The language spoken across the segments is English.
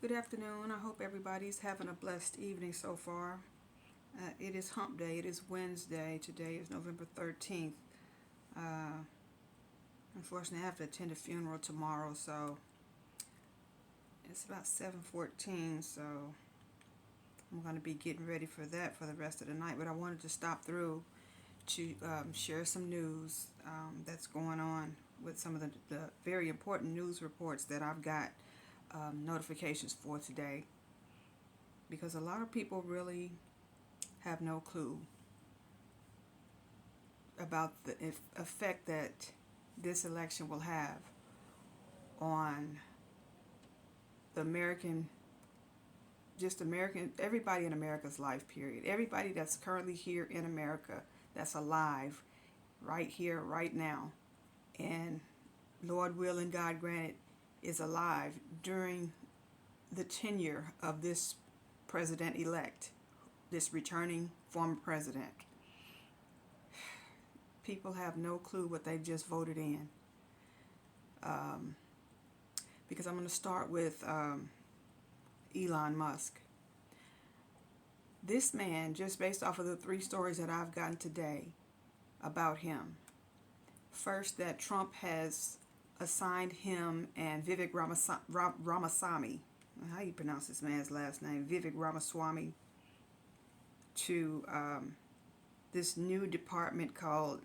Good afternoon. I hope everybody's having a blessed evening so far. It is hump day. It is Wednesday. Today is November 13th. Uh, Unfortunately, I have to attend a funeral tomorrow, so it's about 7:14, so I'm going to be getting ready for that for the rest of the night. But I wanted to stop through to share some news that's going on with some of the very important news reports that I've got notifications for today, because a lot of people really have no clue about the effect that this election will have on the everybody in America's life, period. Everybody that's currently here in America that's alive right here, right now, and Lord willing, God granted, is alive during the tenure of this president elect, this returning former president. People have no clue what they just voted in. Because I'm going to start with Elon Musk. This man, just based off of the three stories that I've gotten today about him. First, that Trump has assigned him and Vivek Ramaswamy, how you pronounce this man's last name, Vivek Ramaswamy, to this new department called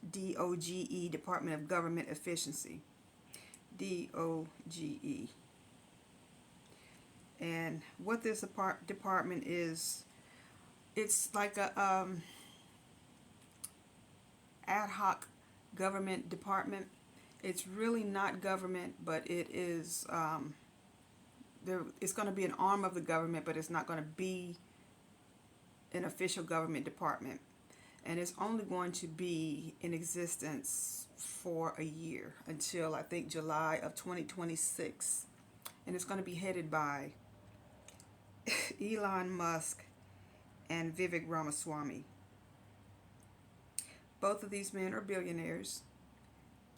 DOGE, Department of Government Efficiency. DOGE. And what this department is, it's like a ad hoc government department. It's really not government, but it is it's going to be an arm of the government, but it's not going to be an official government department. And it's only going to be in existence for a year, until I think July of 2026. And it's going to be headed by Elon Musk and Vivek Ramaswamy. Both of these men are billionaires,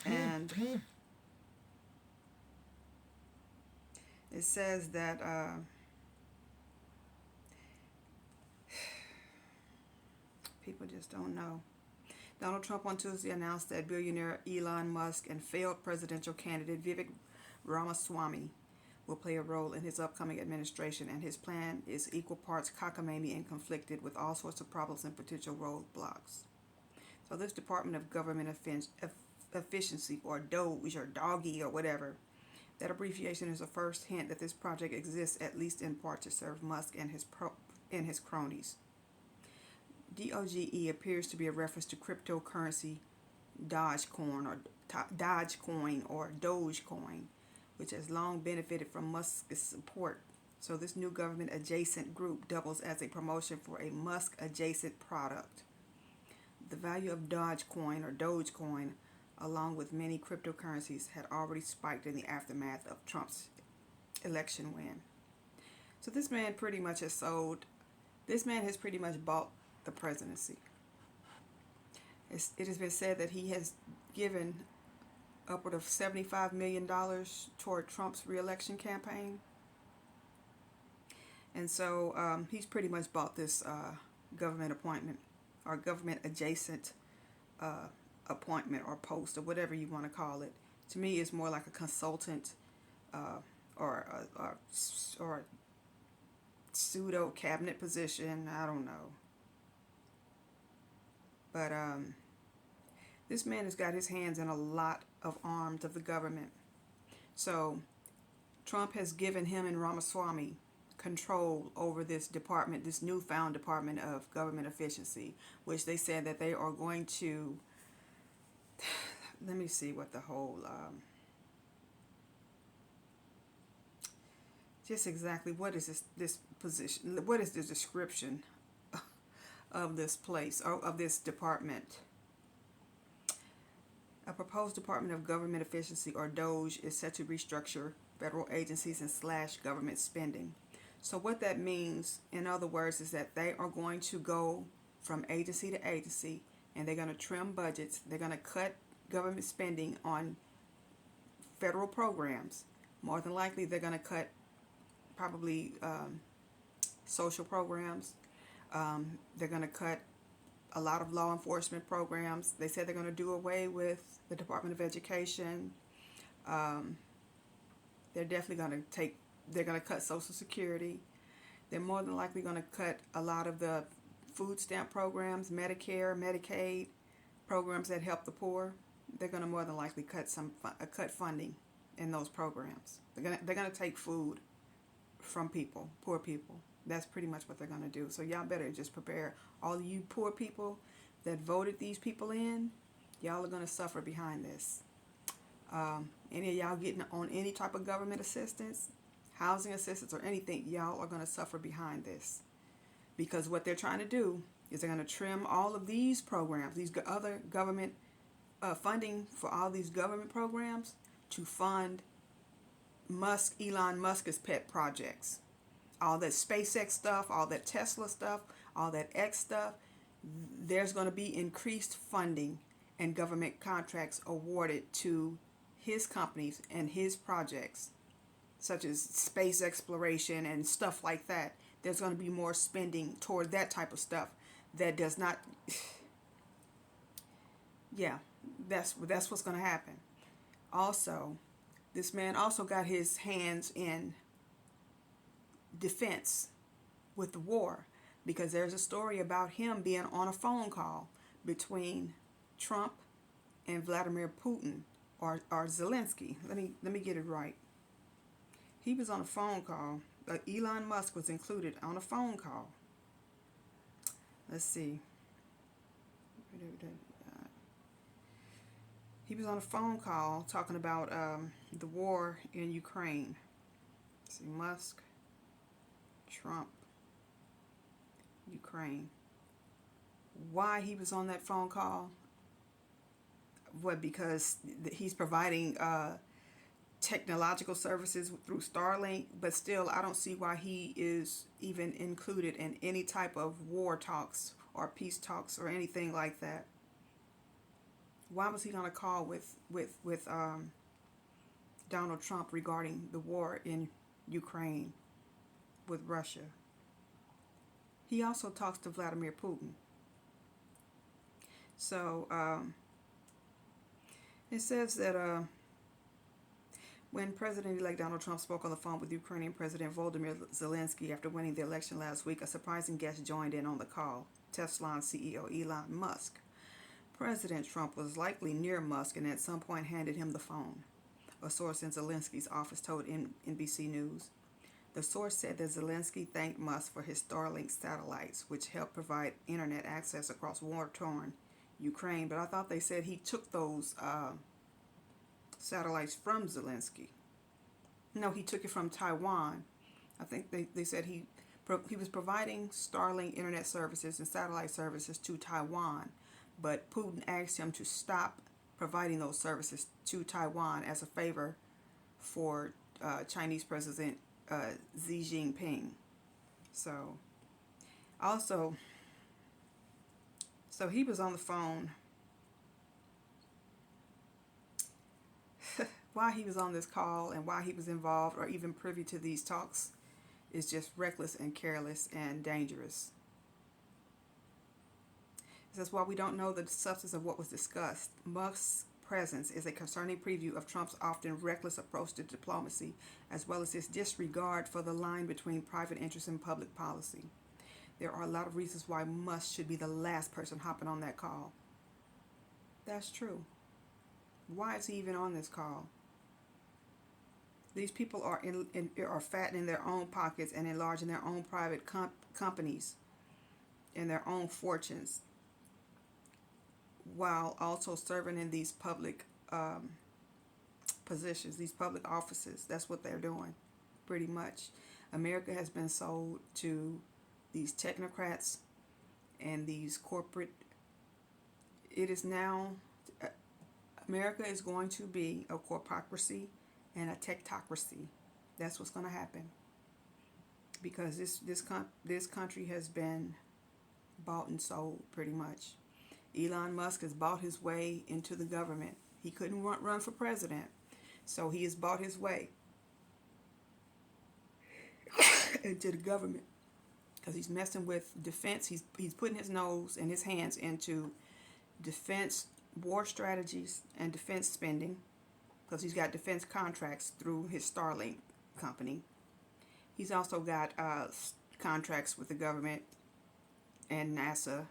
and it says that people just don't know. Donald Trump on Tuesday announced that billionaire Elon Musk and failed presidential candidate Vivek Ramaswamy will play a role in his upcoming administration, and his plan is equal parts cockamamie and conflicted with all sorts of problems and potential roadblocks. So this Department of Government Efficiency, or DOGE, or Doggy, or whatever, that abbreviation is a first hint that this project exists, at least in part, to serve Musk and his cronies. DOGE appears to be a reference to cryptocurrency Dogecoin or Dogecoin, which has long benefited from Musk's support. So this new government adjacent group doubles as a promotion for a Musk adjacent product. The value of Dogecoin, along with many cryptocurrencies, had already spiked in the aftermath of Trump's election win. So this man pretty much has pretty much bought the presidency. It has been said that he has given upward of $75 million toward Trump's reelection campaign. And so he's pretty much bought this government appointment, or government adjacent appointment, or post, or whatever you want to call it. To me, it's more like a consultant or a pseudo cabinet position. I don't know. But this man has got his hands in a lot of arms of the government. So Trump has given him and Ramaswamy control over this department, this newfound Department of Government Efficiency, which they said that they are going to, let me see what the whole, just exactly what is this position, what is the description of this place, or of this department. A proposed Department of Government Efficiency, or DOGE, is set to restructure federal agencies and slash government spending. So what that means, in other words, is that they are going to go from agency to agency, and they're going to trim budgets. They're going to cut government spending on federal programs. More than likely, they're going to cut probably social programs. They're going to cut a lot of law enforcement programs. They said they're going to do away with the Department of Education. They're definitely they're going to cut Social Security. They're more than likely going to cut a lot of the food stamp programs, Medicare, Medicaid, programs that help the poor. They're going to more than likely cut funding in those programs. They're going to take food from people, poor people. That's pretty much what they're going to do. So y'all better just prepare. All of you poor people that voted these people in, y'all are going to suffer behind this. Any of y'all getting on any type of government assistance, housing assistance or anything, y'all are going to suffer behind this. Because what they're trying to do is they're going to trim all of these programs, these other government funding for all these government programs to fund Elon Musk's pet projects. All that SpaceX stuff, all that Tesla stuff, all that X stuff, there's going to be increased funding and government contracts awarded to his companies and his projects, such as space exploration and stuff like that. There's going to be more spending toward that type of stuff that does not... Yeah, that's what's going to happen. Also, this man also got his hands in defense with the war, because there's a story about him being on a phone call between Trump and Vladimir Putin or Zelensky. Let me get it right. He was on a phone call. Elon Musk was included on a phone call. Let's see. He was on a phone call talking about the war in Ukraine. Let's see, Musk, Trump, Ukraine. Why he was on that phone call? What, because he's providing technological services through Starlink, but still I don't see why he is even included in any type of war talks or peace talks or anything like that. Why was he on a call with Donald Trump regarding the war in Ukraine with Russia? He also talks to Vladimir Putin. So it says that when President-elect Donald Trump spoke on the phone with Ukrainian President Volodymyr Zelensky after winning the election last week, a surprising guest joined in on the call, Tesla CEO Elon Musk. President Trump was likely near Musk and at some point handed him the phone, a source in Zelensky's office told NBC News. The source said that Zelensky thanked Musk for his Starlink satellites, which help provide internet access across war-torn Ukraine. But I thought they said he took those satellites from Zelensky. No, he took it from Taiwan. I think they said he was providing Starlink internet services and satellite services to Taiwan, but Putin asked him to stop providing those services to Taiwan as a favor for Chinese President Xi Jinping. So he was on the phone. Why he was on this call and why he was involved or even privy to these talks is just reckless and careless and dangerous. It says, while we don't know the substance of what was discussed, Musk's presence is a concerning preview of Trump's often reckless approach to diplomacy, as well as his disregard for the line between private interest and public policy. There are a lot of reasons why Musk should be the last person hopping on that call. That's true. Why is he even on this call? These people are fattening their own pockets and enlarging their own private companies and their own fortunes, while also serving in these public positions, these public offices. That's what they're doing, pretty much. America has been sold to these technocrats and these corporate. It is now, America is going to be a corpocracy and a technocracy. That's what's going to happen, because this country has been bought and sold, pretty much. Elon Musk has bought his way into the government. He couldn't run for president, so he has bought his way. into the government, because he's messing with defense. He's putting his nose and his hands into defense war strategies and defense spending, because he's got defense contracts through his Starlink company. He's also got contracts with the government and NASA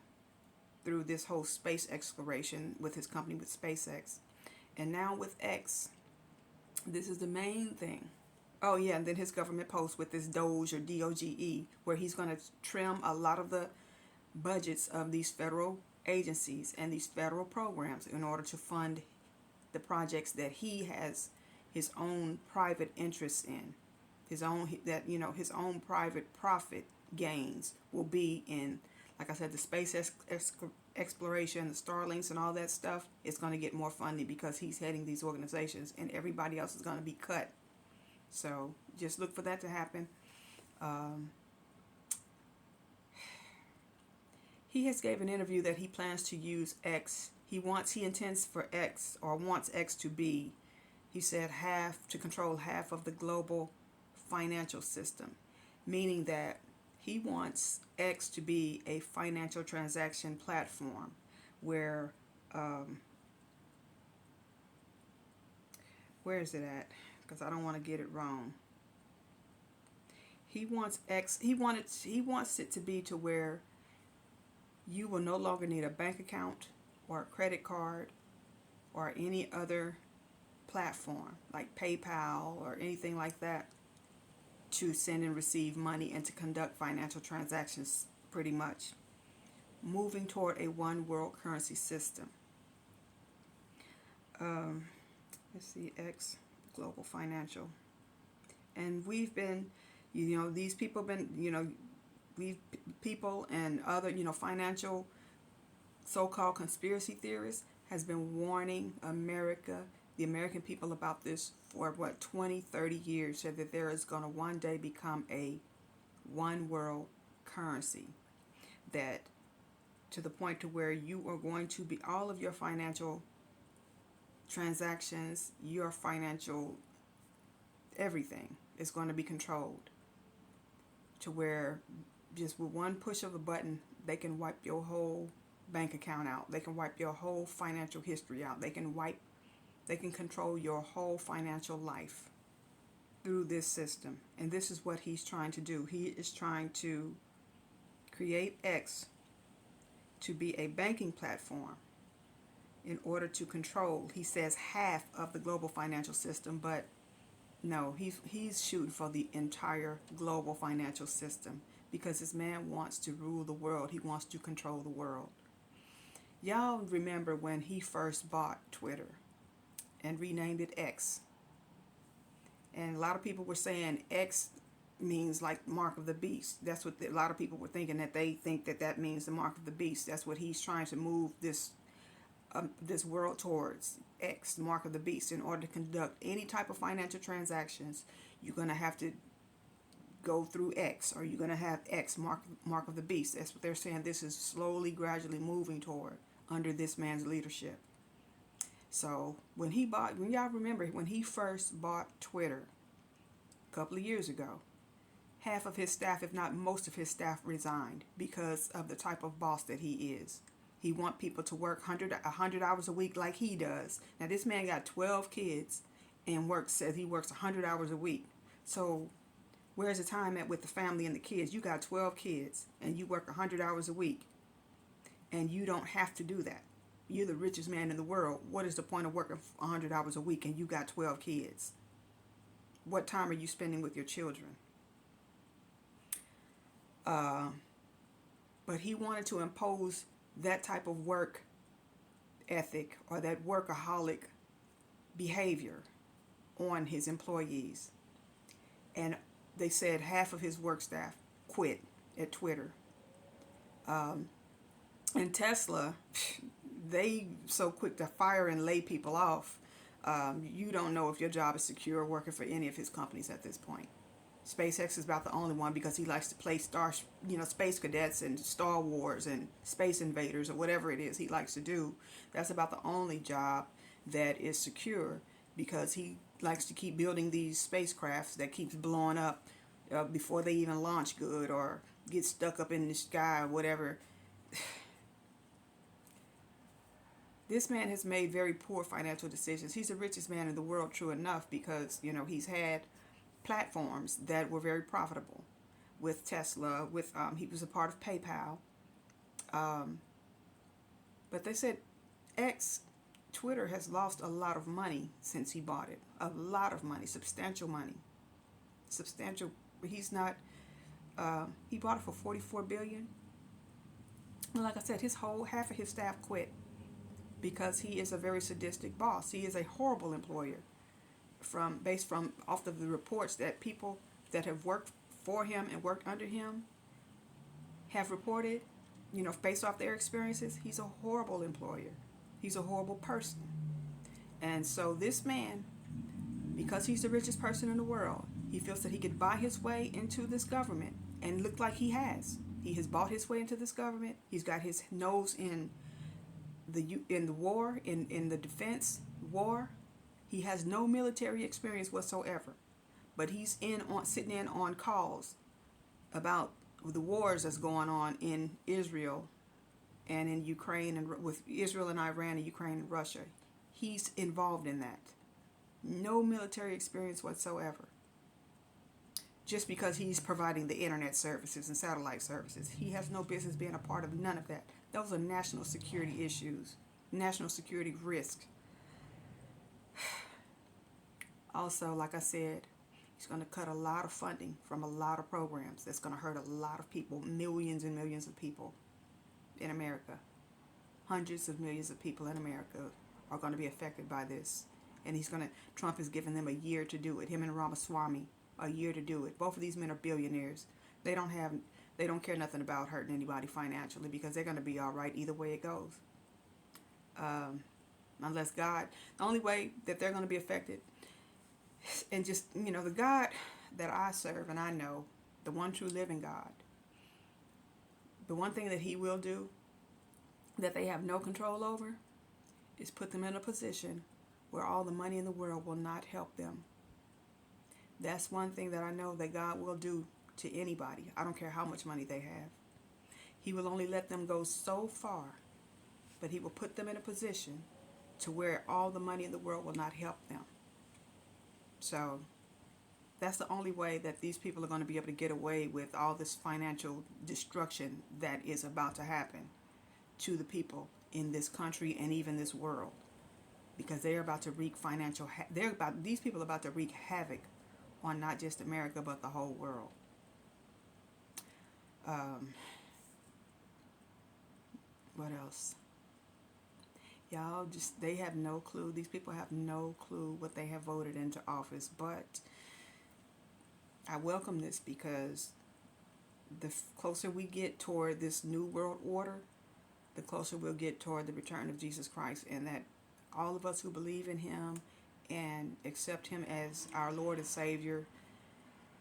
through this whole space exploration with his company with SpaceX. And now with X, this is the main thing. Oh yeah, and then his government post with this Doge or DOGE, where he's going to trim a lot of the budgets of these federal agencies and these federal programs in order to fund the projects that he has his own private interests in. His own, that, you know, his own private profit gains will be in, like I said, the space exploration, the Starlinks and all that stuff. It's going to get more funding because he's heading these organizations, and everybody else is going to be cut. So just look for that to happen. He has gave an interview that he plans to use X. He intends for X, or wants X to be, he said, to control half of the global financial system, meaning that he wants X to be a financial transaction platform where where is it at? Because I don't want to get it wrong. He wants it to be to where you will no longer need a bank account or a credit card or any other platform like PayPal or anything like that to send and receive money and to conduct financial transactions, pretty much. Moving toward a one world currency system. Let's see, X, global financial. And we've been, these people been, people and other, financial so-called conspiracy theorists has been warning the American people about this for 20, 30 years, said that there is going to one day become a one world currency, that to the point to where you are going to be, all of your financial transactions, your financial everything is going to be controlled, to where just with one push of a button they can wipe your whole bank account out, they can wipe your whole financial history out, they can control your whole financial life through this system. And this is what he's trying to do. He is trying to create X to be a banking platform in order to control, he says, half of the global financial system, but no, he's shooting for the entire global financial system, because this man wants to rule the world. He wants to control the world. Y'all remember when he first bought Twitter and renamed it X? And a lot of people were saying X means like mark of the beast. That's what a lot of people were thinking, that they think that means the mark of the beast. That's what he's trying to move this world towards, X, the mark of the beast. In order to conduct any type of financial transactions, you're going to have to go through X, or you're going to have X, mark of the beast. That's what they're saying. This is slowly, gradually moving toward under this man's leadership. So when y'all remember when he first bought Twitter a couple of years ago, half of his staff, if not most of his staff, resigned because of the type of boss that he is. He wants people to work 100 hours a week like he does. Now this man got 12 kids and says he works 100 hours a week. So where's the time at with the family and the kids? You got 12 kids and you work 100 hours a week, and you don't have to do that. You're the richest man in the world. What is the point of working 100 hours a week and you got 12 kids? What time are you spending with your children? But he wanted to impose that type of work ethic or that workaholic behavior on his employees. And they said half of his work staff quit at Twitter. And Tesla, they so quick to fire and lay people off. You don't know if your job is secure working for any of his companies at this point. SpaceX is about the only one, because he likes to play Space Cadets and Star Wars and Space Invaders or whatever it is he likes to do. That's about the only job that is secure, because he likes to keep building these spacecrafts that keeps blowing up before they even launch good or get stuck up in the sky or whatever. This man has made very poor financial decisions. He's the richest man in the world, true enough, because, you know, he's had platforms that were very profitable with Tesla, with he was a part of PayPal. But they said X, Twitter, has lost a lot of money since he bought it. A lot of money, substantial money. Substantial. He's not, he bought it for $44 billion. And like I said, half of his staff quit because he is a very sadistic boss. He is a horrible employer. Based off of the reports that people that have worked for him and worked under him have reported, you know, based off their experiences, he's a horrible employer. He's a horrible person. And so this man, because he's the richest person in the world, he feels that he could buy his way into this government, and look like he has. He has bought his way into this government. He's got his nose in the war, in the defense war. He has no military experience whatsoever, but he's sitting in on calls about the wars that's going on in Israel and in Ukraine, and with Israel and Iran and Ukraine and Russia. He's involved in that. No military experience whatsoever. Just because he's providing the internet services and satellite services. He has no business being a part of none of that. Those are national security issues, national security risk. Also, like I said, he's going to cut a lot of funding from a lot of programs. That's going to hurt a lot of people, millions and millions of people in America. Hundreds of millions of people in America are going to be affected by this. And Trump is giving them a year to do it. Him and Ramaswamy, a year to do it. Both of these men are billionaires. They don't care nothing about hurting anybody financially, because they're going to be all right either way it goes. Unless God, the only way that they're going to be affected, and just, you know, the God that I serve and I know, the one true living God, the one thing that he will do that they have no control over is put them in a position where all the money in the world will not help them. That's one thing that I know that God will do to anybody. I don't care how much money they have. He will only let them go so far, but he will put them in a position to where all the money in the world will not help them. So that's the only way that these people are going to be able to get away with all this financial destruction that is about to happen to the people in this country and even this world, because they're about to wreak these people are about to wreak havoc on not just America but the whole world. What else? Y'all, they have no clue. These people have no clue what they have voted into office. But I welcome this, because the closer we get toward this new world order, the closer we'll get toward the return of Jesus Christ, and that all of us who believe in him and accept him as our Lord and Savior,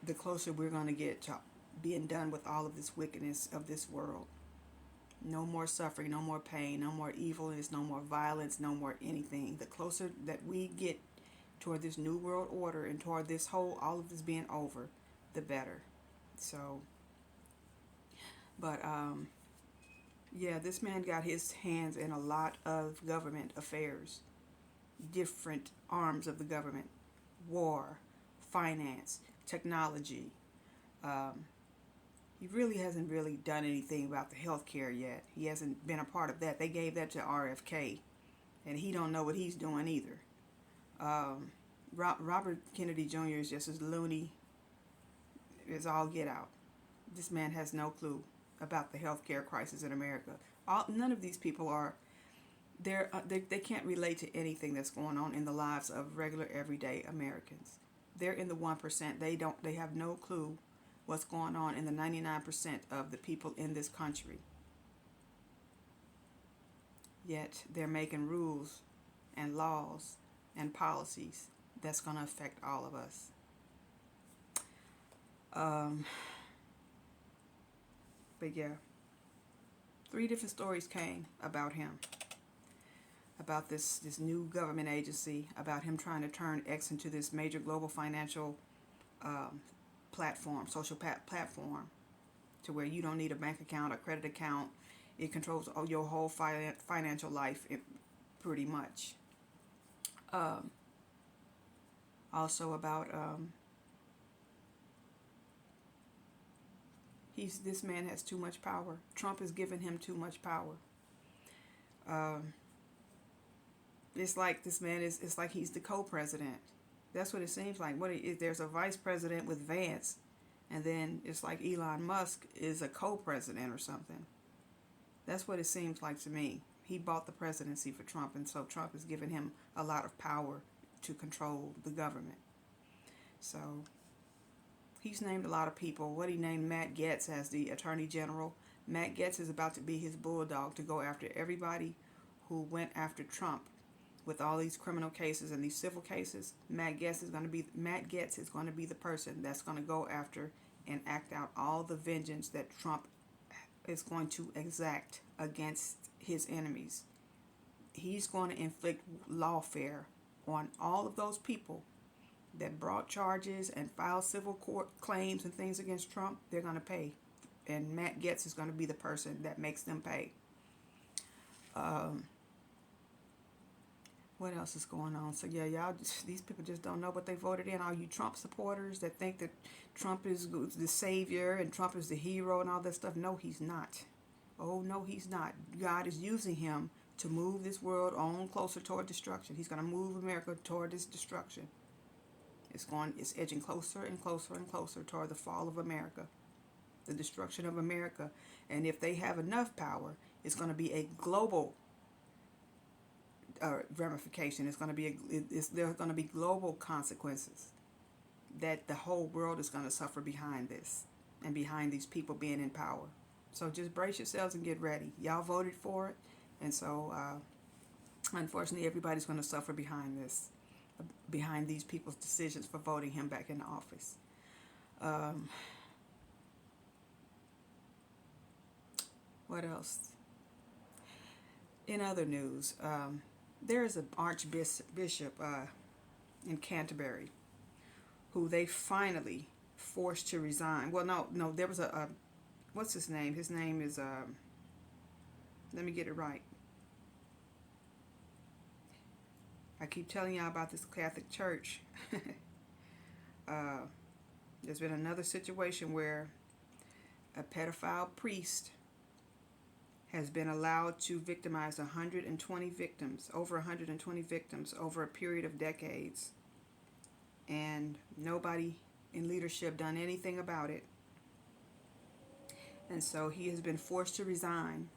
the closer we're going to get to being done with all of this wickedness of this world. No more suffering, no more pain, no more evilness, no more violence, no more anything. The closer that we get toward this new world order and toward this all of this being over, the better. So, but yeah, this man got his hands in a lot of government affairs, different arms of the government, war, finance, technology. He really hasn't done anything about the healthcare yet. He hasn't been a part of that. They gave that to RFK, and he don't know what he's doing either. Robert Kennedy Jr. is just as loony as all get out. This man has no clue about the healthcare crisis in America. None of these people are. They can't relate to anything that's going on in the lives of regular everyday Americans. They're in the 1%. They have no clue what's going on in the 99% of the people in this country. Yet they're making rules and laws and policies that's going to affect all of us. But yeah, 3 different stories came about him, about this new government agency, about him trying to turn X into this major global financial platform, platform, to where you don't need a bank account, a credit account. It controls your whole financial life, pretty much. Um, Also about this man has too much power. Trump has given him too much power. Um, it's like this man is. It's like he's the co-president. That's what it seems like. There's a vice president with Vance, and then it's like Elon Musk is a co-president or something. That's what it seems like to me. He bought the presidency for Trump, and so Trump has given him a lot of power to control the government. So he's named a lot of people. What he named Matt Gaetz as the Attorney General. Matt Gaetz is about to be his bulldog to go after everybody who went after Trump with all these criminal cases and these civil cases. Matt Gaetz is going to be the person that's going to go after and act out all the vengeance that Trump is going to exact against his enemies. He's going to inflict lawfare on all of those people that brought charges and filed civil court claims and things against Trump. They're going to pay. And Matt Gaetz is going to be the person that makes them pay. What else is going on? So yeah, these people just don't know what they voted in. All you Trump supporters that think that Trump is the savior and Trump is the hero and all that stuff. No, he's not. Oh, no, he's not. God is using him to move this world on closer toward destruction. He's going to move America toward this destruction. It's edging closer and closer and closer toward the fall of America, the destruction of America. And if they have enough power, it's going to be a global ramification. There's going to be global consequences that the whole world is going to suffer behind this and behind these people being in power. So just brace yourselves and get ready. Y'all voted for it, and so unfortunately everybody's going to suffer behind this, behind these people's decisions for voting him back into office. What else? In other news, there is an archbishop in Canterbury who they finally forced to resign. Well, no, there was a what's his name? His name is, let me get it right. I keep telling y'all about this Catholic Church. There's been another situation where a pedophile priest has been allowed to victimize 120 victims, over 120 victims over a period of decades. And nobody in leadership done anything about it. And so he has been forced to resign.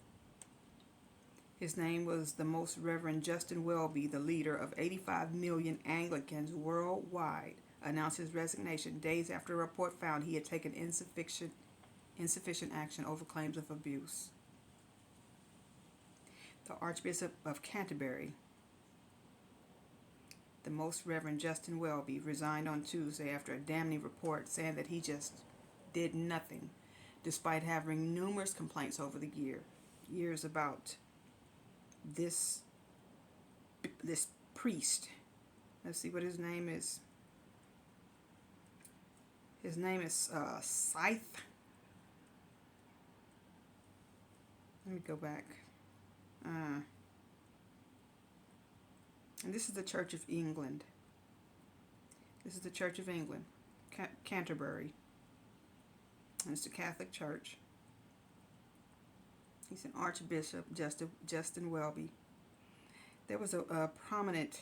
His name was the Most Reverend Justin Welby, the leader of 85 million Anglicans worldwide, announced his resignation days after a report found he had taken insufficient action over claims of abuse. The Archbishop of Canterbury, the Most Reverend Justin Welby, resigned on Tuesday after a damning report saying that he just did nothing, despite having numerous complaints over the years about this priest. Let's see what his name is. His name is Scythe. Let me go back. And this is the Church of England. This is the Church of England, Canterbury. And it's the Catholic Church. He's an Archbishop, Justin Welby. There was a prominent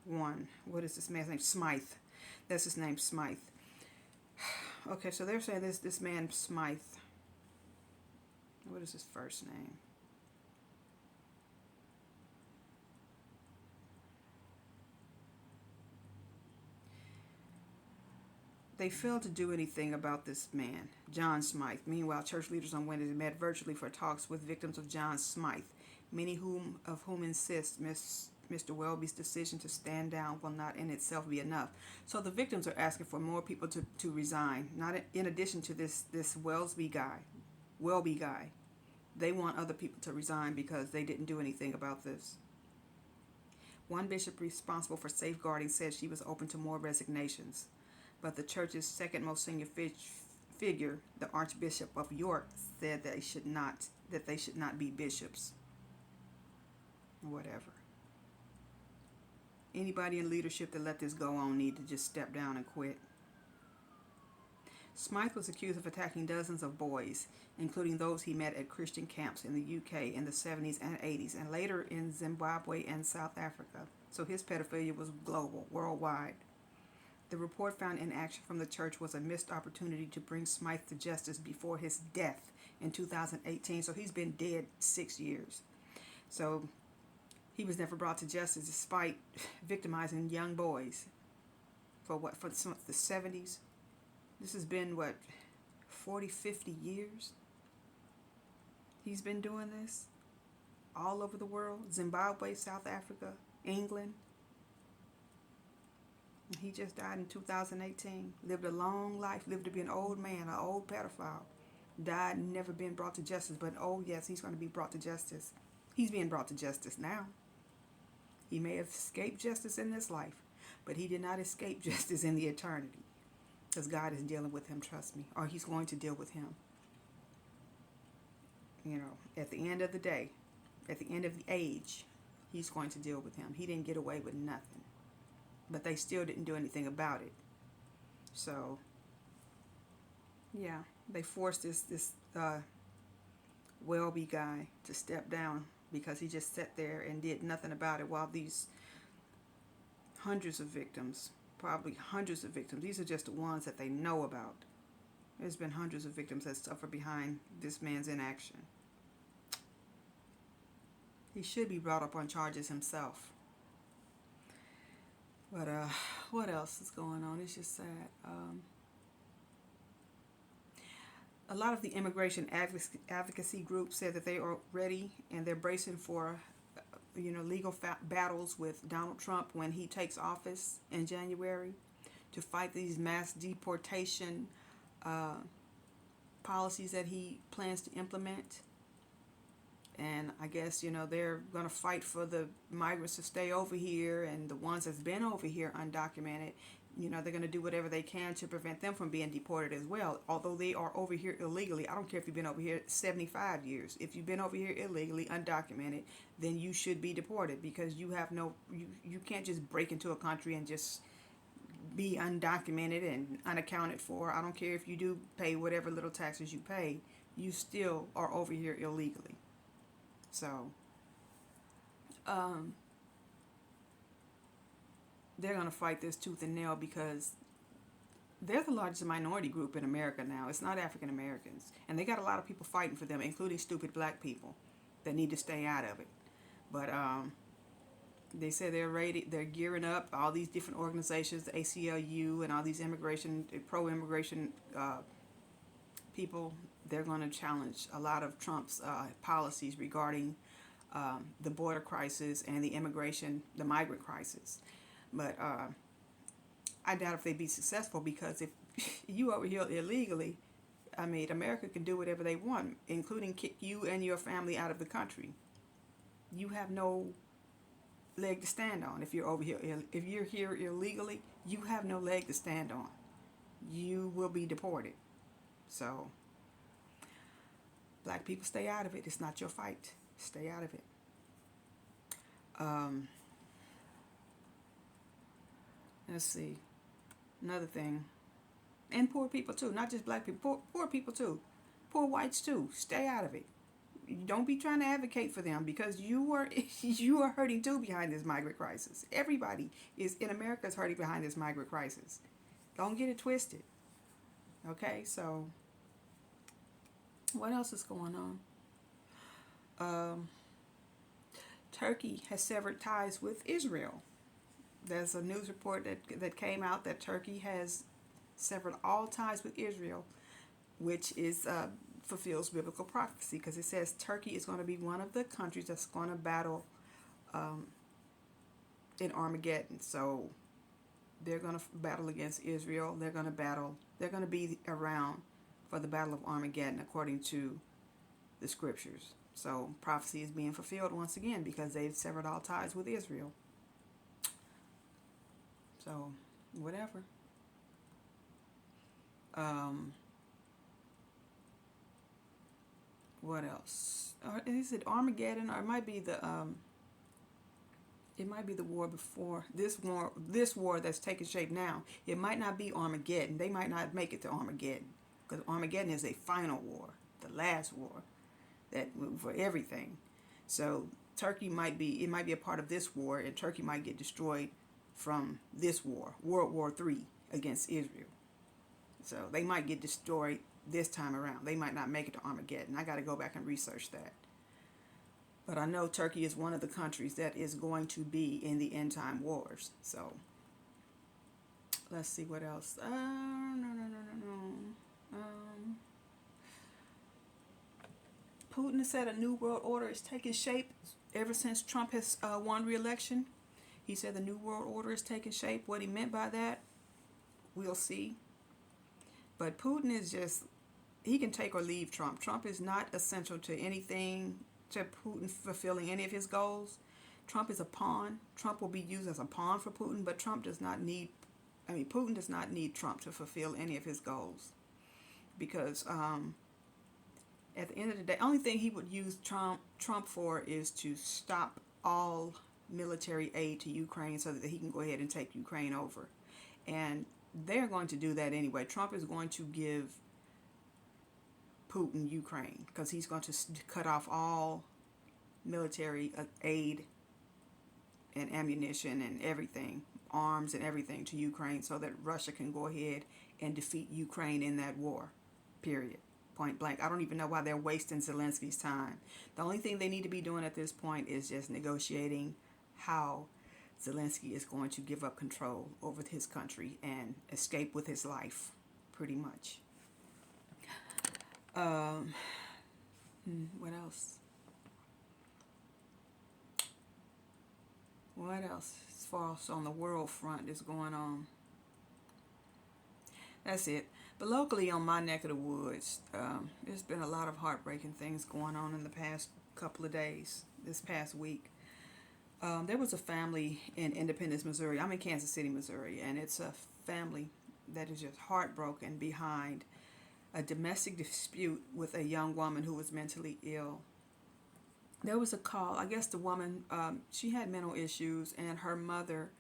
one. What is this man's name? Smythe. That's his name, Smythe. Okay, so they're saying this man Smythe. What is his first name? They failed to do anything about this man, John Smythe. Meanwhile, church leaders on Wednesday met virtually for talks with victims of John Smythe, many of whom insist Mr. Welby's decision to stand down will not in itself be enough. So the victims are asking for more people to resign, not in addition to this Welby guy. They want other people to resign because they didn't do anything about this. One bishop responsible for safeguarding said she was open to more resignations. but the church's second most senior figure, the Archbishop of York, said that they should not be bishops. Whatever. Anybody in leadership that let this go on need to just step down and quit. Smythe was accused of attacking dozens of boys, including those he met at Christian camps in the UK in the 70s and 80s, and later in Zimbabwe and South Africa. So his pedophilia was global, worldwide. The report found inaction from the church was a missed opportunity to bring Smythe to justice before his death in 2018. So he's been dead 6 years. So he was never brought to justice despite victimizing young boys for the 70s. This has been 40, 50 years he's been doing this all over the world. Zimbabwe, South Africa, England. He just died in 2018. Lived a long life, lived to be an old man, an old pedophile. Died and never been brought to justice, but oh yes, he's going to be brought to justice. He's being brought to justice now. He may have escaped justice in this life, but he did not escape justice in the eternity. Because God is dealing with him, trust me. Or he's going to deal with him. You know, at the end of the day, at the end of the age, he's going to deal with him. He didn't get away with nothing. But they still didn't do anything about it. So, yeah, they forced this Welby guy to step down because he just sat there and did nothing about it while these hundreds of victims, probably hundreds of victims, these are just the ones that they know about. There's been hundreds of victims that suffer behind this man's inaction. He should be brought up on charges himself. But what else is going on? It's just sad. A lot of the immigration advocacy groups said that they are ready and they're bracing for, legal battles with Donald Trump when he takes office in January to fight these mass deportation policies that he plans to implement. And I guess, they're going to fight for the migrants to stay over here, and the ones that's been over here undocumented, they're going to do whatever they can to prevent them from being deported as well. Although they are over here illegally. I don't care if you've been over here 75 years. If you've been over here illegally, undocumented, then you should be deported, because you have you can't just break into a country and just be undocumented and unaccounted for. I don't care if you do pay whatever little taxes you pay, you still are over here illegally. So, they're going to fight this tooth and nail because they're the largest minority group in America now. It's not African Americans. And they got a lot of people fighting for them, including stupid black people that need to stay out of it. But they say they're gearing up, all these different organizations, the ACLU and all these pro-immigration people. They're going to challenge a lot of Trump's policies regarding the border crisis and the migrant crisis. But I doubt if they'd be successful, because if you over here illegally, America can do whatever they want, including kick you and your family out of the country. You have no leg to stand on if you're over here. If you're here illegally, you have no leg to stand on. You will be deported. So, black people, stay out of it. It's not your fight. Stay out of it. Let's see. Another thing. And poor people too. Not just black people. Poor people too. Poor whites too. Stay out of it. Don't be trying to advocate for them, because you are hurting too behind this migrant crisis. Everybody in America is hurting behind this migrant crisis. Don't get it twisted. Okay, so what else is going on? Turkey has severed ties with Israel. There's a news report that came out that Turkey has severed all ties with Israel, which is fulfills biblical prophecy, because it says Turkey is going to be one of the countries that's going to battle in Armageddon. So they're going to battle against Israel. They're going to be around for the Battle of Armageddon, according to the scriptures. So prophecy is being fulfilled once again, because they've severed all ties with Israel. So, whatever. Um, what else? Is it Armageddon, or it might be the war before this war. This war that's taking shape now. It might not be Armageddon. They might not make it to Armageddon, because Armageddon is a final war, the last war that for everything. So Turkey might be. It might be a part of this war, and Turkey might get destroyed from this war, World War III against Israel. So they might get destroyed this time around. They might not make it to Armageddon. I got to go back and research that. But I know Turkey is one of the countries that is going to be in the end time wars. So let's see what else. Putin has said a new world order is taking shape ever since Trump has won re-election. He said the new world order is taking shape. What he meant by that, we'll see. But Putin is just, he can take or leave Trump. Trump is not essential to anything, to Putin fulfilling any of his goals. Trump is a pawn. Trump will be used as a pawn for Putin, but Putin does not need Trump to fulfill any of his goals. Because at the end of the day, only thing he would use Trump for is to stop all military aid to Ukraine so that he can go ahead and take Ukraine over. And they're going to do that anyway. Trump is going to give Putin Ukraine because he's going to cut off all military aid and ammunition and everything, arms and everything to Ukraine so that Russia can go ahead and defeat Ukraine in that war, period. Point blank. I don't even know why they're wasting Zelensky's time. The only thing they need to be doing at this point is just negotiating how Zelensky is going to give up control over his country and escape with his life, pretty much. What else? What else as far as on the world front is going on? That's it. But locally on my neck of the woods, there's been a lot of heartbreaking things going on in the past couple of days, this past week. There was a family in Independence, Missouri. I'm in Kansas City, Missouri, and it's a family that is just heartbroken behind a domestic dispute with a young woman who was mentally ill. There was a call. I guess the woman, she had mental issues, and her mother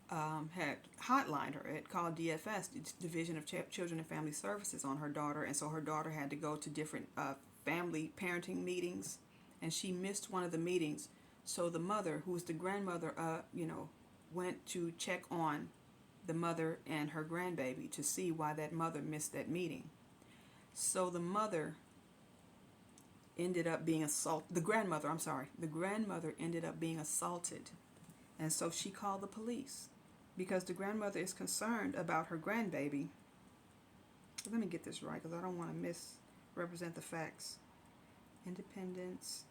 had hotlined her. It called DFS, Division of Children and Family Services, on her daughter, and so her daughter had to go to different family parenting meetings, and she missed one of the meetings. So the mother, who was the grandmother, went to check on the mother and her grandbaby to see why that mother missed that meeting. So the mother ended up being assaulted. The grandmother ended up being assaulted. And so she called the police because the grandmother is concerned about her grandbaby. Let me get this right because I don't want to misrepresent the facts. Independence.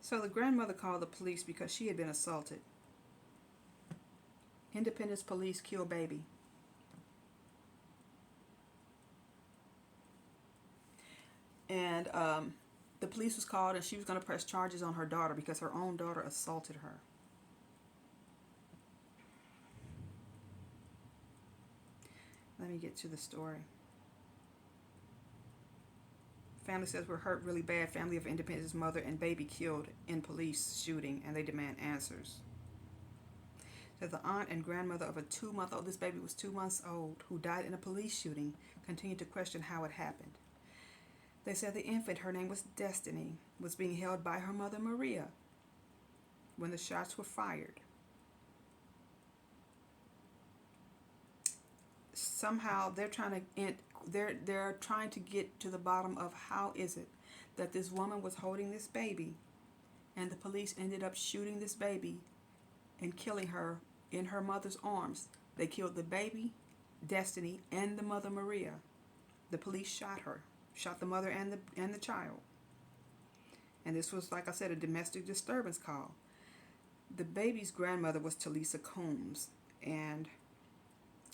So the grandmother called the police because she had been assaulted. Independence police kill baby. And the police was called, and she was going to press charges on her daughter because her own daughter assaulted her. Let me get to the story. Family says we're hurt really bad. Family of Independence mother and baby killed in police shooting, and they demand answers. So the aunt and grandmother of a 2-month-old, this baby was 2 months old, who died in a police shooting, continued to question how it happened. They said the infant, her name was Destiny, was being held by her mother Maria when the shots were fired. Somehow they're trying to get to the bottom of how is it that this woman was holding this baby and the police ended up shooting this baby and killing her in her mother's arms. They killed the baby, Destiny, and the mother Maria. The police shot the mother and the child. And this was, like I said, a domestic disturbance call. The baby's grandmother was Talisa Combs, and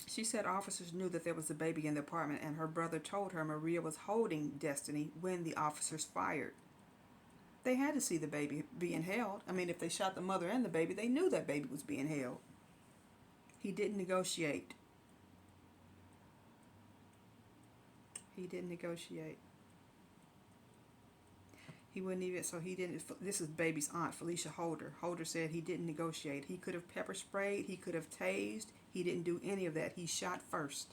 she said officers knew that there was a baby in the apartment, and her brother told her Maria was holding Destiny when the officers fired. They had to see the baby being held. I mean, if they shot the mother and the baby, they knew that baby was being held. He didn't negotiate He didn't negotiate. He wouldn't even, so he didn't, this is baby's aunt, Felicia Holder. Holder said he didn't negotiate. He could have pepper sprayed, he could have tased, he didn't do any of that. He shot first.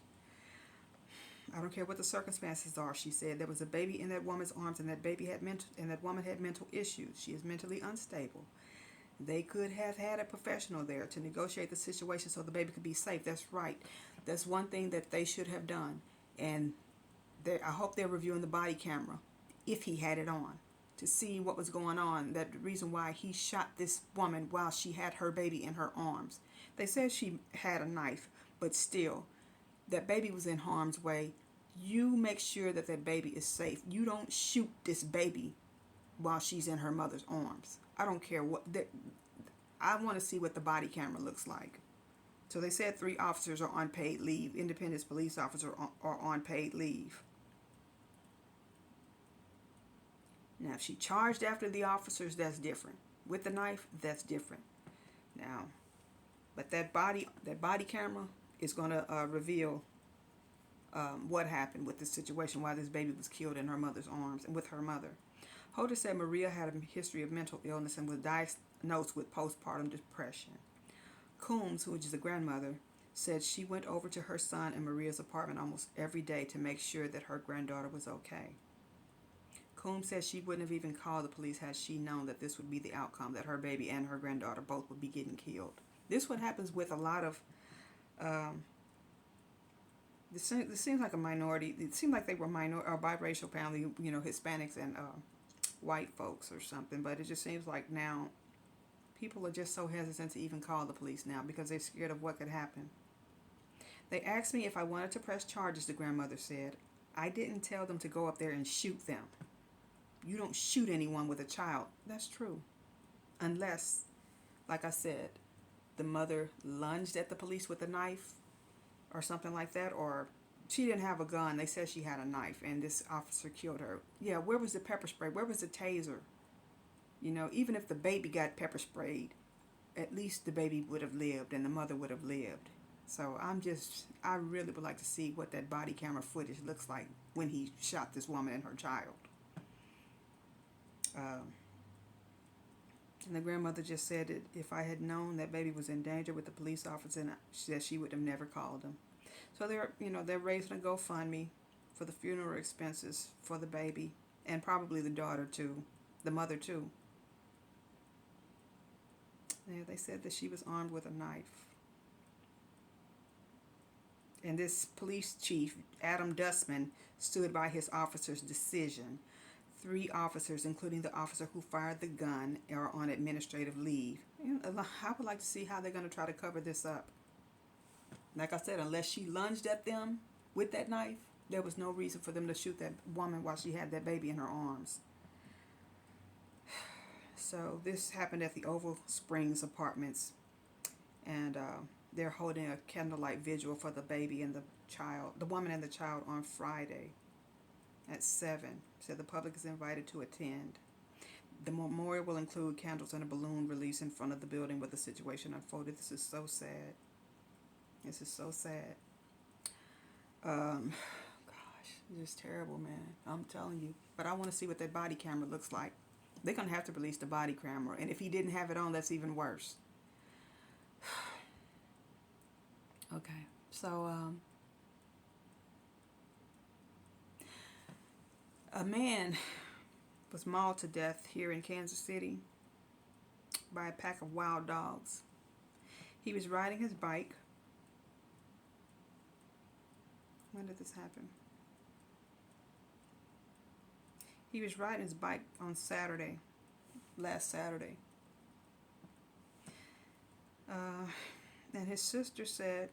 I don't care what the circumstances are, she said. There was a baby in that woman's arms, and that baby had that woman had mental issues. She is mentally unstable. They could have had a professional there to negotiate the situation so the baby could be safe. That's right. That's one thing that they should have done. And I hope they're reviewing the body camera, if he had it on, to see what was going on, that the reason why he shot this woman while she had her baby in her arms. They said she had a knife, but still, that baby was in harm's way. You make sure that that baby is safe. You don't shoot this baby while she's in her mother's arms. I don't care what. I want to see what the body camera looks like. So they said 3 officers are on paid leave. Independence police officers are on paid leave. Now, if she charged after the officers, that's different. With the knife, that's different. Now, but that body camera is going to reveal what happened with this situation, why this baby was killed in her mother's arms and with her mother. Holder said Maria had a history of mental illness and was diagnosed with postpartum depression. Coombs, who is the grandmother, said she went over to her son and Maria's apartment almost every day to make sure that her granddaughter was okay. Coombs said she wouldn't have even called the police had she known that this would be the outcome, that her baby and her granddaughter both would be getting killed. This is what happens with a lot of, this seems like a minority, it seemed like they were or biracial family, Hispanics and white folks or something, but it just seems like now people are just so hesitant to even call the police now because they're scared of what could happen. They asked me if I wanted to press charges, the grandmother said. I didn't tell them to go up there and shoot them. You don't shoot anyone with a child. That's true. Unless, like I said, the mother lunged at the police with a knife or something like that, or she didn't have a gun. They said she had a knife and this officer killed her. Yeah, where was the pepper spray? Where was the taser? Even if the baby got pepper sprayed, at least the baby would have lived and the mother would have lived. So I really would like to see what that body camera footage looks like when he shot this woman and her child. And the grandmother just said that if I had known that baby was in danger with the police officer, she said she would have never called him. So they're raising a GoFundMe for the funeral expenses for the baby and probably the daughter too, the mother too. Yeah, they said that she was armed with a knife. And this police chief, Adam Dustman, stood by his officer's decision. 3 officers, including the officer who fired the gun, are on administrative leave. I would like to see how they're going to try to cover this up. Like I said, unless she lunged at them with that knife, there was no reason for them to shoot that woman while she had that baby in her arms. So this happened at the Oval Springs Apartments, and they're holding a candlelight vigil for the baby and the woman and the child on Friday at 7. So the public is invited to attend. The memorial will include candles and a balloon release in front of the building where the situation unfolded. This is so sad. This is so sad. Gosh, it's just terrible, man. I'm telling you. But I want to see what that body camera looks like. They're going to have to release the body camera. And if he didn't have it on, that's even worse. Okay. So, a man was mauled to death here in Kansas City by a pack of wild dogs. He was riding his bike. When did this happen? He was riding his bike on Saturday, last Saturday. And his sister said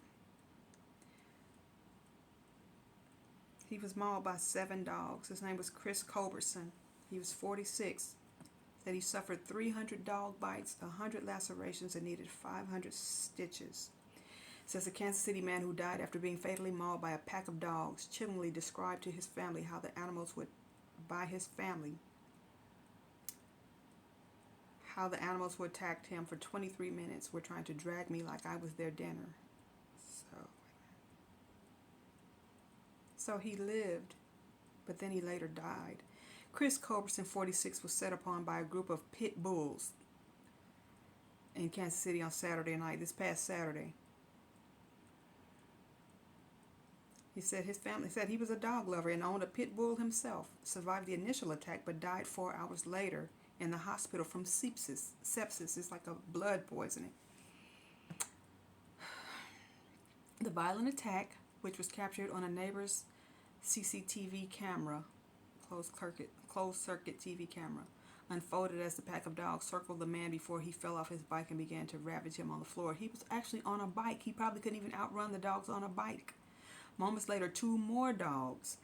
he was mauled by 7 dogs. His name was Chris Culbertson. He was 46. Said he suffered 300 dog bites, 100 lacerations, and needed 500 stitches. Says a Kansas City man who died after being fatally mauled by a pack of dogs chillingly described to his family how the animals would attack him for 23 minutes, were trying to drag me like I was their dinner. So he lived but then he later died. Chris Culberson, 46, was set upon by a group of pit bulls in Kansas City on Saturday night, this past Saturday. He said his family said he was a dog lover and owned a pit bull himself. Survived the initial attack but died 4 hours later in the hospital from sepsis. Sepsis is like a blood poisoning. The violent attack, which was captured on a neighbor's CCTV camera, closed circuit TV camera, unfolded as the pack of dogs circled the man before he fell off his bike and began to ravage him on the floor. He was actually on a bike. He probably couldn't even outrun the dogs on a bike. Moments later, 2 more dogs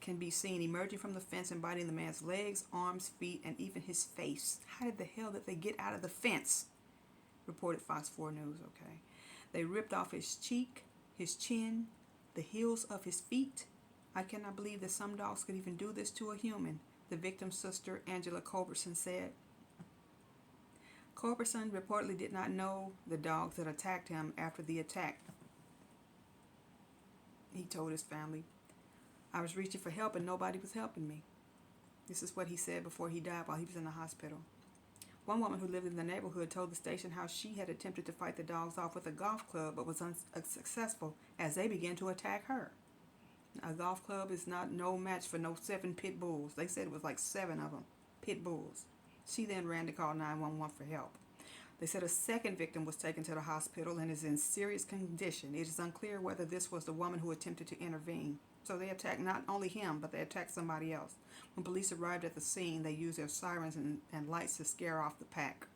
can be seen emerging from the fence and biting the man's legs, arms, feet, and even his face. How the hell did they get out of the fence? Reported Fox 4 News, okay. They ripped off his cheek, his chin, the heels of his feet. I cannot believe that some dogs could even do this to a human, the victim's sister, Angela Culberson, said. Culberson reportedly did not know the dogs that attacked him after the attack. He told his family, "I was reaching for help and nobody was helping me." This is what he said before he died while he was in the hospital. One woman who lived in the neighborhood told the station how she had attempted to fight the dogs off with a golf club but was unsuccessful as they began to attack her. A golf club is no match for no 7 pit bulls. They said it was like 7 of them, pit bulls. She then ran to call 911 for help. They said a second victim was taken to the hospital and is in serious condition. It is unclear whether this was the woman who attempted to intervene. So they attacked not only him, but they attacked somebody else. When police arrived at the scene, they used their sirens and lights to scare off the pack.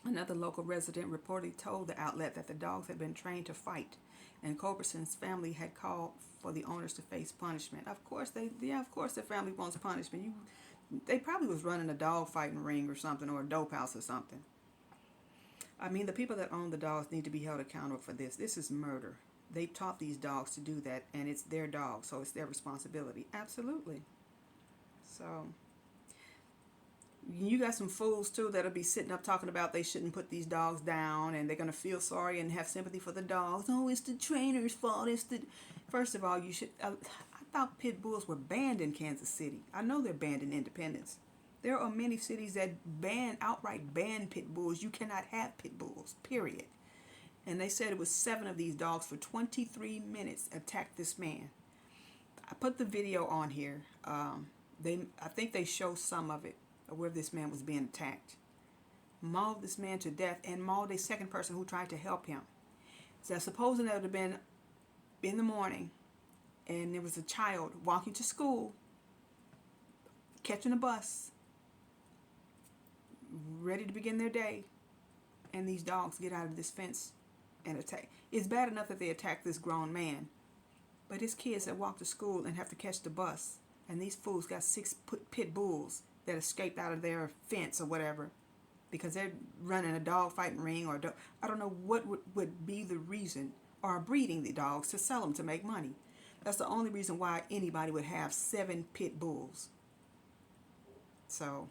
Another local resident reportedly told the outlet that the dogs had been trained to fight, and Culberson's family had called for the owners to face punishment. Of course, their family wants punishment. They probably was running a dog fighting ring or something, or a dope house or something. I mean, the people that own the dogs need to be held accountable for this. This is murder. They taught these dogs to do that, and it's their dog, so it's their responsibility. Absolutely. So, you got some fools, too, that'll be sitting up talking about they shouldn't put these dogs down, and they're going to feel sorry and have sympathy for the dogs. Oh, it's the trainer's fault. First of all, you should... I thought pit bulls were banned in Kansas City. I know they're banned in Independence. There are many cities that outright ban pit bulls. You cannot have pit bulls, period. And they said it was 7 of these dogs for 23 minutes attacked this man. I put the video on here. I think they show some of it, of where this man was being attacked. Mauled this man to death and mauled a second person who tried to help him. So supposing that would have been in the morning, and there was a child walking to school, catching a bus, ready to begin their day, and these dogs get out of this fence and attack. It's bad enough that they attack this grown man, but his kids that walk to school and have to catch the bus, and these fools got 6 pit bulls that escaped out of their fence or whatever because they're running a dog fighting ring, or I don't know what would be the reason, or breeding the dogs to sell them to make money. That's the only reason why anybody would have 7 pit bulls. So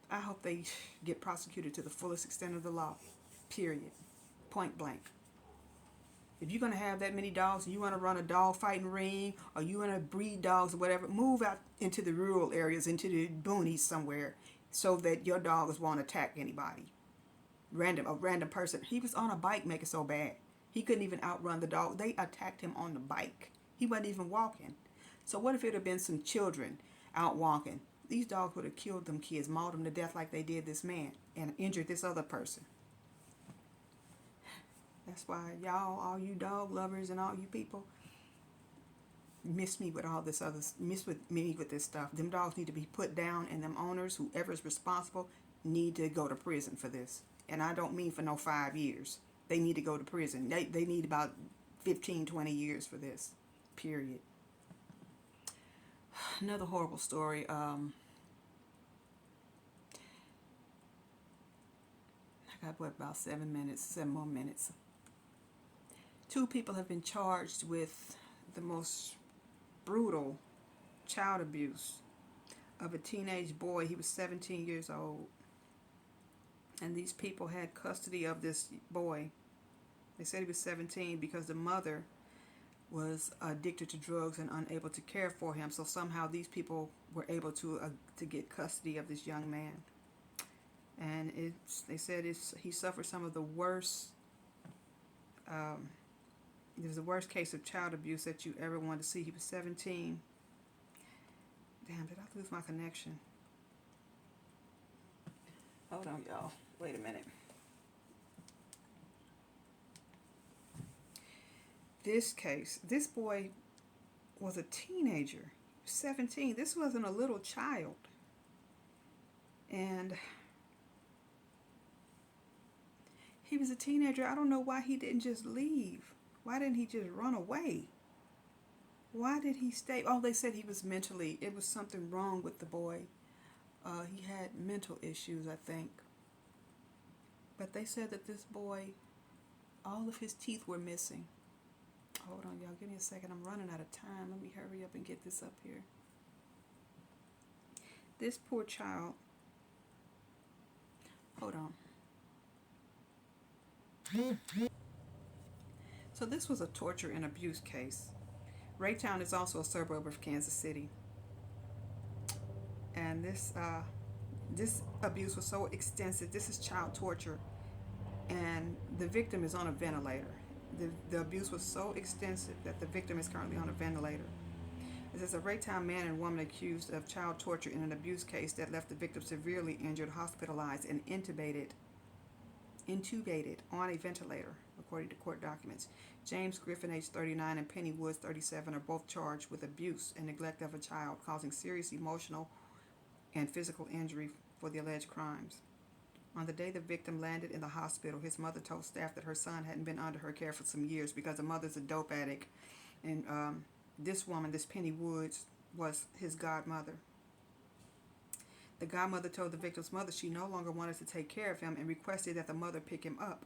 I hope they get prosecuted to the fullest extent of the law, period, point blank. If you're going to have that many dogs and you want to run a dog fighting ring, or you want to breed dogs or whatever, move out into the rural areas, into the boonies somewhere, so that your dogs won't attack anybody. A random person. He was on a bike making so bad. He couldn't even outrun the dog. They attacked him on the bike. He wasn't even walking. So what if it had been some children out walking? These dogs would have killed them kids, mauled them to death like they did this man, and injured this other person. That's why y'all, all you dog lovers and all you people, miss me with this stuff. Them dogs need to be put down, and them owners, whoever's responsible, need to go to prison for this. And I don't mean for no 5 years. They need to go to prison. They need about 15, 20 years for this, period. Another horrible story. I got about 7 more minutes. 2 people have been charged with the most brutal child abuse of a teenage boy. He was 17 years old. And these people had custody of this boy. They said he was 17 because the mother was addicted to drugs and unable to care for him. So somehow these people were able to get custody of this young man. And they said he suffered some of the worst. It was the worst case of child abuse that you ever wanted to see. He was 17. Damn, did I lose my connection? Hold on, y'all. Wait a minute. This case, this boy was a teenager, 17. This wasn't a little child. And he was a teenager. I don't know why he didn't just leave. Why didn't he just run away? Why did he stay? Oh, they said he was mentally, it was something wrong with the boy. He had mental issues, I think. But they said that this boy, all of his teeth were missing. Hold on, y'all. Give me a second. I'm running out of time. Let me hurry up and get this up here. This poor child. Hold on. So this was a torture and abuse case. Raytown is also a suburb of Kansas City. And this abuse was so extensive. This is child torture. And the victim is on a ventilator. The abuse was so extensive that the victim is currently on a ventilator. It says a Raytown man and woman accused of child torture in an abuse case that left the victim severely injured, hospitalized, and intubated on a ventilator, according to court documents. James Griffin, age 39, and Penny Woods, 37, are both charged with abuse and neglect of a child, causing serious emotional and physical injury for the alleged crimes. On the day the victim landed in the hospital, his mother told staff that her son hadn't been under her care for some years because the mother's a dope addict. And this woman, this Penny Woods, was his godmother. The godmother told the victim's mother she no longer wanted to take care of him and requested that the mother pick him up.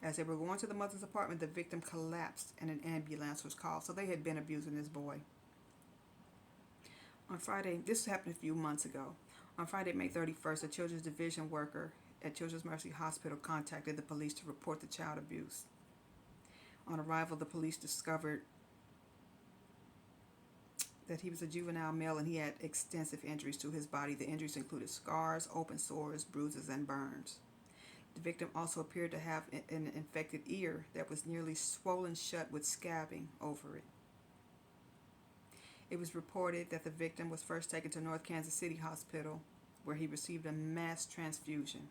As they were going to the mother's apartment, the victim collapsed and an ambulance was called. So they had been abusing this boy. On Friday, this happened a few months ago. On Friday, May 31st, a children's division worker at Children's Mercy Hospital contacted the police to report the child abuse. On arrival, the police discovered that he was a juvenile male and he had extensive injuries to his body. The injuries included scars, open sores, bruises, and burns. The victim also appeared to have an infected ear that was nearly swollen shut with scabbing over it. It was reported that the victim was first taken to North Kansas City Hospital, where he received a mass transfusion.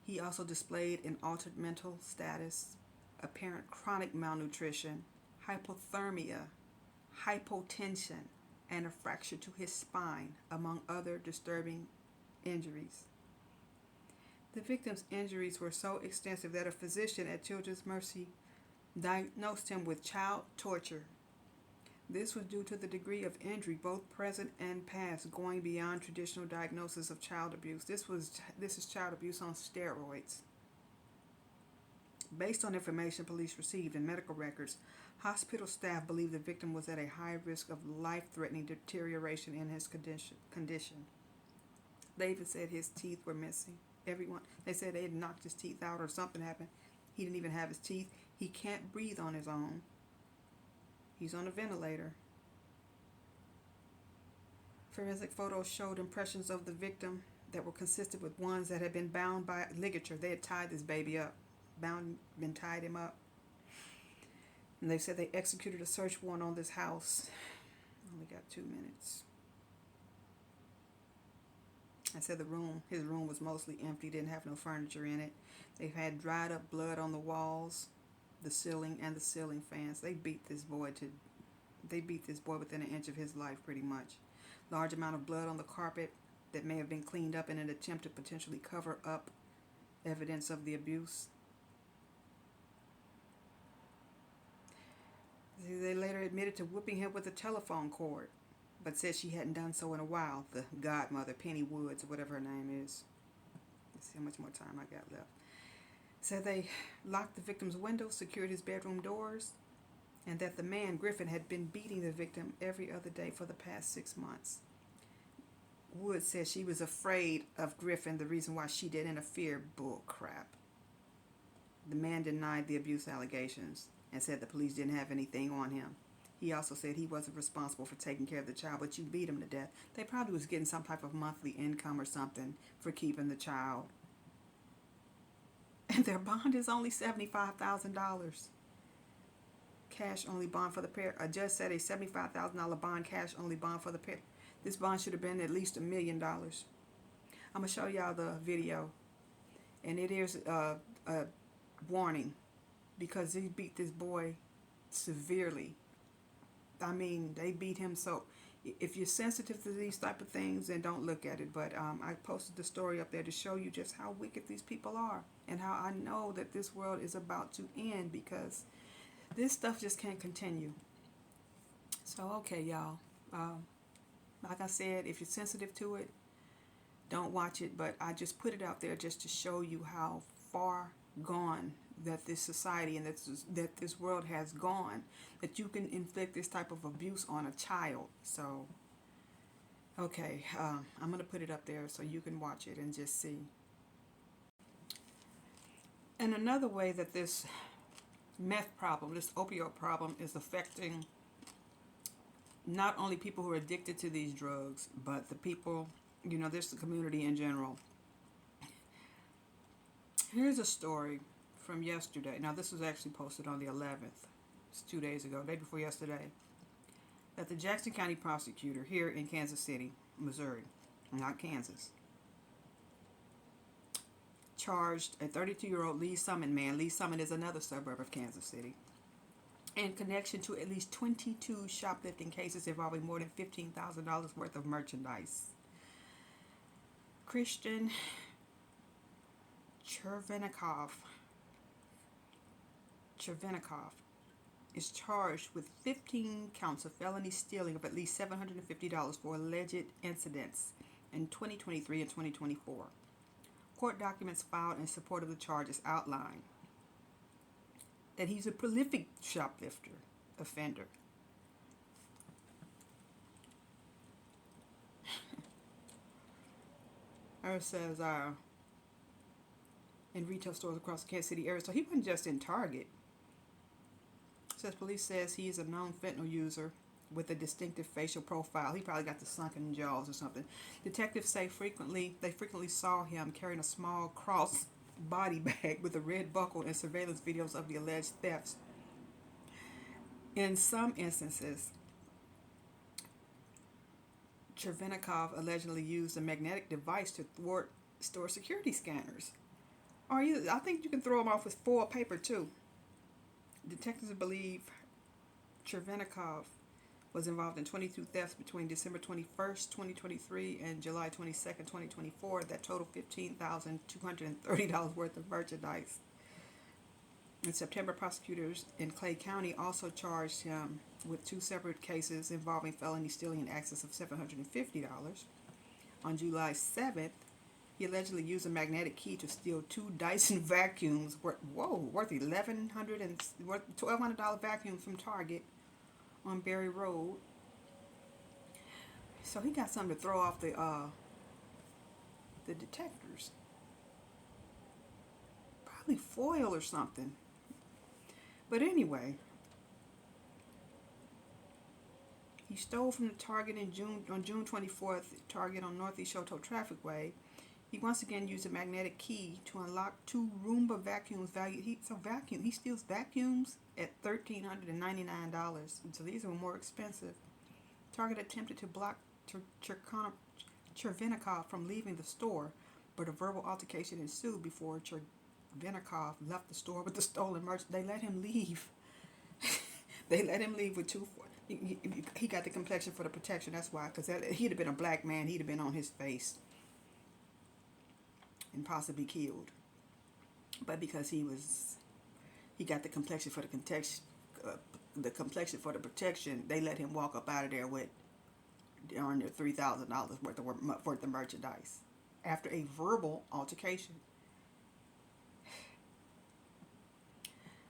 He also displayed an altered mental status, apparent chronic malnutrition, hypothermia, hypotension, and a fracture to his spine, among other disturbing injuries. The victim's injuries were so extensive that a physician at Children's Mercy diagnosed him with child torture. This was due to the degree of injury, both present and past, going beyond traditional diagnosis of child abuse. This is child abuse on steroids. Based on information police received and medical records, hospital staff believe the victim was at a high risk of life-threatening deterioration in his condition. They even said his teeth were missing. They said they had knocked his teeth out or something happened. He didn't even have his teeth. He can't breathe on his own. He's on a ventilator. Forensic photos showed impressions of the victim that were consistent with ones that had been bound by ligature. They had tied this baby up, tied him up. And they said they executed a search warrant on this house. Only got 2 minutes. I said his room was mostly empty, didn't have no furniture in it. They've had dried up blood on the walls, the ceiling, and the ceiling fans. They beat this boy within an inch of his life, pretty much. Large amount of blood on the carpet that may have been cleaned up in an attempt to potentially cover up evidence of the abuse. They later admitted to whipping him with a telephone cord, but said she hadn't done so in a while. The godmother, Penny Woods, or whatever her name is. Let's see how much more time I got left. Said they locked the victim's windows, secured his bedroom doors, and that the man, Griffin, had been beating the victim every other day for the past 6 months. Woods said she was afraid of Griffin, the reason why she didn't interfere. Bull crap. The man denied the abuse allegations. and said the police didn't have anything on him. He also said he wasn't responsible for taking care of the child, but you beat him to death. They probably was getting some type of monthly income or something for keeping the child. And their bond is only $75,000. Cash only bond for the pair. A judge said a $75,000 bond, cash only bond for the pair. This bond should have been at least $1 million. I'm going to show y'all the video. And it is a warning because he beat this boy severely. I mean, they beat him so. If you're sensitive to these type of things, then don't look at it. But I posted the story up there to show you just how wicked these people are and how I know that this world is about to end because this stuff just can't continue. So, okay, y'all. Like I said, if you're sensitive to it, don't watch it. But I just put it out there just to show you how far gone that this society and that this world has gone, that you can inflict this type of abuse on a child. So, okay, I'm going to put it up there so you can watch it and just see. And another way that this meth problem, this opioid problem, is affecting not only people who are addicted to these drugs, but the people, there's the community in general. Here's a story from yesterday. Now, this was actually posted on the 11th. It's 2 days ago, day before yesterday. That the Jackson County prosecutor here in Kansas City, Missouri, not Kansas, charged a 32-year-old Lee Summit man. Lee Summit is another suburb of Kansas City, in connection to at least 22 shoplifting cases involving more than $15,000 worth of merchandise. Christian Chervenikov is charged with 15 counts of felony stealing of at least $750 for alleged incidents in 2023 and 2024. Court documents filed in support of the charges outline that he's a prolific shoplifter, offender. It says in retail stores across the Kansas City area. So he wasn't just in Target. Says police says he is a known fentanyl user with a distinctive facial profile. He probably got the sunken jaws or something. Detectives say they frequently saw him carrying a small cross body bag with a red buckle in surveillance videos of the alleged thefts. In some instances, Chervenikov allegedly used a magnetic device to thwart store security scanners. I think you can throw them off with foil paper too. Detectives believe Chervenikov was involved in 22 thefts between December 21st, 2023 and July 22nd, 2024 that totaled $15,230 worth of merchandise. In September, prosecutors in Clay County also charged him with 2 separate cases involving felony stealing in excess of $750. On July 7th, he allegedly used a magnetic key to steal 2 Dyson vacuums worth $1,200 vacuums from Target on Berry Road. So he got something to throw off the detectors. Probably foil or something. But anyway, he stole from the Target on June 24th, Target on Northeast Shoto Trafficway. He once again used a magnetic key to unlock 2 Roomba vacuums valued. He steals vacuums at $1,399. So these are more expensive. Target attempted to block Chervenikov from leaving the store, but a verbal altercation ensued before Chervenikov left the store with the stolen merch. They let him leave. They let him leave with 2. He got the complexion for the protection. That's why, because he'd have been a black man. He'd have been on his face and possibly killed. But because he got the complexion for the protection, they let him walk up out of there with under $3,000 worth of merchandise after a verbal altercation.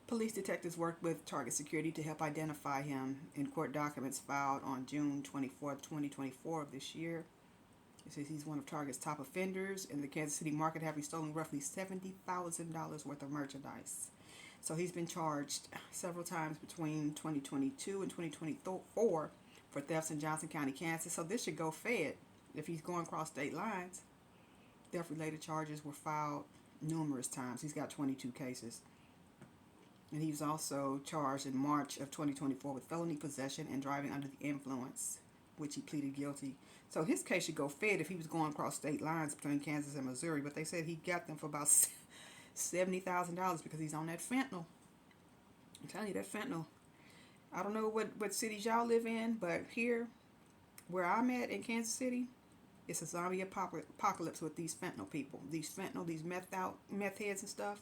Police detectives worked with Target Security to help identify him in court documents filed on June 24, 2024 of this year. It says he's one of Target's top offenders in the Kansas City market, having stolen roughly $70,000 worth of merchandise. So he's been charged several times between 2022 and 2024 for thefts in Johnson County, Kansas. So this should go fed if he's going across state lines. Theft-related charges were filed numerous times. He's got 22 cases. And he was also charged in March of 2024 with felony possession and driving under the influence, which he pleaded guilty. So his case should go fed if he was going across state lines between Kansas and Missouri. But they said he got them for about $70,000 because he's on that fentanyl. I'm telling you, that fentanyl. I don't know what cities y'all live in, but here, where I'm at in Kansas City, it's a zombie apocalypse with these fentanyl people. These meth heads and stuff.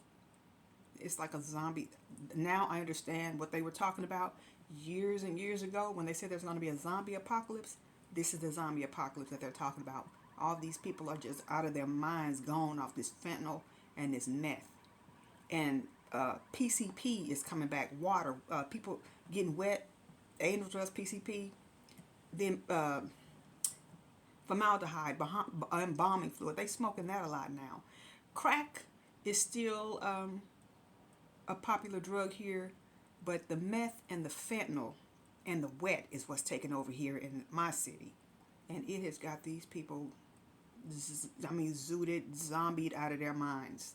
It's like a zombie. Now I understand what they were talking about years and years ago when they said there's going to be a zombie apocalypse. This is the zombie apocalypse that they're talking about. All these people are just out of their minds, gone off this fentanyl and this meth. And PCP is coming back. Water, people getting wet, anal dust, PCP, then formaldehyde, embalming fluid. They smoking that a lot now. Crack is still a popular drug here, but the meth and the fentanyl and the wet is what's taking over here in my city. And it has got these people, zooted, zombied out of their minds.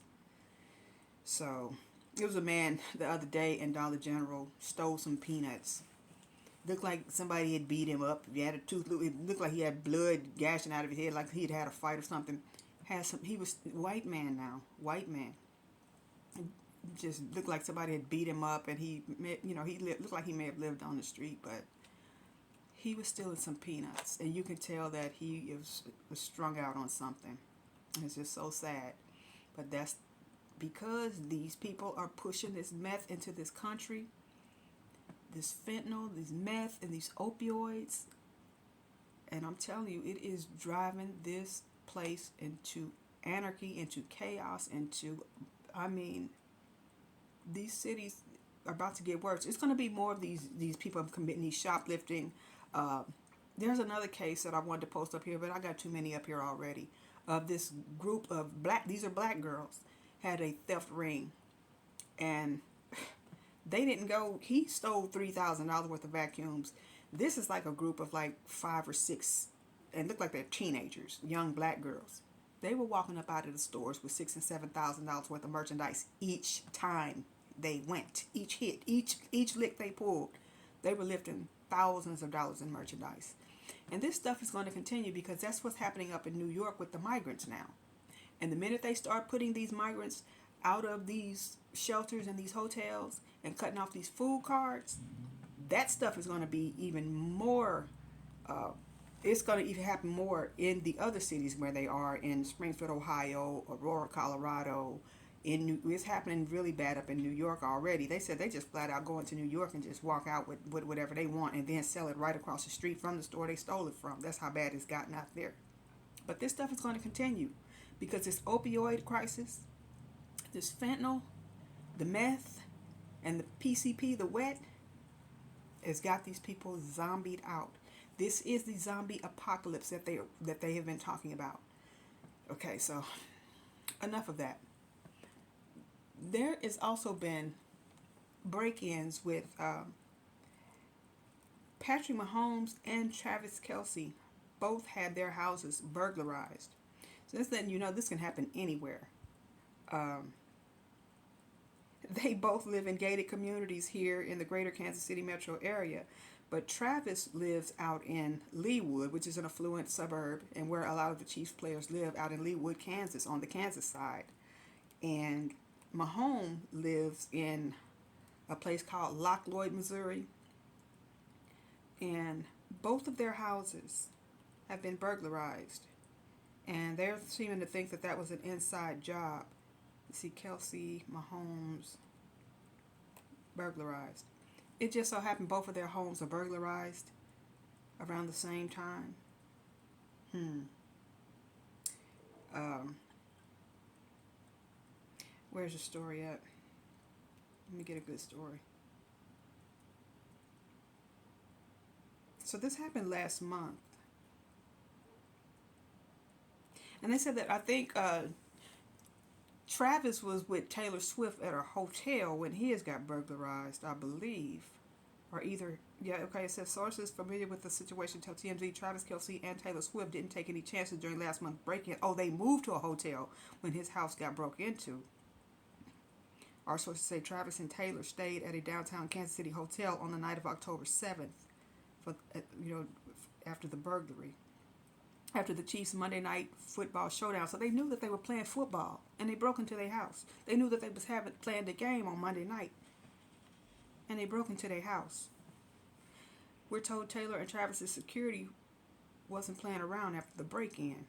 So, there was a man the other day in Dollar General, stole some peanuts. Looked like somebody had beat him up. He had a tooth. It looked like he had blood gashing out of his head, like he'd had a fight or something. He was white man now, white man. Just looked like somebody had beat him up, and he looked like he may have lived on the street, but he was stealing some peanuts, and you can tell that he was strung out on something. It's just so sad, but that's because these people are pushing this meth into this country, this fentanyl, these meth, and these opioids, and I'm telling you, it is driving this place into anarchy, into chaos, these cities are about to get worse. It's going to be more of these people committing these shoplifting. There's another case that I wanted to post up here, but I got too many up here already. Of this group of these are black girls, had a theft ring, and they didn't go. He stole $3,000 worth of vacuums. This is like a group of like 5 or 6, and look like they're teenagers, young black girls. They were walking up out of the stores with $6,000 and $7,000 worth of merchandise each time they went. Each hit, each lick they pulled, they were lifting thousands of dollars in merchandise. And this stuff is going to continue because that's what's happening up in New York with the migrants now. And the minute they start putting these migrants out of these shelters and these hotels and cutting off these food cards, that stuff is going to be even more. It's going to even happen more in the other cities where they are, in Springfield, Ohio, Aurora, Colorado. It's happening really bad up in New York already. They said they just flat out go into New York and just walk out with whatever they want and then sell it right across the street from the store they stole it from. That's how bad it's gotten out there. But this stuff is going to continue because this opioid crisis, this fentanyl, the meth, and the PCP, the wet, has got these people zombied out. This is the zombie apocalypse that they have been talking about. Okay, so enough of that. There has also been break-ins with Patrick Mahomes and Travis Kelce. Both had their houses burglarized. So that's letting you know this can happen anywhere. They both live in gated communities here in the greater Kansas City metro area. But Travis lives out in Leawood, which is an affluent suburb, and where a lot of the Chiefs players live, out in Leawood, Kansas, on the Kansas side. And Mahomes lives in a place called Lockloyd, Missouri. And both of their houses have been burglarized. And they're seeming to think that that was an inside job. You see Kelce, Mahomes, burglarized. It just so happened both of their homes are burglarized around the same time. Where's the story at? Let me get a good story. So this happened last month. And they said that I think Travis was with Taylor Swift at a hotel when his got burglarized, I believe. Or either, yeah, okay, it says sources familiar with the situation tell TMZ Travis Kelce and Taylor Swift didn't take any chances during last month's break-in. Oh, they moved to a hotel when his house got broke into. Our sources say Travis and Taylor stayed at a downtown Kansas City hotel on the night of October 7th, for, after the burglary. After the Chiefs' Monday night football showdown. So they knew that they were playing football, and they broke into their house. They knew that they was playing the game on Monday night, and they broke into their house. We're told Taylor and Travis's security wasn't playing around after the break-in.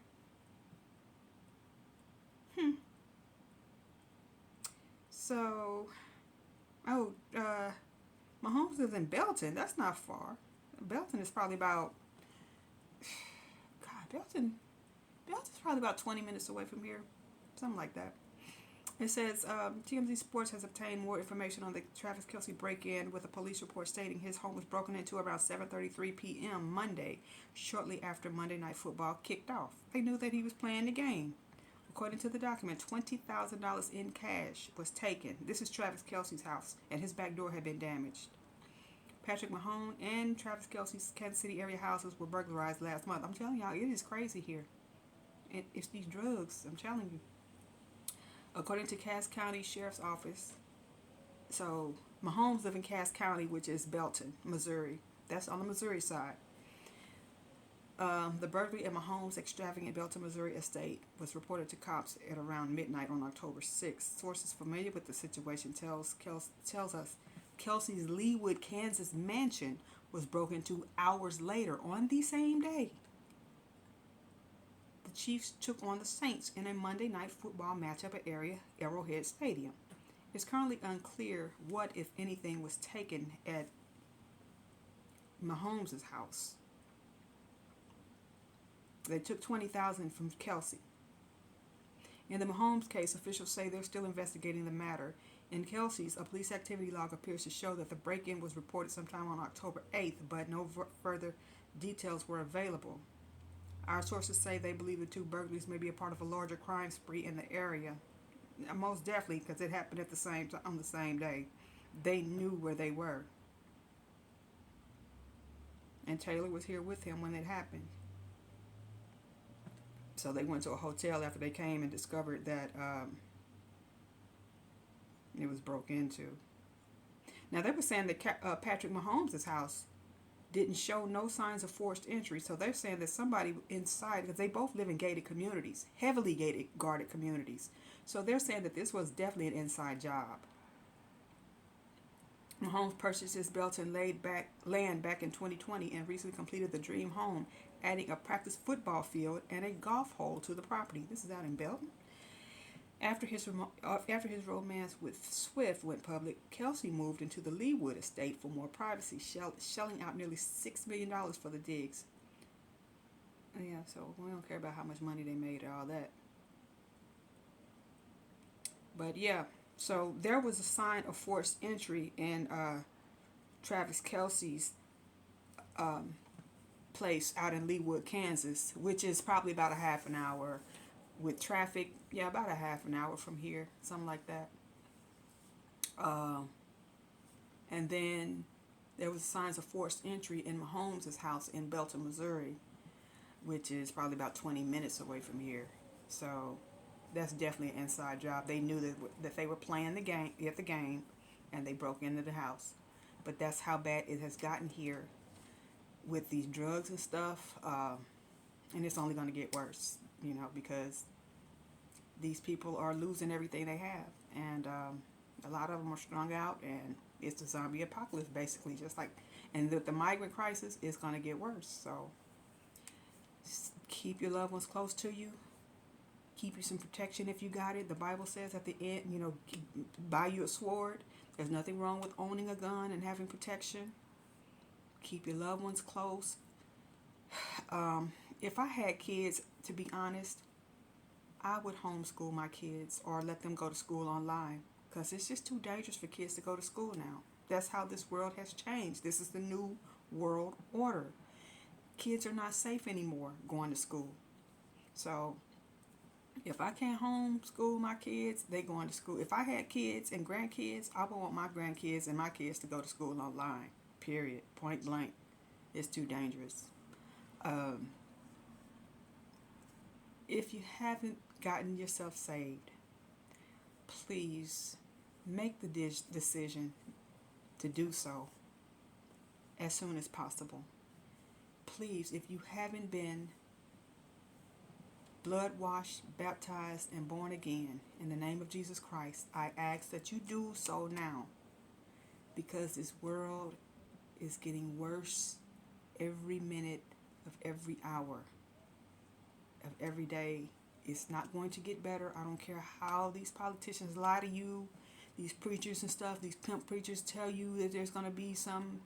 So, Mahomes is in Belton. That's not far. Belton is probably about, Belton's probably about 20 minutes away from here. Something like that. It says TMZ Sports has obtained more information on the Travis Kelce break-in, with a police report stating his home was broken into around 7:33 p.m. Monday, shortly after Monday Night Football kicked off. They knew that he was playing the game. According to the document, $20,000 in cash was taken. This is Travis Kelce's house, and his back door had been damaged. Patrick Mahomes and Travis Kelce's Kansas City area houses were burglarized last month. I'm telling y'all, it is crazy here. It's these drugs, I'm telling you. According to Cass County Sheriff's Office, so Mahomes lives in Cass County, which is Belton, Missouri. That's on the Missouri side. The burglary at Mahomes' extravagant Belton, Missouri estate was reported to cops at around midnight on October 6th. Sources familiar with the situation tells us Kelce's Leawood, Kansas mansion was broken into hours later on the same day. The Chiefs took on the Saints in a Monday night football matchup at Arrowhead Stadium. It's currently unclear what, if anything, was taken at Mahomes' house. They took $20,000 from Kelce. In the Mahomes case, officials say they're still investigating the matter. In Kelce's, a police activity log appears to show that the break-in was reported sometime on October 8th, but no further details were available. Our sources say they believe the two burglaries may be a part of a larger crime spree in the area. Most definitely, because it happened at the same time, on the same day. They knew where they were. And Taylor was here with him when it happened. So they went to a hotel after they came and discovered that it was broke into. Now they were saying that Patrick Mahomes' house didn't show no signs of forced entry. So they're saying that somebody inside, because they both live in gated communities, heavily gated, guarded communities. So they're saying that this was definitely an inside job. Mahomes purchased his Belton land back in 2020 and recently completed the dream home, adding a practice football field and a golf hole to the property. This is out in Belton. After his romance with Swift went public, Kelce moved into the Leawood estate for more privacy, shelling out nearly $6 million for the digs. Yeah, so we don't care about how much money they made or all that. But yeah, so there was a sign of forced entry in Travis Kelce's place out in Leawood, Kansas, which is probably about a half an hour with traffic. Yeah, about a half an hour from here, something like that. And then there was signs of forced entry in Mahomes' house in Belton, Missouri, which is probably about 20 minutes away from here. So that's definitely an inside job. They knew that they were playing the game, and they broke into the house. But that's how bad it has gotten here with these drugs and stuff, and it's only going to get worse, because these people are losing everything they have, and a lot of them are strung out, and it's the zombie apocalypse basically, and the migrant crisis is going to get worse. So keep your loved ones close to you. Keep you some protection if you got it. The Bible says at the end, buy you a sword. There's nothing wrong with owning a gun and having protection. Keep your loved ones close. If I had kids, to be honest, I would homeschool my kids or let them go to school online, because it's just too dangerous for kids to go to school now. That's how this world has changed. This is the new world order. Kids are not safe anymore going to school. So If I can't homeschool my kids, they going to school. If I had kids and grandkids, I would want my grandkids and my kids to go to school online. Period. Point blank. It's too dangerous. Um, if you haven't gotten yourself saved, please make the decision to do so as soon as possible. Please, if you haven't been blood washed, baptized, and born again in the name of Jesus Christ, I ask that you do so now, because this world is getting worse every minute of every hour of every day. It's not going to get better. I don't care how these politicians lie to you, these preachers and stuff, these pimp preachers tell you that there's going to be some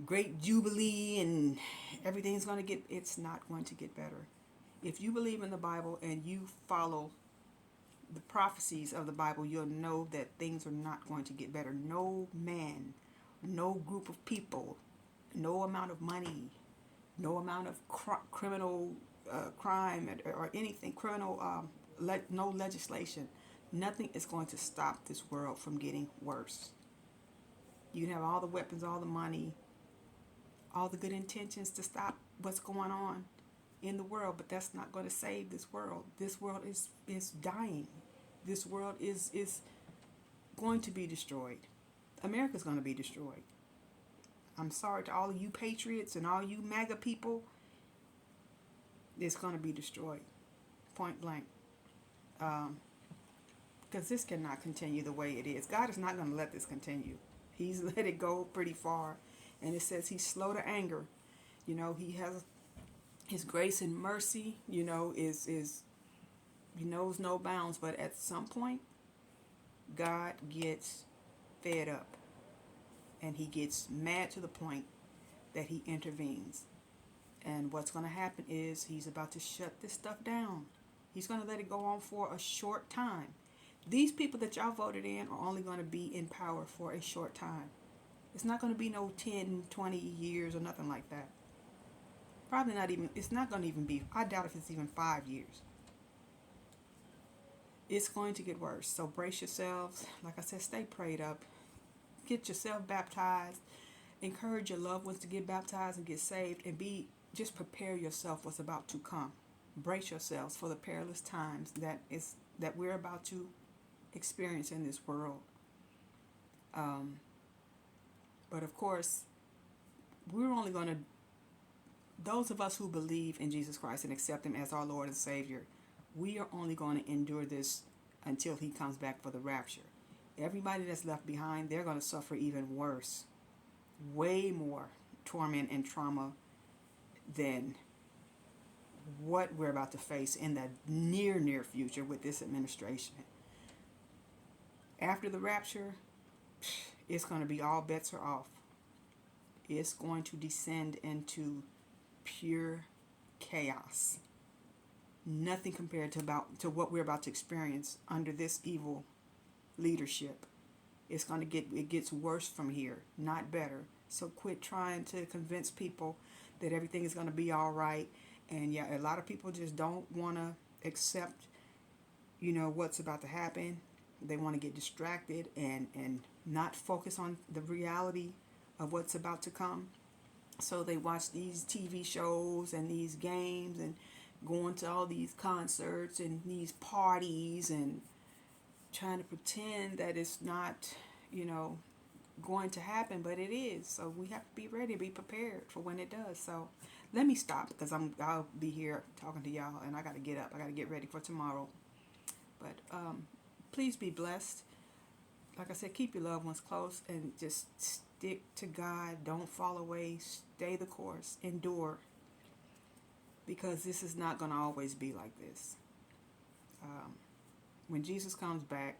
great jubilee and everything's going to get, it's not going to get better. If you believe in the Bible and you follow the prophecies of the Bible, you'll know that things are not going to get better. No man, no group of people, no amount of money, no amount of criminal crime or anything, no legislation, nothing is going to stop this world from getting worse. You can have all the weapons, all the money, all the good intentions to stop what's going on in the world, but that's not going to save this world. This world is dying. This world is going to be destroyed. America's going to be destroyed. I'm sorry to all of you patriots and all you MAGA people. It's going to be destroyed. Point blank. Because this cannot continue the way it is. God is not going to let this continue. He's let it go pretty far. And it says he's slow to anger. You know, he has his grace and mercy, you know, is he knows no bounds. But at some point, God gets fed up. And he gets mad to the point that he intervenes. And what's going to happen is he's about to shut this stuff down. He's going to let it go on for a short time. These people that y'all voted in are only going to be in power for a short time. It's not going to be no 10, 20 years or nothing like that. Probably not even, it's not going to even be, I doubt if it's even 5 years. It's going to get worse. So brace yourselves. Like I said, stay prayed up. Get yourself baptized. Encourage your loved ones to get baptized and get saved. And just prepare yourself what's about to come. Brace yourselves for the perilous times that we're about to experience in this world. But of course, we're only going to, those of us who believe in Jesus Christ and accept him as our Lord and Savior, we are only going to endure this until he comes back for the rapture. Everybody that's left behind, they're going to suffer even worse. Way more torment and trauma than what we're about to face in the near future with this administration. After the rapture, it's going to be all bets are off. It's going to descend into pure chaos. Nothing compared to what we're about to experience under this evil leadership. It gets worse from here, not better. So quit trying to convince people that everything is going to be all right. And yeah, a lot of people just don't want to accept, what's about to happen. They want to get distracted and not focus on the reality of what's about to come. So they watch these TV shows and these games and going to all these concerts and these parties and trying to pretend that it's not, going to happen, but it is. So we have to be ready, be prepared for when it does. So let me stop because I'll be here talking to y'all and I got to get up. I got to get ready for tomorrow. But please be blessed. Like I said, keep your loved ones close and just stick to God. Don't fall away. Stay the course. Endure. Because this is not going to always be like this. When Jesus comes back,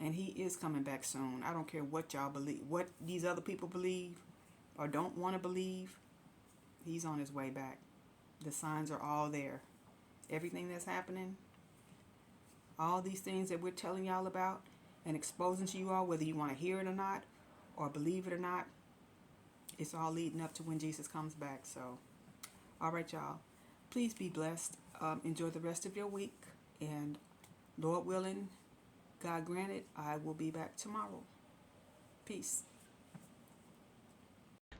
and he is coming back soon, I don't care what y'all believe, what these other people believe or don't want to believe, he's on his way back. The signs are all there. Everything that's happening, all these things that we're telling y'all about and exposing to you all, whether you want to hear it or not, or believe it or not, it's all leading up to when Jesus comes back. So, all right, y'all. Please be blessed. Enjoy the rest of your week. And Lord willing, God granted, I will be back tomorrow. Peace.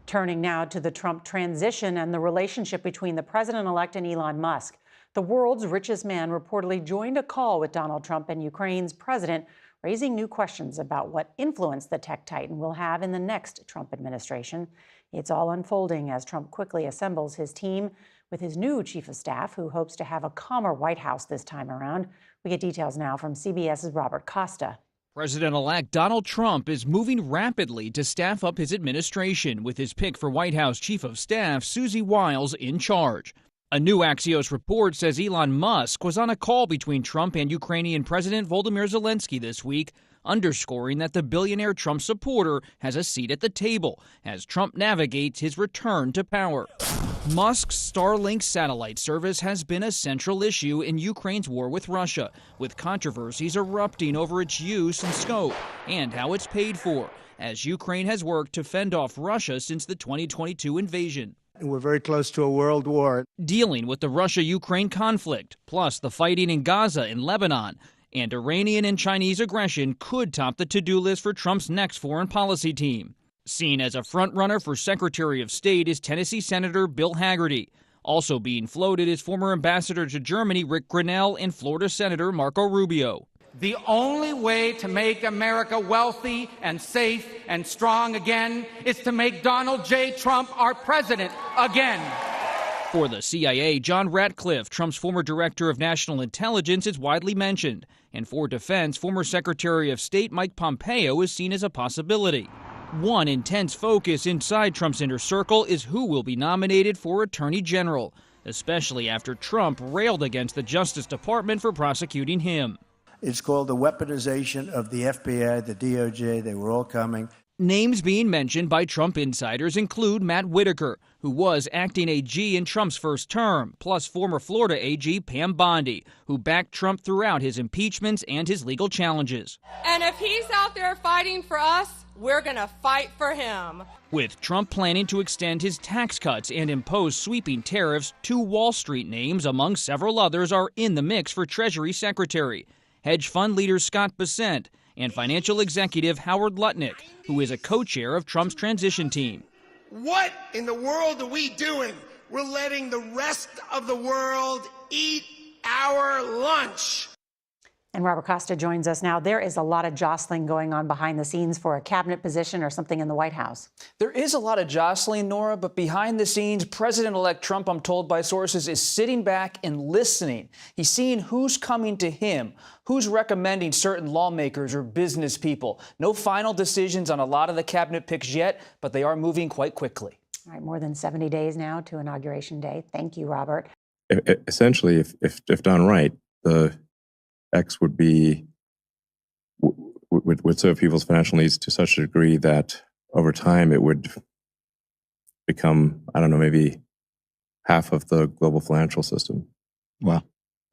Turning now to the Trump transition and the relationship between the president-elect and Elon Musk. The world's richest man reportedly joined a call with Donald Trump and Ukraine's president, raising new questions about what influence the tech titan will have in the next Trump administration. It's all unfolding as Trump quickly assembles his team with his new chief of staff, who hopes to have a calmer White House this time around. We get details now from CBS's Robert Costa. President-elect Donald Trump is moving rapidly to staff up his administration, with his pick for White House Chief of Staff Susie Wiles in charge. A new Axios report says Elon Musk was on a call between Trump and Ukrainian President Volodymyr Zelensky this week, underscoring that the billionaire Trump supporter has a seat at the table as Trump navigates his return to power. Musk's Starlink satellite service has been a central issue in Ukraine's war with Russia, with controversies erupting over its use and scope and how it's paid for, as Ukraine has worked to fend off Russia since the 2022 invasion. We're very close to a world war. Dealing with the Russia-Ukraine conflict, plus the fighting in Gaza and Lebanon, and Iranian and Chinese aggression could top the to-do list for Trump's next foreign policy team. Seen as a front-runner for Secretary of State is Tennessee Senator Bill Hagerty. Also being floated is former Ambassador to Germany Rick Grenell and Florida Senator Marco Rubio. The only way to make America wealthy and safe and strong again is to make Donald J. Trump our president again. For the CIA, John Ratcliffe, Trump's former director of national intelligence, is widely mentioned. And for defense, former Secretary of State Mike Pompeo is seen as a possibility. One intense focus inside Trump's inner circle is who will be nominated for Attorney General, especially after Trump railed against the Justice Department for prosecuting him. It's called the weaponization of the FBI, the DOJ. They were all coming. Names being mentioned by Trump insiders include Matt Whitaker, who was acting AG in Trump's first term, plus former Florida AG Pam Bondi, who backed Trump throughout his impeachments and his legal challenges. And if he's out there fighting for us, we're going to fight for him. With Trump planning to extend his tax cuts and impose sweeping tariffs, two Wall Street names, among several others, are in the mix for Treasury Secretary. Hedge fund leader Scott Bessent and financial executive Howard Lutnick, who is a co-chair of Trump's transition team. What in the world are we doing? We're letting the rest of the world eat our lunch. And Robert Costa joins us now. There is a lot of jostling going on behind the scenes for a cabinet position or something in the White House. There is a lot of jostling, Nora, but behind the scenes, President-elect Trump, I'm told by sources, is sitting back and listening. He's seeing who's coming to him, who's recommending certain lawmakers or business people. No final decisions on a lot of the cabinet picks yet, but they are moving quite quickly. All right, more than 70 days now to Inauguration Day. Thank you, Robert. Essentially, if done right, the X would serve people's financial needs to such a degree that over time it would become, I don't know, maybe half of the global financial system. Wow.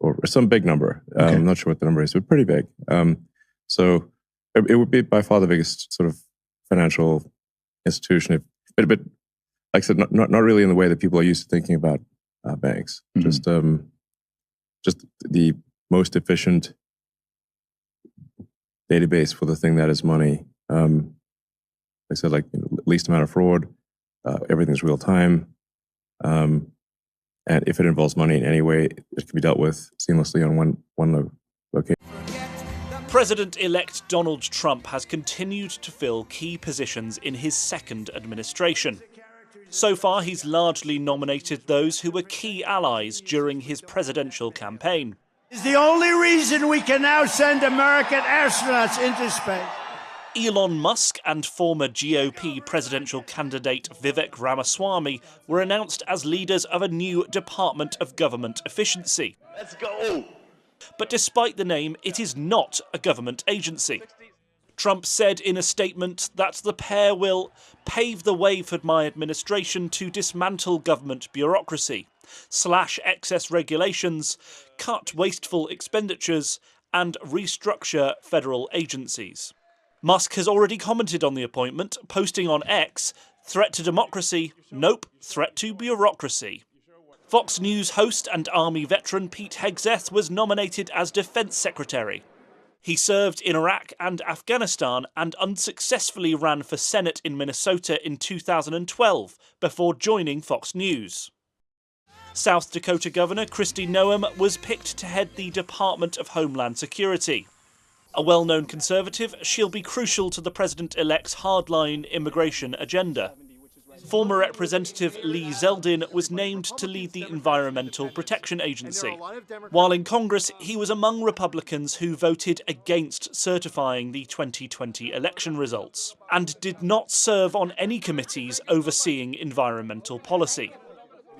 Or some big number. Okay. I'm not sure what the number is, but pretty big. So it would be by far the biggest sort of financial institution. But like I said, not really in the way that people are used to thinking about banks. Mm-hmm. Just the most efficient database for the thing that is money. Like I said, least amount of fraud, everything's real time. And if it involves money in any way, it can be dealt with seamlessly on one location. President-elect Donald Trump has continued to fill key positions in his second administration. So far, he's largely nominated those who were key allies during his presidential campaign. It's the only reason we can now send American astronauts into space. Elon Musk and former GOP presidential candidate Vivek Ramaswamy were announced as leaders of a new Department of Government Efficiency. Let's go. But despite the name, it is not a government agency. Trump said in a statement that the pair will pave the way for my administration to dismantle government bureaucracy, slash excess regulations, cut wasteful expenditures, and restructure federal agencies. Musk has already commented on the appointment, posting on X, "Threat to democracy? Nope, threat to bureaucracy." Fox News host and Army veteran Pete Hegseth was nominated as Defense Secretary. He served in Iraq and Afghanistan and unsuccessfully ran for Senate in Minnesota in 2012 before joining Fox News. South Dakota Governor Kristi Noem was picked to head the Department of Homeland Security. A well-known conservative, she'll be crucial to the president-elect's hardline immigration agenda. Former Representative Lee Zeldin was named to lead the Environmental Protection Agency. While in Congress, he was among Republicans who voted against certifying the 2020 election results and did not serve on any committees overseeing environmental policy.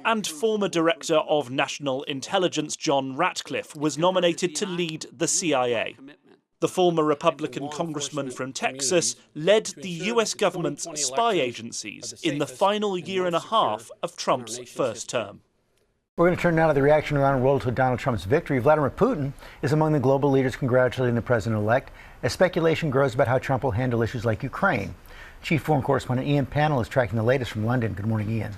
And former Director of National Intelligence John Ratcliffe was nominated to lead the CIA. The former Republican congressman from Texas led the US government's spy agencies in the final year and a half of Trump's first term. We're going to turn now to the reaction around the world to Donald Trump's victory. Vladimir Putin is among the global leaders congratulating the president-elect as speculation grows about how Trump will handle issues like Ukraine. Chief Foreign Correspondent Ian Pannell is tracking the latest from London. Good morning, Ian.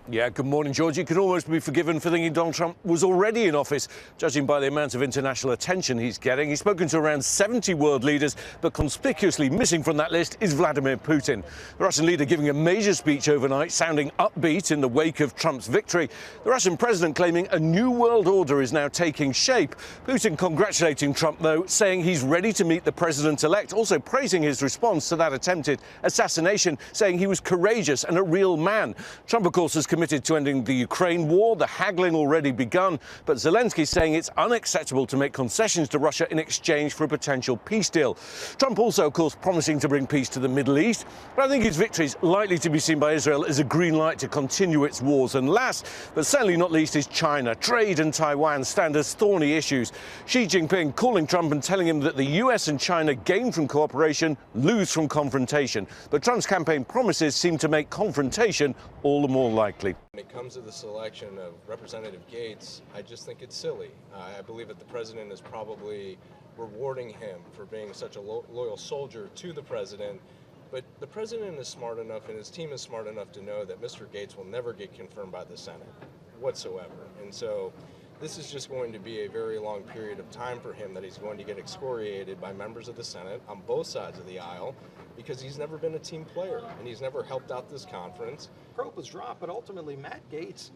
Yeah, good morning, George. You could almost be forgiven for thinking Donald Trump was already in office, judging by the amount of international attention he's getting. He's spoken to around 70 world leaders, but conspicuously missing from that list is Vladimir Putin. The Russian leader giving a major speech overnight, sounding upbeat in the wake of Trump's victory. The Russian president claiming a new world order is now taking shape. Putin congratulating Trump, though, saying he's ready to meet the president-elect, also praising his response to that attempted assassination, saying he was courageous and a real man. Trump, of course, has committed to ending the Ukraine war, the haggling already begun, but Zelensky saying it's unacceptable to make concessions to Russia in exchange for a potential peace deal. Trump also, of course, promising to bring peace to the Middle East, but I think his victory is likely to be seen by Israel as a green light to continue its wars. And last, but certainly not least, is China. Trade and Taiwan stand as thorny issues. Xi Jinping calling Trump and telling him that the US and China gain from cooperation, lose from confrontation. But Trump's campaign promises seem to make confrontation all the more likely. When it comes to the selection of Representative Gates, I just think it's silly. I believe that the president is probably rewarding him for being such a loyal soldier to the president. But the president is smart enough and his team is smart enough to know that Mr. Gates will never get confirmed by the Senate whatsoever. And so this is just going to be a very long period of time for him that he's going to get excoriated by members of the Senate on both sides of the aisle because he's never been a team player and he's never helped out this conference. Probe was dropped, but ultimately Matt Gaetz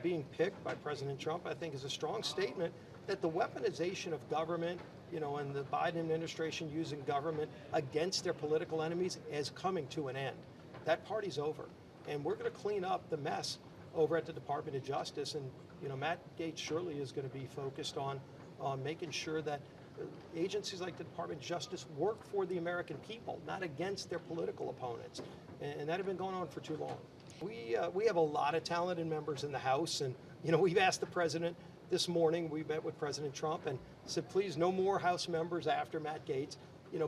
being picked by President Trump, I think, is a strong statement that the weaponization of government, and the Biden administration using government against their political enemies is coming to an end. That party's over, and we're going to clean up the mess over at the Department of Justice. And Matt Gaetz surely is going to be focused on making sure that agencies like the Department of Justice work for the American people, not against their political opponents. And that had been going on for too long. We have a lot of talented members in the House, and we've asked the president this morning. We met with President Trump and said, please, no more House members after Matt Gaetz.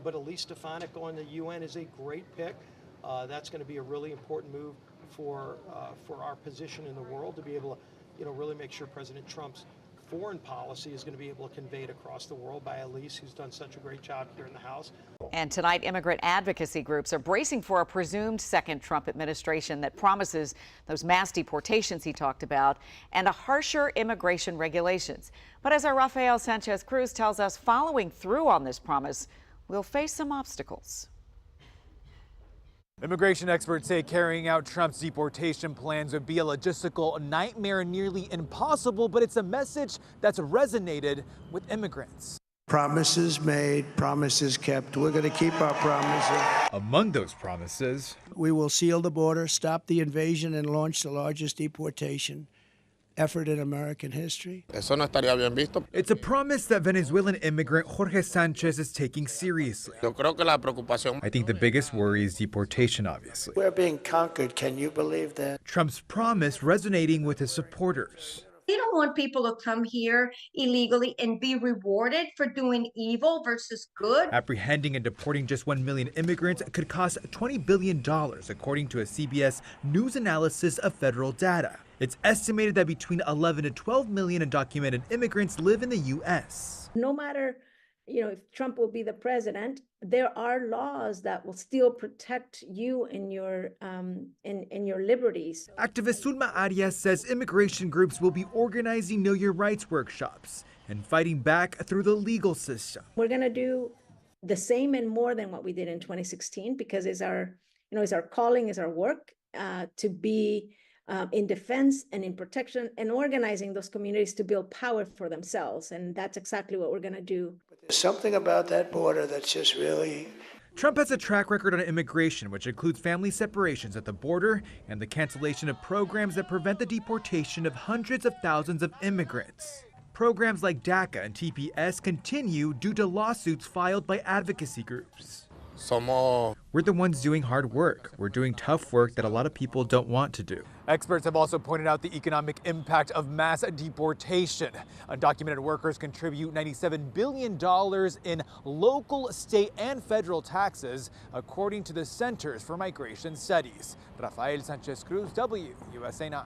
But Elise Stefanik going to the UN is a great pick. That's going to be a really important move for our position in the world to be able to, really make sure President Trump's foreign policy is going to be able to convey it across the world by Elise, who's done such a great job here in the House. And tonight, immigrant advocacy groups are bracing for a presumed second Trump administration that promises those mass deportations he talked about and a harsher immigration regulations. But as our Rafael Sanchez Cruz tells us, following through on this promise will face some obstacles. Immigration experts say carrying out Trump's deportation plans would be a logistical nightmare, nearly impossible, but it's a message that's resonated with immigrants. Promises made, promises kept. We're going to keep our promises. Among those promises, we will seal the border, stop the invasion, and launch the largest deportation effort in American history. it's a promise that Venezuelan immigrant Jorge Sanchez is taking seriously. I think the biggest worry is deportation, obviously. We're being conquered. Can you believe that? Trump's promise resonating with his supporters. They don't want people to come here illegally and be rewarded for doing evil versus good. Apprehending and deporting just 1 million immigrants could cost $20 billion, according to a CBS News analysis of federal data. It's estimated that between 11 to 12 million undocumented immigrants live in the U.S. No matter if Trump will be the president, there are laws that will still protect you and your liberties. Activist Zulma Arias says immigration groups will be organizing Know Your Rights workshops and fighting back through the legal system. We're going to do the same and more than what we did in 2016 because it's our calling, is our work to be in defense and in protection and organizing those communities to build power for themselves. And that's exactly what we're going to do. There's something about that border that's just really... Trump has a track record on immigration, which includes family separations at the border and the cancellation of programs that prevent the deportation of hundreds of thousands of immigrants. Programs like DACA and TPS continue due to lawsuits filed by advocacy groups. We're the ones doing hard work. We're doing tough work that a lot of people don't want to do. Experts have also pointed out the economic impact of mass deportation. Undocumented workers contribute $97 billion in local, state, and federal taxes, according to the Centers for Migration Studies. Rafael Sanchez Cruz, WUSA 9.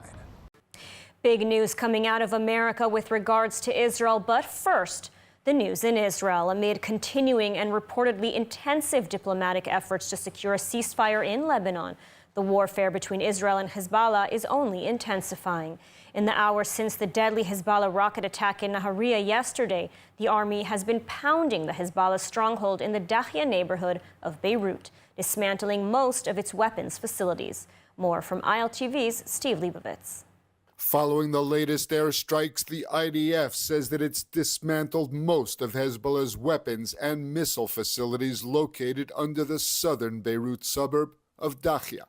Big news coming out of America with regards to Israel, but first, the news in Israel amid continuing and reportedly intensive diplomatic efforts to secure a ceasefire in Lebanon. The warfare between Israel and Hezbollah is only intensifying. In the hours since the deadly Hezbollah rocket attack in Nahariya yesterday, the army has been pounding the Hezbollah stronghold in the Dakhia neighborhood of Beirut, dismantling most of its weapons facilities. More from ILTV's Steve Leibovitz. Following the latest airstrikes, the IDF says that it's dismantled most of Hezbollah's weapons and missile facilities located under the southern Beirut suburb of Dakhia.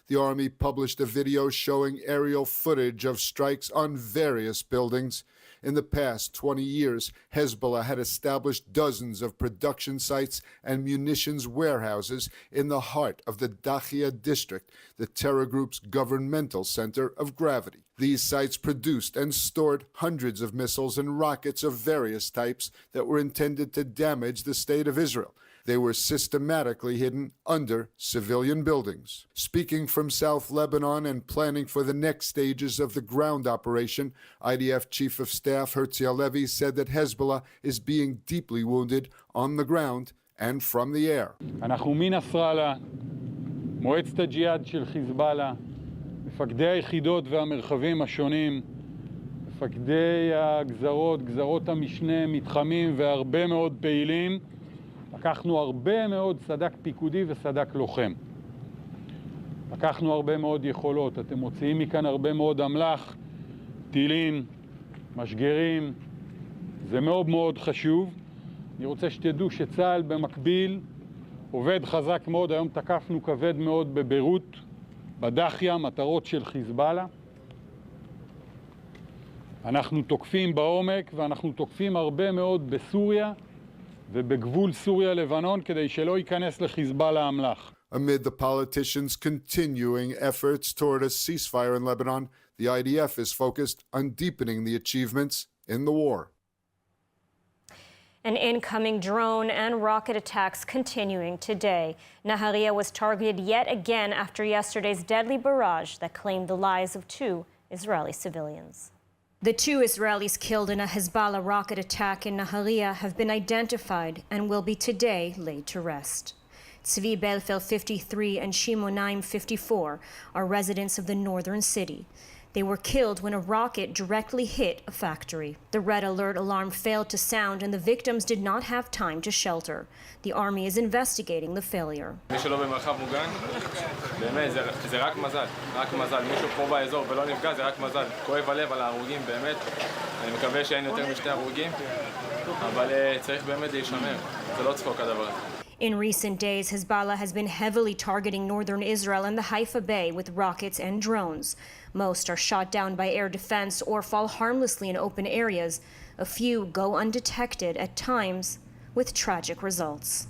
The army published a video showing aerial footage of strikes on various buildings. In the past 20 years, Hezbollah had established dozens of production sites and munitions warehouses in the heart of the Dakhia district, the terror group's governmental center of gravity. These sites produced and stored hundreds of missiles and rockets of various types that were intended to damage the state of Israel. They were systematically hidden under civilian buildings. Speaking from South Lebanon and planning for the next stages of the ground operation, IDF Chief of Staff Herzi Halevi said that Hezbollah is being deeply wounded on the ground and from the air. אנחנו מנסראללה, מועצת הג'יהאד של חיזבאללה, מפקדי היחידות והמרחבים השונים, מפקדי הגזרות, גזרות המשנה, מתחמים והרבה מאוד פעילים. לקחנו הרבה מאוד סד"כ פיקודי וסד"כ לוחם. לקחנו הרבה מאוד יכולות. אתם מוציאים מכאן הרבה מאוד אמל"ח, טילים, משגרים. זה מאוד מאוד חשוב. אני רוצה שתדעו שצה"ל במקביל עובד חזק מאוד. היום תקפנו כבד מאוד בביירות, בדחיה, מטרות של חיזבאללה. אנחנו תוקפים בעומק ואנחנו תוקפים הרבה מאוד בסוריה. ובגבול סוריה-לבנון כדי שלא ייכנס לחיזבאללה אמל"ח. Amid the politicians' continuing efforts toward a ceasefire in Lebanon, the IDF is focused on deepening the achievements in the war. An incoming drone and rocket attacks continuing today. Nahariya was targeted yet again after yesterday's deadly barrage that claimed the lives of 2 Israeli civilians. The 2 Israelis killed in a Hezbollah rocket attack in Nahariya have been identified and will be today laid to rest. Tzvi Belfel, 53, and Shimon Naim, 54, are residents of the northern city. They were killed when a rocket directly hit a factory. The red alert alarm failed to sound and the victims did not have time to shelter. The army is investigating the failure. מישהו לא במרחב מוגן? באמת, זה רק מזל. רק מזל. מישהו פה באזור ולא נפגע, זה רק מזל. כואב הלב על ההרוגים, באמת. אני מקווה שאין יותר משתי הרוגים, אבל צריך באמת להישמר. זה לא צחוק הדבר הזה. In recent days, Hezbollah has been heavily targeting northern Israel and the Haifa Bay with rockets and drones. Most are shot down by air defense or fall harmlessly in open areas. A few go undetected at times with tragic results.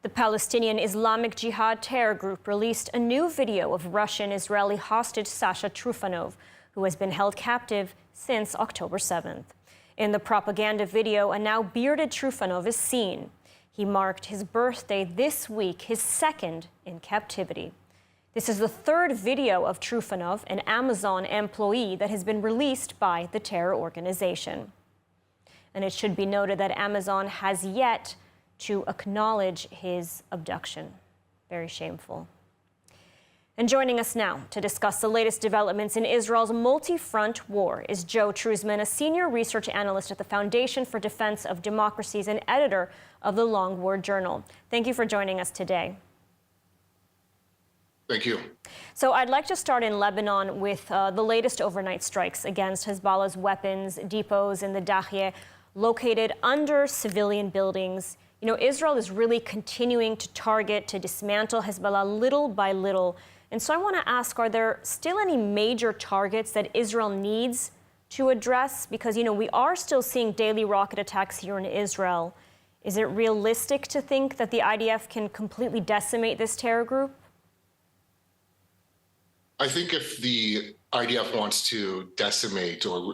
The Palestinian Islamic Jihad terror group released a new video of Russian-Israeli hostage Sasha Trufanov, who has been held captive since October 7th. In the propaganda video, a now bearded Trufanov is seen. He marked his birthday this week, his second in captivity. This is the third video of Trufanov, an Amazon employee, that has been released by the terror organization. And it should be noted that Amazon has yet to acknowledge his abduction. Very shameful. And joining us now to discuss the latest developments in Israel's multi-front war is Joe Truzman, a senior research analyst at the Foundation for Defense of Democracies and editor of the Long War Journal. Thank you for joining us today. Thank you. So I'd like to start in Lebanon with the latest overnight strikes against Hezbollah's weapons depots in the Dahye, located under civilian buildings. You know, Israel is really continuing to target, to dismantle Hezbollah little by little. And so I want to ask, are there still any major targets that Israel needs to address? Because, you know, we are still seeing daily rocket attacks here in Israel. Is it realistic to think that the IDF can completely decimate this terror group? I think if the IDF wants to decimate or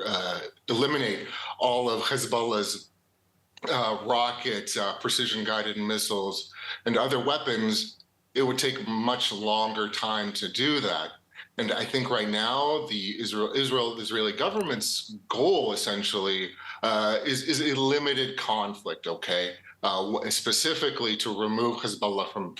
eliminate all of Hezbollah's rockets, precision-guided missiles, and other weapons, it would take much longer time to do that. And I think right now the Israeli government's goal essentially is a limited conflict, okay? Specifically to remove Hezbollah from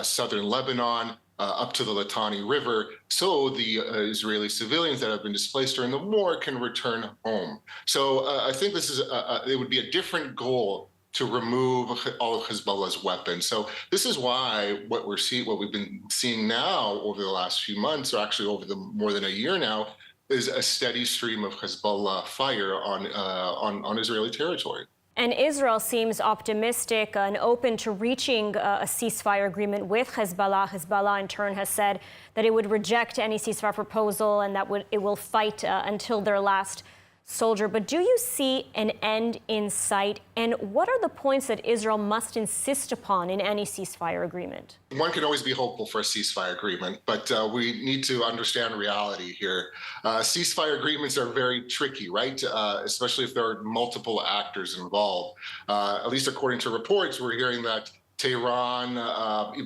southern Lebanon, up to the Litani River, so the Israeli civilians that have been displaced during the war can return home. So I think this is it would be a different goal to remove all of Hezbollah's weapons. So this is why what we've been seeing now over the last few months, or actually over more than a year now, is a steady stream of Hezbollah fire on Israeli territory. And Israel seems optimistic and open to reaching a ceasefire agreement with Hezbollah. Hezbollah, in turn, has said that it would reject any ceasefire proposal and that it will fight until their last soldier. But do you see an end in sight? And what are the points that Israel must insist upon in any ceasefire agreement? One can always be hopeful for a ceasefire agreement, but we need to understand reality here. Ceasefire agreements are very tricky, right? Especially if there are multiple actors involved. At least according to reports, we're hearing that Tehran,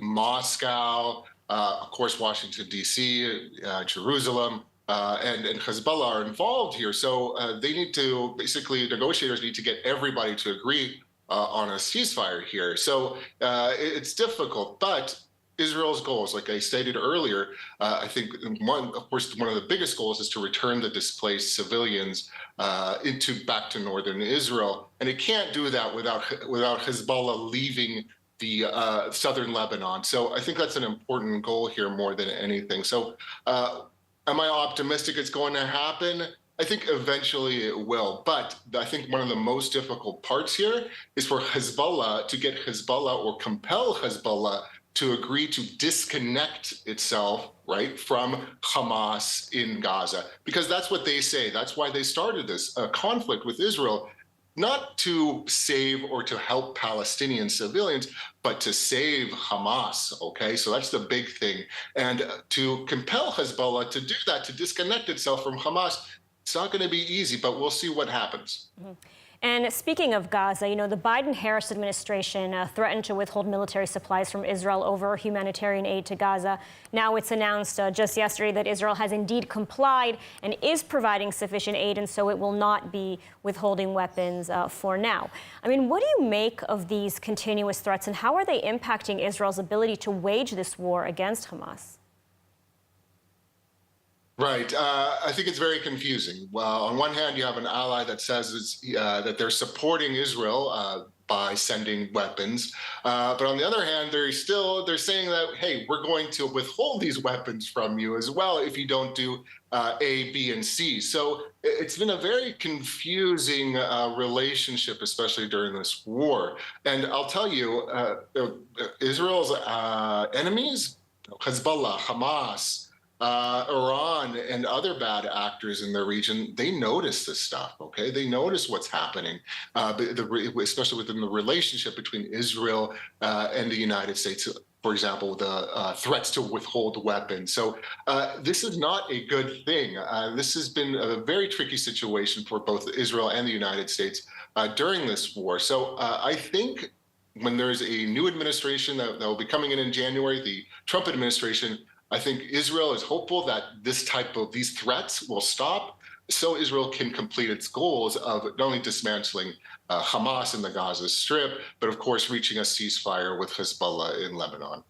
Moscow, of course, Washington, D.C., Jerusalem, and Hezbollah are involved here. So they need to, basically, negotiators need to get everybody to agree on a ceasefire here. So it's difficult, but Israel's goals, like I stated earlier, I think one of the biggest goals is to return the displaced civilians back to northern Israel. And it can't do that without Hezbollah leaving the southern Lebanon. So I think that's an important goal here more than anything. So am I optimistic it's going to happen? I think eventually it will. But I think one of the most difficult parts here is for Hezbollah, to get Hezbollah or compel Hezbollah to agree to disconnect itself, right, from Hamas in Gaza. Because that's what they say. That's why they started this conflict with Israel, not to save or to help Palestinian civilians, but to save Hamas, okay? So that's the big thing. And to compel Hezbollah to do that, to disconnect itself from Hamas, it's not going to be easy, but we'll see what happens. Mm-hmm. And speaking of Gaza, you know, the Biden-Harris administration threatened to withhold military supplies from Israel over humanitarian aid to Gaza. Now it's announced just yesterday that Israel has indeed complied and is providing sufficient aid, and so it will not be withholding weapons for now. I mean, what do you make of these continuous threats, and how are they impacting Israel's ability to wage this war against Hamas? Right. I think it's very confusing. Well, on one hand, you have an ally that says that they're supporting Israel by sending weapons. But on the other hand, they're saying that, hey, we're going to withhold these weapons from you as well if you don't do A, B, and C. So it's been a very confusing relationship, especially during this war. And I'll tell you, Israel's enemies, Hezbollah, Hamas, Iran and other bad actors in the region, they notice this stuff, okay? They notice what's happening, especially within the relationship between Israel and the United States, for example, the threats to withhold weapons. So this is not a good thing. This has been a very tricky situation for both Israel and the United States during this war. So I think when there's a new administration that will be coming in January, the Trump administration, I think Israel is hopeful that these threats will stop. so Israel can complete its goals of not only dismantling Hamas in the Gaza Strip, but of course reaching a ceasefire with Hezbollah in Lebanon.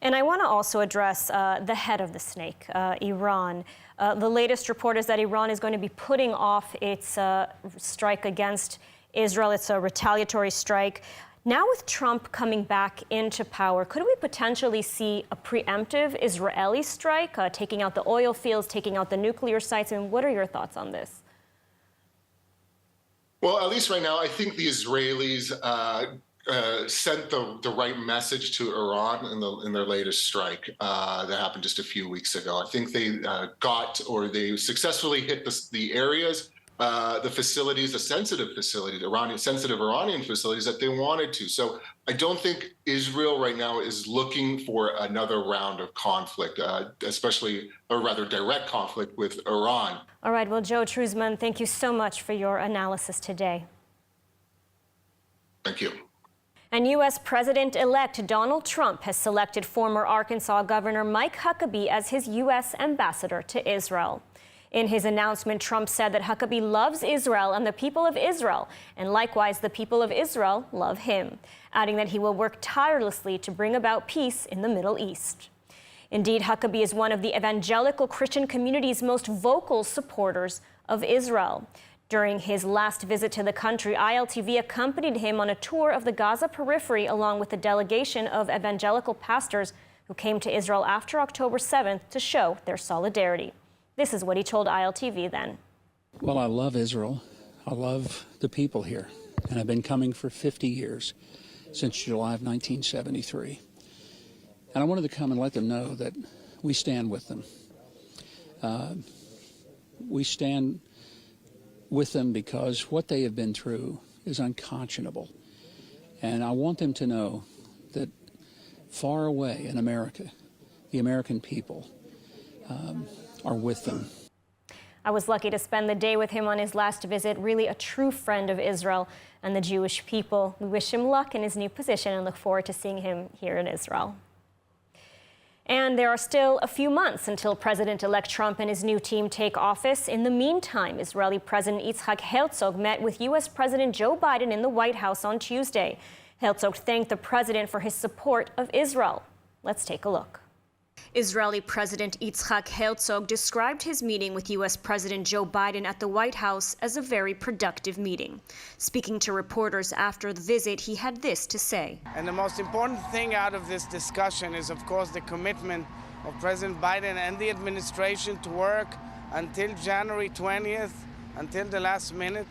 And I want to also address the head of the snake, Iran. The latest report is that Iran is going to be putting off its strike against Israel. It's a retaliatory strike. Now with Trump coming back into power, could we potentially see a preemptive Israeli strike, taking out the oil fields, taking out the nuclear sites? And what are your thoughts on this? Well, at least right now, I think the Israelis sent the right message to Iran in their latest strike that happened just a few weeks ago. I think they they successfully hit the areas, the facilities, the sensitive facilities, sensitive Iranian facilities that they wanted to. So I don't think Israel right now is looking for another round of conflict, especially, or rather direct conflict with Iran. All right, well, Joe Truzman, thank you so much for your analysis today. Thank you. And U.S. President-elect Donald Trump has selected former Arkansas Governor Mike Huckabee as his U.S. ambassador to Israel. In his announcement, Trump said that Huckabee loves Israel and the people of Israel, and likewise the people of Israel love him, adding that he will work tirelessly to bring about peace in the Middle East. Indeed, Huckabee is one of the evangelical Christian community's most vocal supporters of Israel. During his last visit to the country, ILTV accompanied him on a tour of the Gaza periphery along with a delegation of evangelical pastors who came to Israel after October 7th to show their solidarity. This is what he told ILTV then. Well, I love Israel. I love the people here. And I've been coming for 50 years, since July of 1973. And I wanted to come and let them know that we stand with them. We stand with them because what they have been through is unconscionable. And I want them to know that far away in America, the American people are with them. I was lucky to spend the day with him on his last visit, really a true friend of Israel and the Jewish people. We wish him luck in his new position and look forward to seeing him here in Israel. And there are still a few months until President-elect Trump and his new team take office. In the meantime, Israeli President Yitzhak Herzog met with U.S. President Joe Biden in the White House on Tuesday. Herzog thanked the president for his support of Israel. Let's take a look. Israeli President Yitzhak Herzog described his meeting with U.S. President Joe Biden at the White House as a very productive meeting. Speaking to reporters after the visit, he had this to say. And the most important thing out of this discussion is, of course, the commitment of President Biden and the administration to work until January 20th, until the last minute,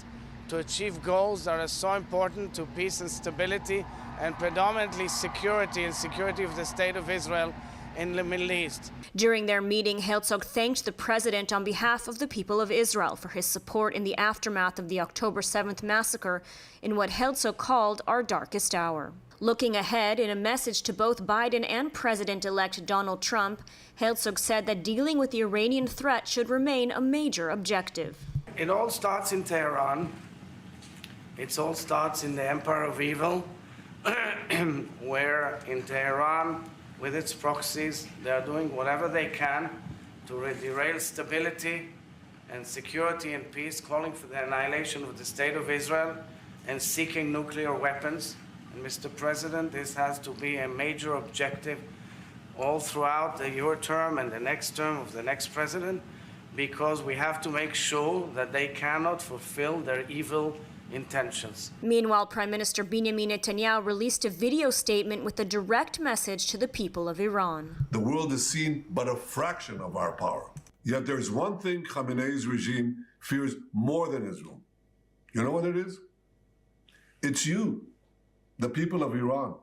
to achieve goals that are so important to peace and stability, and predominantly security and security of the state of Israel in the Middle East. During their meeting, Herzog thanked the president on behalf of the people of Israel for his support in the aftermath of the October 7th massacre in what Herzog called our darkest hour. Looking ahead, in a message to both Biden and President-elect Donald Trump, Herzog said that dealing with the Iranian threat should remain a major objective. It all starts in Tehran. It all starts in the Empire of Evil, where in Tehran, with its proxies, they are doing whatever they can to derail stability and security and peace, calling for the annihilation of the state of Israel and seeking nuclear weapons. And Mr. President, this has to be a major objective all throughout your term and the next term of the next president, because we have to make sure that they cannot fulfill their evil intentions. Meanwhile, Prime Minister Benjamin Netanyahu released a video statement with a direct message to the people of Iran. The world has seen but a fraction of our power. Yet there's one thing Khamenei's regime fears more than Israel. You know what it is? It's you, the people of Iran.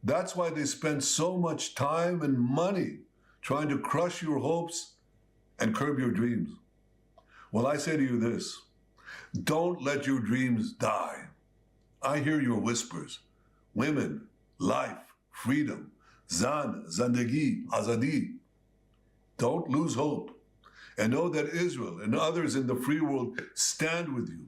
That's why they spend so much time and money trying to crush your hopes and curb your dreams. Well, I say to you this. Don't let your dreams die. I hear your whispers. Women, life, freedom, zan, zandagi, azadi. Don't lose hope. And know that Israel and others in the free world stand with you.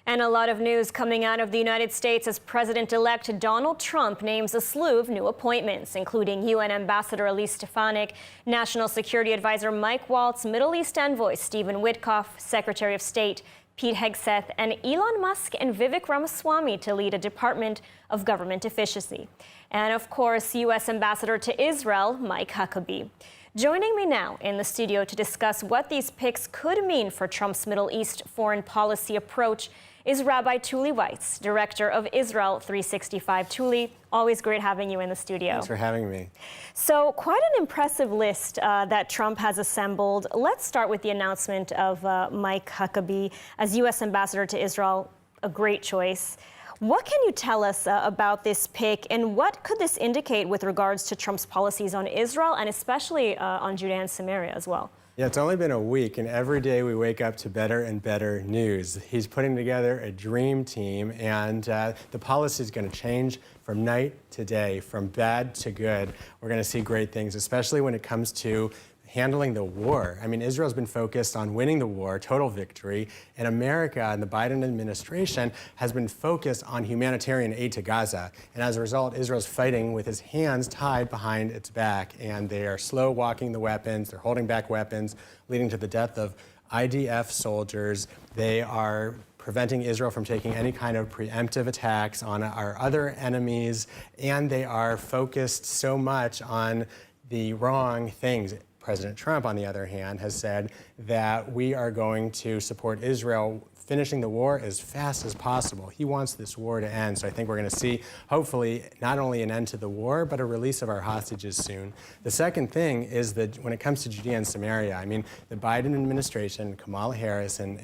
And a lot of news coming out of the United States as President-elect Donald Trump names a slew of new appointments, including UN Ambassador Elise Stefanik, National Security Advisor Mike Waltz, Middle East Envoy Stephen Witkoff, Secretary of State Pete Hegseth, and Elon Musk and Vivek Ramaswamy to lead a Department of Government Efficiency. And of course, U.S. Ambassador to Israel Mike Huckabee. Joining me now in the studio to discuss what these picks could mean for Trump's Middle East foreign policy approach is Rabbi Tuly Weitz, Director of Israel 365. Tuly, always great having you in the studio. Thanks for having me. So, quite an impressive list that Trump has assembled. Let's start with the announcement of Mike Huckabee as U.S. Ambassador to Israel, a great choice. What can you tell us about this pick, and what could this indicate with regards to Trump's policies on Israel and especially on Judea and Samaria as well? Yeah, it's only been a week, and every day we wake up to better and better news. He's putting together a dream team, and the policy is going to change from night to day, from bad to good. We're going to see great things, especially when it comes to handling the war. I mean, Israel's been focused on winning the war, total victory, and America and the Biden administration has been focused on humanitarian aid to Gaza. And as a result, Israel's fighting with its hands tied behind its back, and they are slow walking the weapons, they're holding back weapons, leading to the death of IDF soldiers. They are preventing Israel from taking any kind of preemptive attacks on our other enemies, and they are focused so much on the wrong things. President Trump, on the other hand, has said that we are going to support Israel finishing the war as fast as possible. He wants this war to end. So I think we're going to see, hopefully, not only an end to the war, but a release of our hostages soon. The second thing is that when it comes to Judea and Samaria, I mean, the Biden administration, Kamala Harris and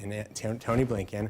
Tony Blinken,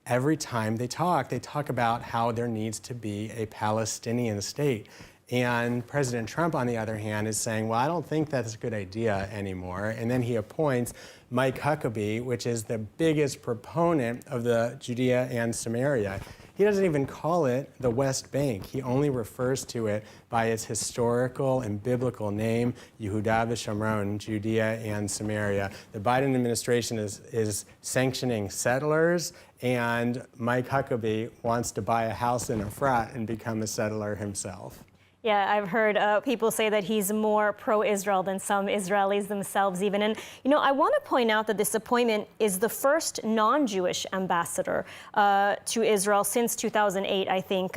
every time they talk about how there needs to be a Palestinian state. And President Trump, on the other hand, is saying, well, I don't think that's a good idea anymore. And then he appoints Mike Huckabee, which is the biggest proponent of the Judea and Samaria. He doesn't even call it the West Bank. He only refers to it by its historical and biblical name, Yehuda v'Shomron, Judea and Samaria. The Biden administration is sanctioning settlers, and Mike Huckabee wants to buy a house in Efrat and become a settler himself. Yeah, I've heard people say that he's more pro-Israel than some Israelis themselves even. And, you know, I want to point out that this appointment is the first non-Jewish ambassador to Israel since 2008, I think.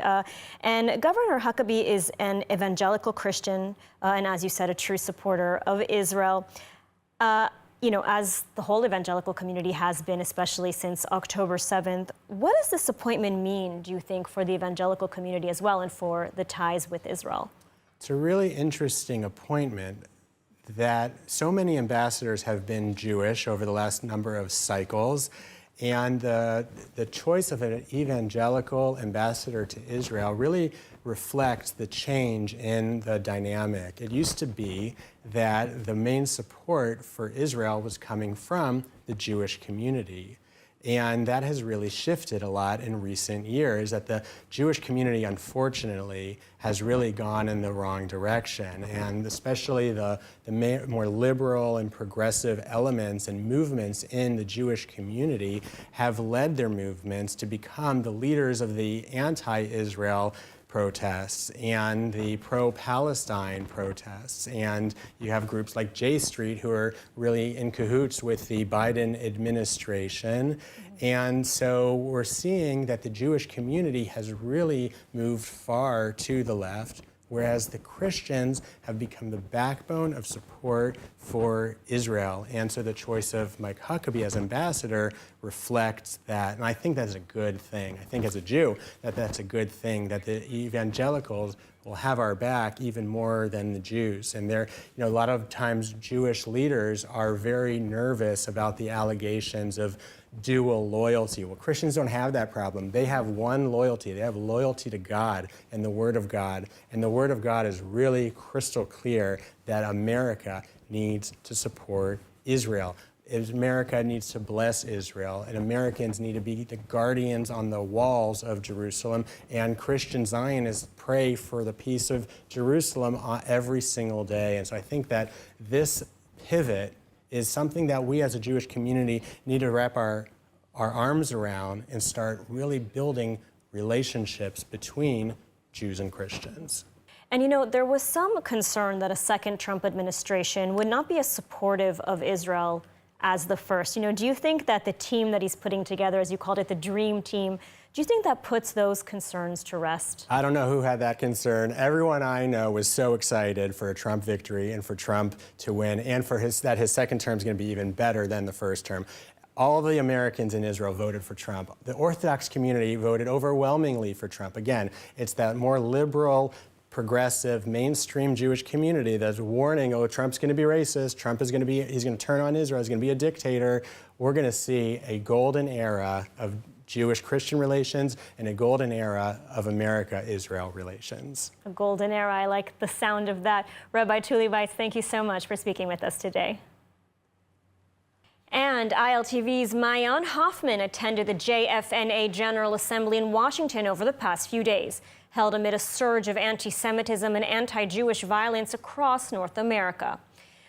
And Governor Huckabee is an evangelical Christian and, as you said, a true supporter of Israel. You know, as the whole evangelical community has been, especially since October 7th, what does this appointment mean, do you think, for the evangelical community as well and for the ties with Israel? It's a really interesting appointment that so many ambassadors have been Jewish over the last number of cycles. And the choice of an evangelical ambassador to Israel really reflects the change in the dynamic. It used to be that the main support for Israel was coming from the Jewish community. And that has really shifted a lot in recent years, that the Jewish community, unfortunately, has really gone in the wrong direction. And especially the more liberal and progressive elements and movements in the Jewish community have led their movements to become the leaders of the anti-Israel protests and the pro-Palestine protests. And you have groups like J Street who are really in cahoots with the Biden administration. And so we're seeing that the Jewish community has really moved far to the left, whereas the Christians have become the backbone of support for Israel. And so the choice of Mike Huckabee as ambassador reflects that. And I think that's a good thing. I think as a Jew, that's a good thing, that the evangelicals will have our back even more than the Jews. And there, you know, a lot of times Jewish leaders are very nervous about the allegations of dual loyalty. Well, Christians don't have that problem. They have one loyalty. They have loyalty to God and the Word of God. And the Word of God is really crystal clear that America needs to support Israel. America needs to bless Israel, and Americans need to be the guardians on the walls of Jerusalem, and Christian Zionists pray for the peace of Jerusalem every single day. And so I think that this pivot is something that we as a Jewish community need to wrap our our arms around and start really building relationships between Jews and Christians. And you know, there was some concern that a second Trump administration would not be as supportive of Israel as the first. You know, do you think that the team that he's putting together, as you called it, the dream team, do you think that puts those concerns to rest? I don't know who had that concern. Everyone I know was so excited for a Trump victory and for Trump to win, and for that his second term is going to be even better than the first term. All of the Americans in Israel voted for Trump. The Orthodox community voted overwhelmingly for Trump. Again, it's that more liberal, progressive, mainstream Jewish community that's warning, oh, Trump's going to be racist, he's going to turn on Israel, he's going to be a dictator. We're going to see a golden era of Jewish-Christian relations and a golden era of America-Israel relations. A golden era, I like the sound of that. Rabbi Tuly Weiss, thank you so much for speaking with us today. And ILTV's Maayan Hoffman attended the JFNA General Assembly in Washington over the past few days, held amid a surge of anti-Semitism and anti-Jewish violence across North America.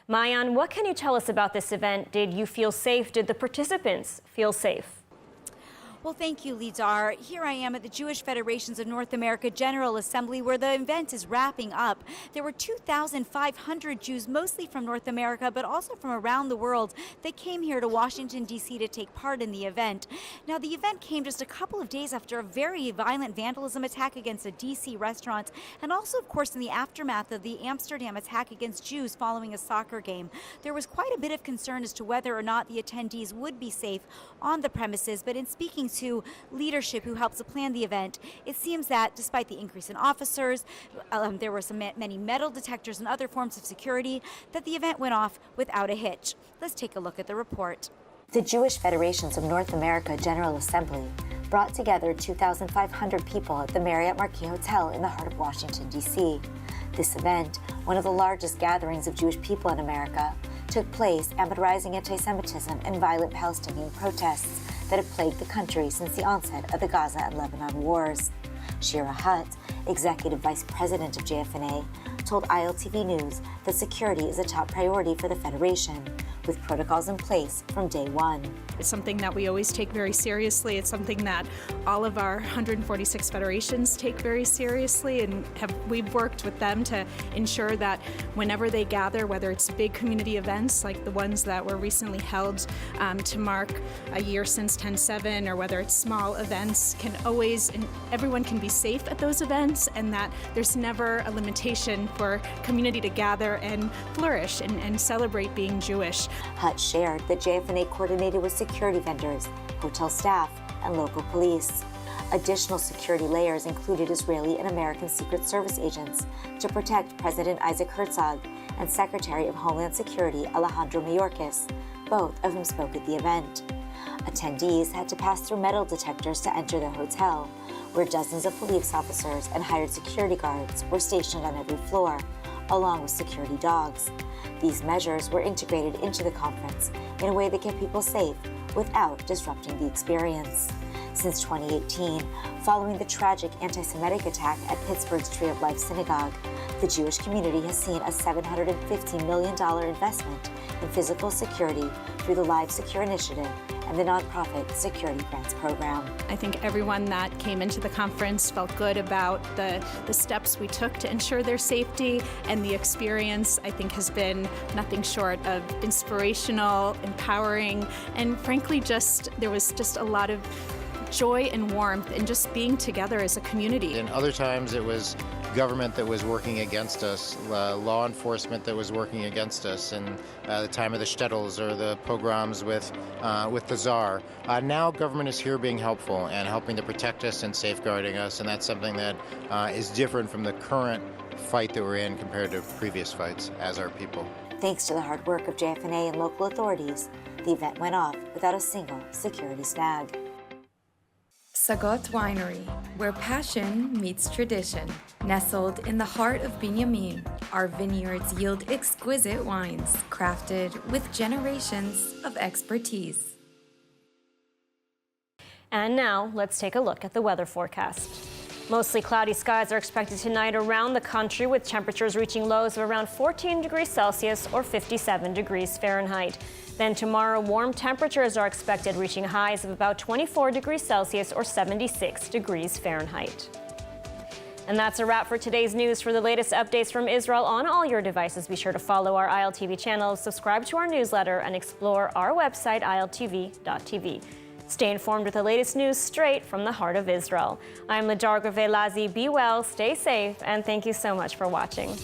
Maayan, what can you tell us about this event? Did you feel safe? Did the participants feel safe? Well, thank you, Lidar. Here I am at the Jewish Federations of North America General Assembly, where the event is wrapping up. There were 2,500 Jews, mostly from North America, but also from around the world, that came here to Washington, D.C. to take part in the event. Now, the event came just a couple of days after a very violent vandalism attack against a D.C. restaurant, and also, of course, in the aftermath of the Amsterdam attack against Jews following a soccer game. There was quite a bit of concern as to whether or not the attendees would be safe on the premises, but in speaking to leadership who helped to plan the event, it seems that despite the increase in officers, there were many metal detectors and other forms of security, that the event went off without a hitch. Let's take a look at the report. The Jewish Federations of North America General Assembly brought together 2,500 people at the Marriott Marquis Hotel in the heart of Washington, D.C. This event, one of the largest gatherings of Jewish people in America, took place amid rising anti-Semitism and violent Palestinian protests that have plagued the country since the onset of the Gaza and Lebanon wars. Shira Hutt, Executive Vice President of JFNA, told ILTV News that security is a top priority for the Federation, with protocols in place from day one. It's something that we always take very seriously. It's something that all of our 146 federations take very seriously, and we've worked with them to ensure that whenever they gather, whether it's big community events like the ones that were recently held to mark a year since 10/7, or whether it's small events, everyone can be safe at those events, and that there's never a limitation for community to gather and flourish and celebrate being Jewish. Hutt shared that JFNA coordinated with security vendors, hotel staff, and local police. Additional security layers included Israeli and American Secret Service agents to protect President Isaac Herzog and Secretary of Homeland Security Alejandro Mayorkas, both of whom spoke at the event. Attendees had to pass through metal detectors to enter the hotel, where dozens of police officers and hired security guards were stationed on every floor, along with security dogs. These measures were integrated into the conference in a way that kept people safe without disrupting the experience. Since 2018, following the tragic anti-Semitic attack at Pittsburgh's Tree of Life Synagogue, the Jewish community has seen a $750 million investment in physical security through the Live Secure Initiative and the nonprofit Security Grants Program. I think everyone that came into the conference felt good about the steps we took to ensure their safety, and the experience, I think, has been nothing short of inspirational, empowering, and frankly, there was just a lot of joy and warmth in just being together as a community. And other times it was government that was working against us, law enforcement that was working against us, and the time of the shtetls or the pogroms with the Tsar. Now government is here being helpful and helping to protect us and safeguarding us, and that's something that is different from the current fight that we're in compared to previous fights as our people. Thanks to the hard work of JFNA and local authorities, the event went off without a single security snag. Sagot Winery, where passion meets tradition. Nestled in the heart of Binyamin, our vineyards yield exquisite wines crafted with generations of expertise. And now let's take a look at the weather forecast. Mostly cloudy skies are expected tonight around the country, with temperatures reaching lows of around 14 degrees Celsius or 57 degrees Fahrenheit. Then tomorrow, warm temperatures are expected, reaching highs of about 24 degrees Celsius or 76 degrees Fahrenheit. And that's a wrap for today's news. For the latest updates from Israel on all your devices, be sure to follow our ILTV channel, subscribe to our newsletter, and explore our website, iltv.tv. Stay informed with the latest news straight from the heart of Israel. I'm Ladar Gravelazi. Be well, stay safe, and thank you so much for watching.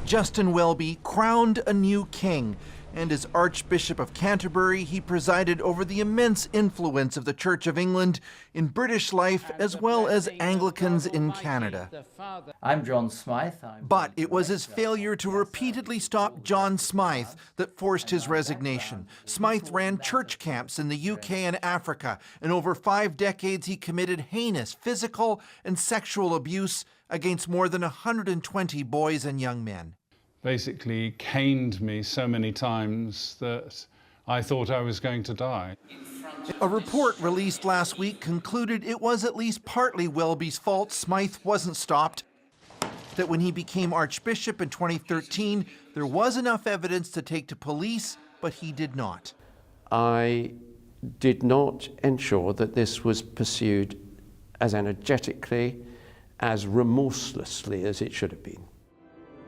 Justin Welby crowned a new king, and as Archbishop of Canterbury, he presided over the immense influence of the Church of England in British life as well as Anglicans in Canada. I'm John Smythe. But it was his failure to repeatedly stop John Smythe that forced his resignation. Smythe ran church camps in the UK and Africa, and over 5 decades he committed heinous physical and sexual abuse against more than 120 boys and young men. Basically caned me so many times that I thought I was going to die. A report released last week concluded it was at least partly Welby's fault Smythe wasn't stopped, that when he became Archbishop in 2013, there was enough evidence to take to police, but he did not. I did not ensure that this was pursued as energetically, as remorselessly as it should have been.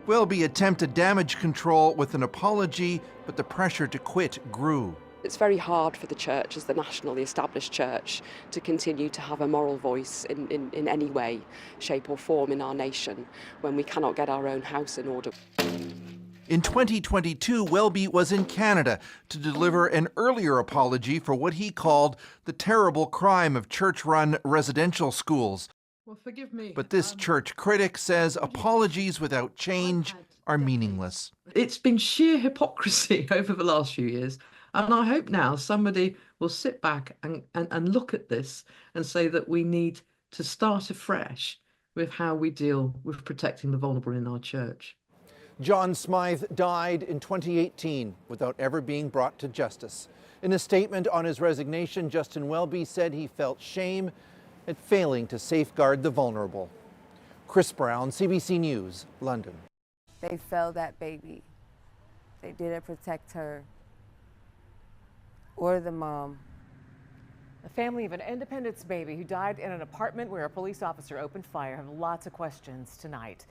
Welby attempted damage control with an apology, but the pressure to quit grew. It's very hard for the church, as the nationally established church, to continue to have a moral voice in any way, shape or form in our nation when we cannot get our own house in order. In 2022, Welby was in Canada to deliver an earlier apology for what he called the terrible crime of church-run residential schools. Well, forgive me. But this church critic says apologies without change are meaningless. It's been sheer hypocrisy over the last few years. And I hope now somebody will sit back and look at this and say that we need to start afresh with how we deal with protecting the vulnerable in our church. John Smythe died in 2018 without ever being brought to justice. In a statement on his resignation, Justin Welby said he felt shame at failing to safeguard the vulnerable. Chris Brown, CBC News, London. They failed that baby. They didn't protect her or the mom. The family of an Independence baby who died in an apartment where a police officer opened fire have lots of questions tonight.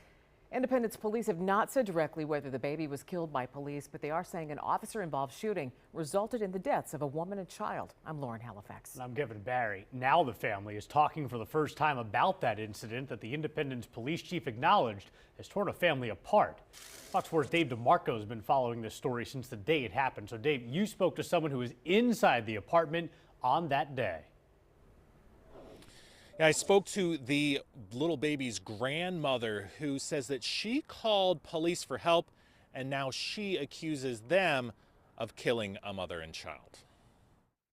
Independence police have not said directly whether the baby was killed by police, but they are saying an officer-involved shooting resulted in the deaths of a woman and child. I'm Lauren Halifax. And I'm Kevin Barry. Now the family is talking for the first time about that incident that the Independence police chief acknowledged has torn a family apart. Fox 4's Dave DeMarco has been following this story since the day it happened. So Dave, you spoke to someone who was inside the apartment on that day. Yeah, I spoke to the little baby's grandmother, who says that she called police for help, and now she accuses them of killing a mother and child.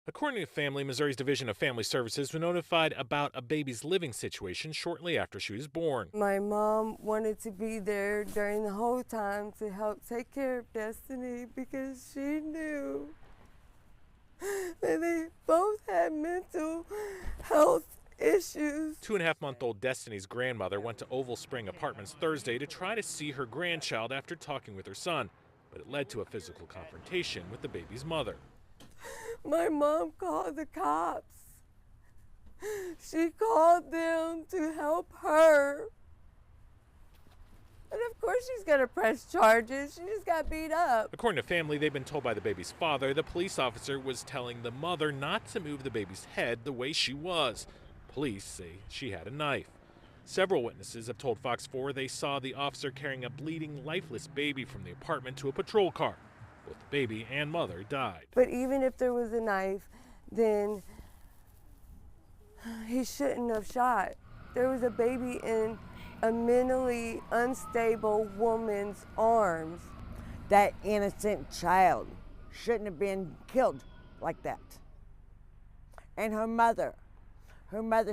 According to family, Missouri's Division of Family Services were notified about a baby's living situation shortly after she was born. My mom wanted to be there during the whole time to help take care of Destiny because she knew that they both had mental health issues. 2.5-month-old Destiny's grandmother went to Oval Spring Apartments Thursday to try to see her grandchild after talking with her son, but it led to a physical confrontation with the baby's mother. My mom called the cops. She called them to help her. And of course she's gonna press charges. She just got beat up. According to family, they've been told by the baby's father the police officer was telling the mother not to move the baby's head the way she was. Police say she had a knife. Several witnesses have told Fox 4 they saw the officer carrying a bleeding, lifeless baby from the apartment to a patrol car. Both the baby and mother died. But even if there was a knife, then he shouldn't have shot. There was a baby in a mentally unstable woman's arms. That innocent child shouldn't have been killed like that. And her mother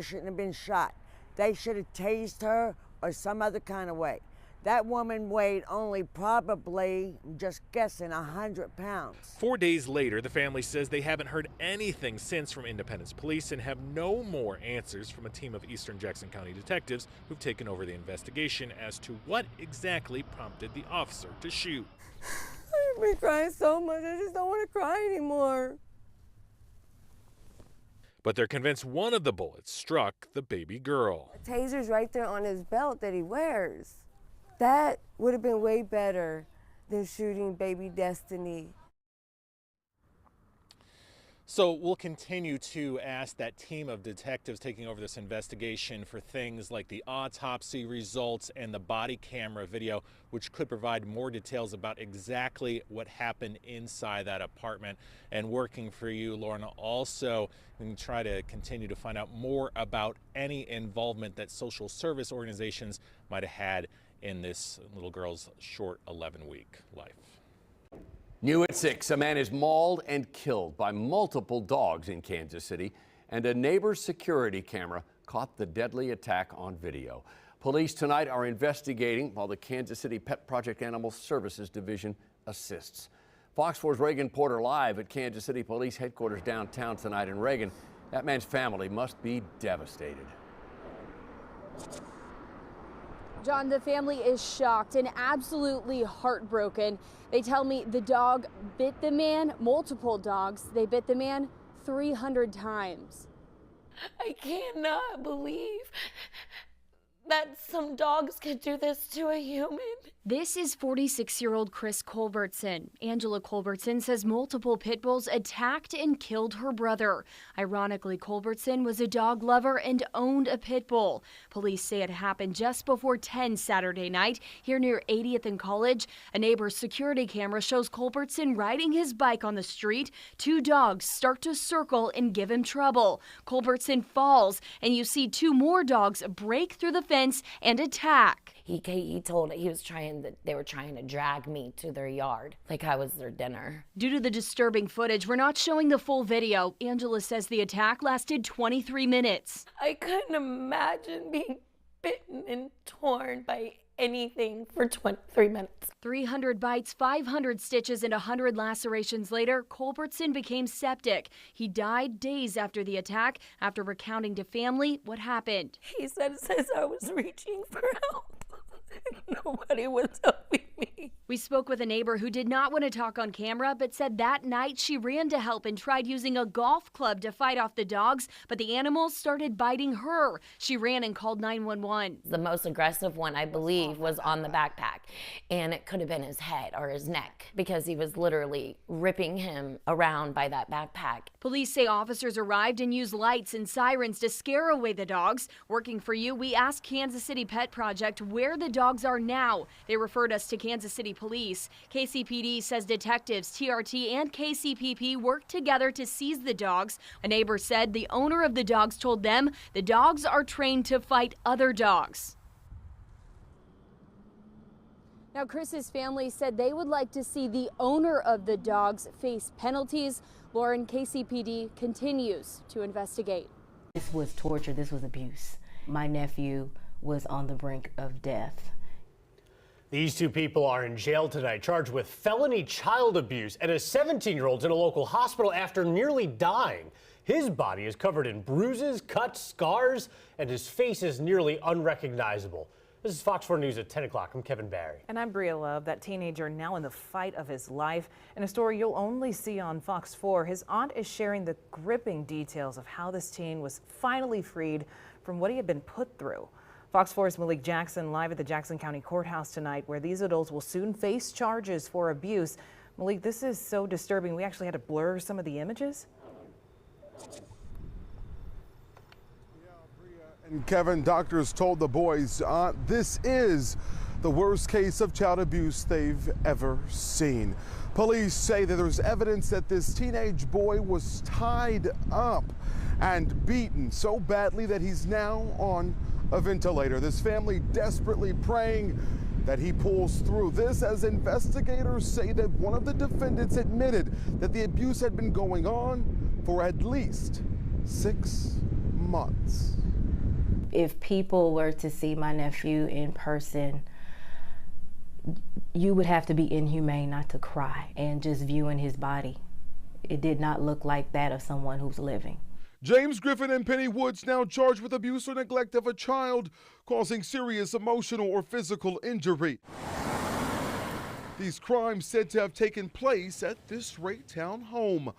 shouldn't have been shot. They should have tased her or some other kind of way. That woman weighed only probably, just guessing, 100 pounds. 4 days later, the family says they haven't heard anything since from Independence Police and have no more answers from a team of Eastern Jackson County detectives who've taken over the investigation as to what exactly prompted the officer to shoot. I've been crying so much, I just don't want to cry anymore. But they're convinced one of the bullets struck the baby girl. A taser's right there on his belt that he wears. That would have been way better than shooting baby Destiny. So we'll continue to ask that team of detectives taking over this investigation for things like the autopsy results and the body camera video, which could provide more details about exactly what happened inside that apartment. And working for you, Lorna, also we can try to continue to find out more about any involvement that social service organizations might have had in this little girl's short 11-week life. New at 6, a man is mauled and killed by multiple dogs in Kansas City, and a neighbor's security camera caught the deadly attack on video. Police tonight are investigating while the Kansas City Pet Project Animal Services Division assists. Fox 4's Reagan Porter live at Kansas City Police Headquarters downtown tonight. In Reagan, that man's family must be devastated. John, the family is shocked and absolutely heartbroken. They tell me the dog bit the man, multiple dogs. They bit the man 300 times. I cannot believe that some dogs could do this to a human. This is 46-year-old Chris Culbertson. Angela Culbertson says multiple pit bulls attacked and killed her brother. Ironically, Culbertson was a dog lover and owned a pit bull. Police say it happened just before 10 Saturday night here near 80th and College. A neighbor's security camera shows Culbertson riding his bike on the street. Two dogs start to circle and give him trouble. Culbertson falls, and you see two more dogs break through the fence and attack. He told he was they were trying to drag me to their yard like I was their dinner. Due to the disturbing footage, we're not showing the full video. Angela says the attack lasted 23 minutes. I couldn't imagine being bitten and torn by anything for 23 minutes. 300 bites, 500 stitches, and 100 lacerations later, Culbertson became septic. He died days after the attack, after recounting to family what happened. He said as I was reaching for help, nobody was helping me. We spoke with a neighbor who did not want to talk on camera, but said that night she ran to help and tried using a golf club to fight off the dogs, but the animals started biting her. She ran and called 911. The most aggressive one, I believe, was on the backpack, and it could have been his head or his neck because he was literally ripping him around by that backpack. Police say officers arrived and used lights and sirens to scare away the dogs. Working for you, we asked Kansas City Pet Project where the dogs are now. They referred us to Kansas City Police. KCPD says detectives, TRT, and KCPP worked together to seize the dogs. A neighbor said the owner of the dogs told them the dogs are trained to fight other dogs. Now, Chris's family said they would like to see the owner of the dogs face penalties. Lauren, KCPD continues to investigate. This was torture. This was abuse. My nephew was on the brink of death. These two people are in jail tonight, charged with felony child abuse, and a 17-year-old's in a local hospital after nearly dying. His body is covered in bruises, cuts, scars, and his face is nearly unrecognizable. This is Fox 4 News at 10 o'clock. I'm Kevin Barry. And I'm Bria Love. That teenager now in the fight of his life. In a story you'll only see on Fox 4, his aunt is sharing the gripping details of how this teen was finally freed from what he had been put through. Fox 4's Malik Jackson live at the Jackson County Courthouse tonight, where these adults will soon face charges for abuse. Malik, this is so disturbing. We actually had to blur some of the images. And Kevin, doctors told the boys this is the worst case of child abuse they've ever seen. Police say that there's evidence that this teenage boy was tied up and beaten so badly that he's now on a ventilator. This family desperately praying that he pulls through. This as investigators say that one of the defendants admitted that the abuse had been going on for at least 6 months. If people were to see my nephew in person, you would have to be inhumane not to cry. And just viewing his body, it did not look like that of someone who's living. James Griffin and Penny Woods now charged with abuse or neglect of a child, causing serious emotional or physical injury. These crimes said to have taken place at this Raytown home.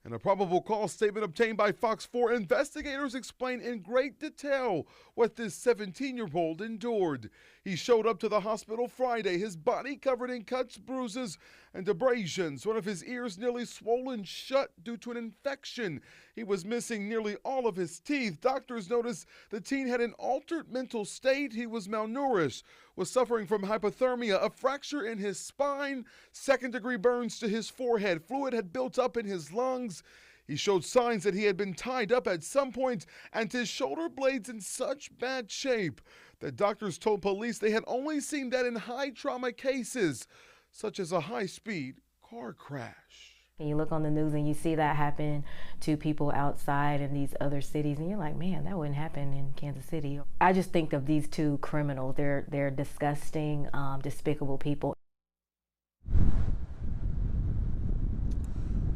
In a probable cause statement obtained by Fox 4, investigators explain in great detail what this 17-year-old endured. He showed up to the hospital Friday, his body covered in cuts, bruises, and abrasions, one of his ears nearly swollen shut due to an infection. He was missing nearly all of his teeth. Doctors noticed the teen had an altered mental state. He was malnourished, was suffering from hypothermia, a fracture in his spine, second-degree burns to his forehead. Fluid had built up in his lungs. He showed signs that he had been tied up at some point, and his shoulder blades in such bad shape that doctors told police they had only seen that in high-trauma cases, such as a high-speed car crash. And you look on the news and you see that happen to people outside in these other cities, and you're like, man, that wouldn't happen in Kansas City. I just think of these two criminals. They're disgusting, despicable people.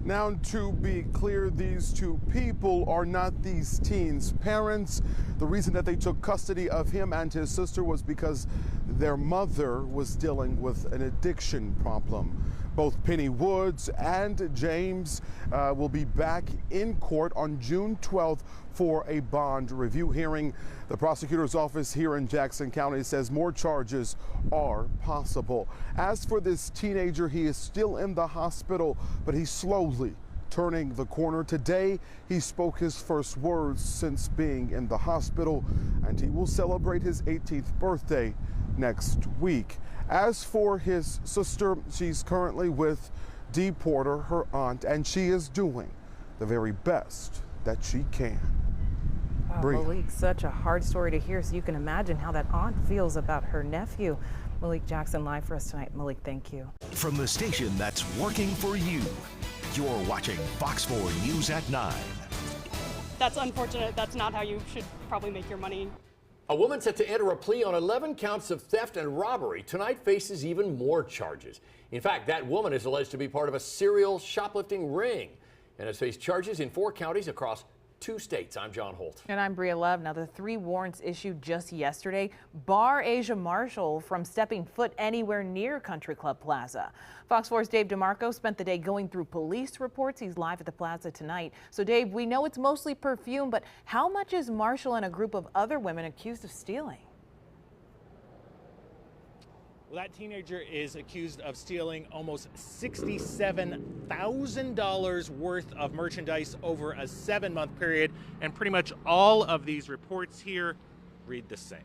Now, to be clear, these two people are not these teens' parents. The reason that they took custody of him and his sister was because their mother was dealing with an addiction problem. Both Penny Woods and James will be back in court on June 12th for a bond review hearing. The prosecutor's office here in Jackson County says more charges are possible. As for this teenager, he is still in the hospital, but he's slowly turning the corner. Today, he spoke his first words since being in the hospital, and he will celebrate his 18th birthday next week. As for his sister, she's currently with Dee Porter, her aunt, and she is doing the very best that she can. Malik, such a hard story to hear, so you can imagine how that aunt feels about her nephew. Malik Jackson live for us tonight. Malik, thank you. From the station that's working for you, you're watching Fox 4 News at 9. That's unfortunate. That's not how you should probably make your money. A woman set to enter a plea on 11 counts of theft and robbery tonight faces even more charges. In fact, that woman is alleged to be part of a serial shoplifting ring and has faced charges in 4 counties across 2 states. I'm John Holt. And I'm Bria Love. Now, the 3 warrants issued just yesterday bar Asia Marshall from stepping foot anywhere near Country Club Plaza. Fox 4's Dave DeMarco spent the day going through police reports. He's live at the plaza tonight. So, Dave, we know it's mostly perfume, but how much is Marshall and a group of other women accused of stealing? Well, that teenager is accused of stealing almost $67,000 worth of merchandise over a 7-month period, and pretty much all of these reports here read the same.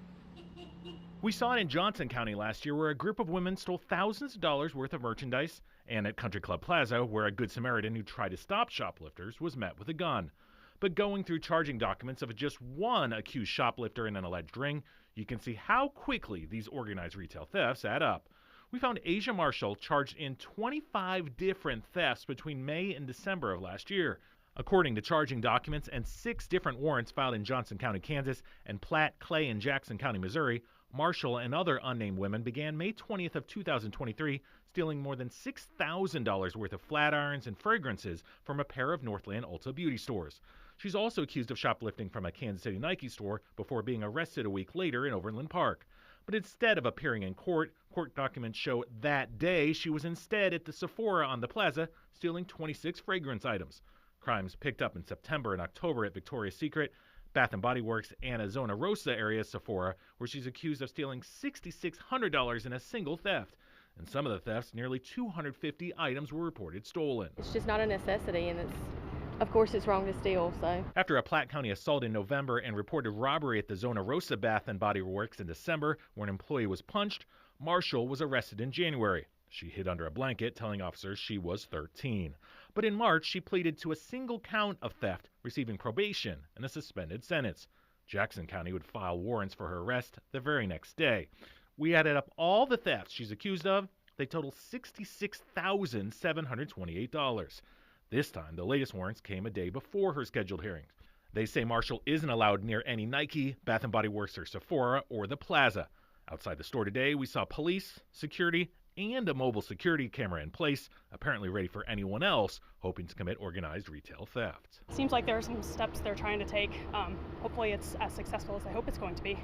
We saw it in Johnson County last year, where a group of women stole thousands of dollars worth of merchandise, and at Country Club Plaza, where a Good Samaritan who tried to stop shoplifters was met with a gun. But going through charging documents of just one accused shoplifter in an alleged ring, you can see how quickly these organized retail thefts add up. We found Asia Marshall charged in 25 different thefts between May and December of last year. According to charging documents and 6 different warrants filed in Johnson County, Kansas, and Platte, Clay, and Jackson County, Missouri, Marshall and other unnamed women began May 20th of 2023 stealing more than $6,000 worth of flat irons and fragrances from a pair of Northland Ulta beauty stores. She's also accused of shoplifting from a Kansas City Nike store before being arrested a week later in Overland Park. But instead of appearing in court, court documents show that day she was instead at the Sephora on the plaza stealing 26 fragrance items. Crimes picked up in September and October at Victoria's Secret, Bath & Body Works, and a Zona Rosa area Sephora, where she's accused of stealing $6,600 in a single theft. In some of the thefts, nearly 250 items were reported stolen. It's just not a necessity, and of course it's wrong to steal. So after a Platte County assault in November and reported robbery at the Zona Rosa Bath & Body Works in December, where an employee was punched, Marshall was arrested in January. She hid under a blanket, telling officers she was 13. But in March, she pleaded to a single count of theft, receiving probation and a suspended sentence. Jackson County would file warrants for her arrest the very next day. We added up all the thefts she's accused of. They total $66,728. This time, the latest warrants came a day before her scheduled hearing. They say Marshall isn't allowed near any Nike, Bath & Body Works, or Sephora, or the Plaza. Outside the store today, we saw police, security, and a mobile security camera in place, apparently ready for anyone else hoping to commit organized retail theft. Seems like there are some steps they're trying to take. Hopefully it's as successful as I hope it's going to be.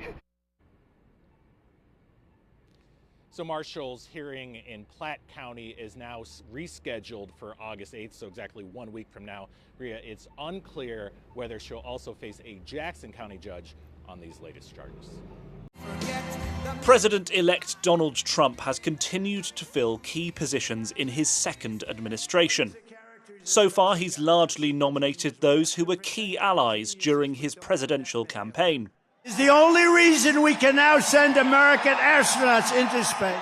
So Marshall's hearing in Platte County is now rescheduled for August 8th, so exactly 1 week from now. Rhea, it's unclear whether she'll also face a Jackson County judge on these latest charges. President-elect Donald Trump has continued to fill key positions in his second administration. So far, he's largely nominated those who were key allies during his presidential campaign. It's the only reason we can now send American astronauts into space.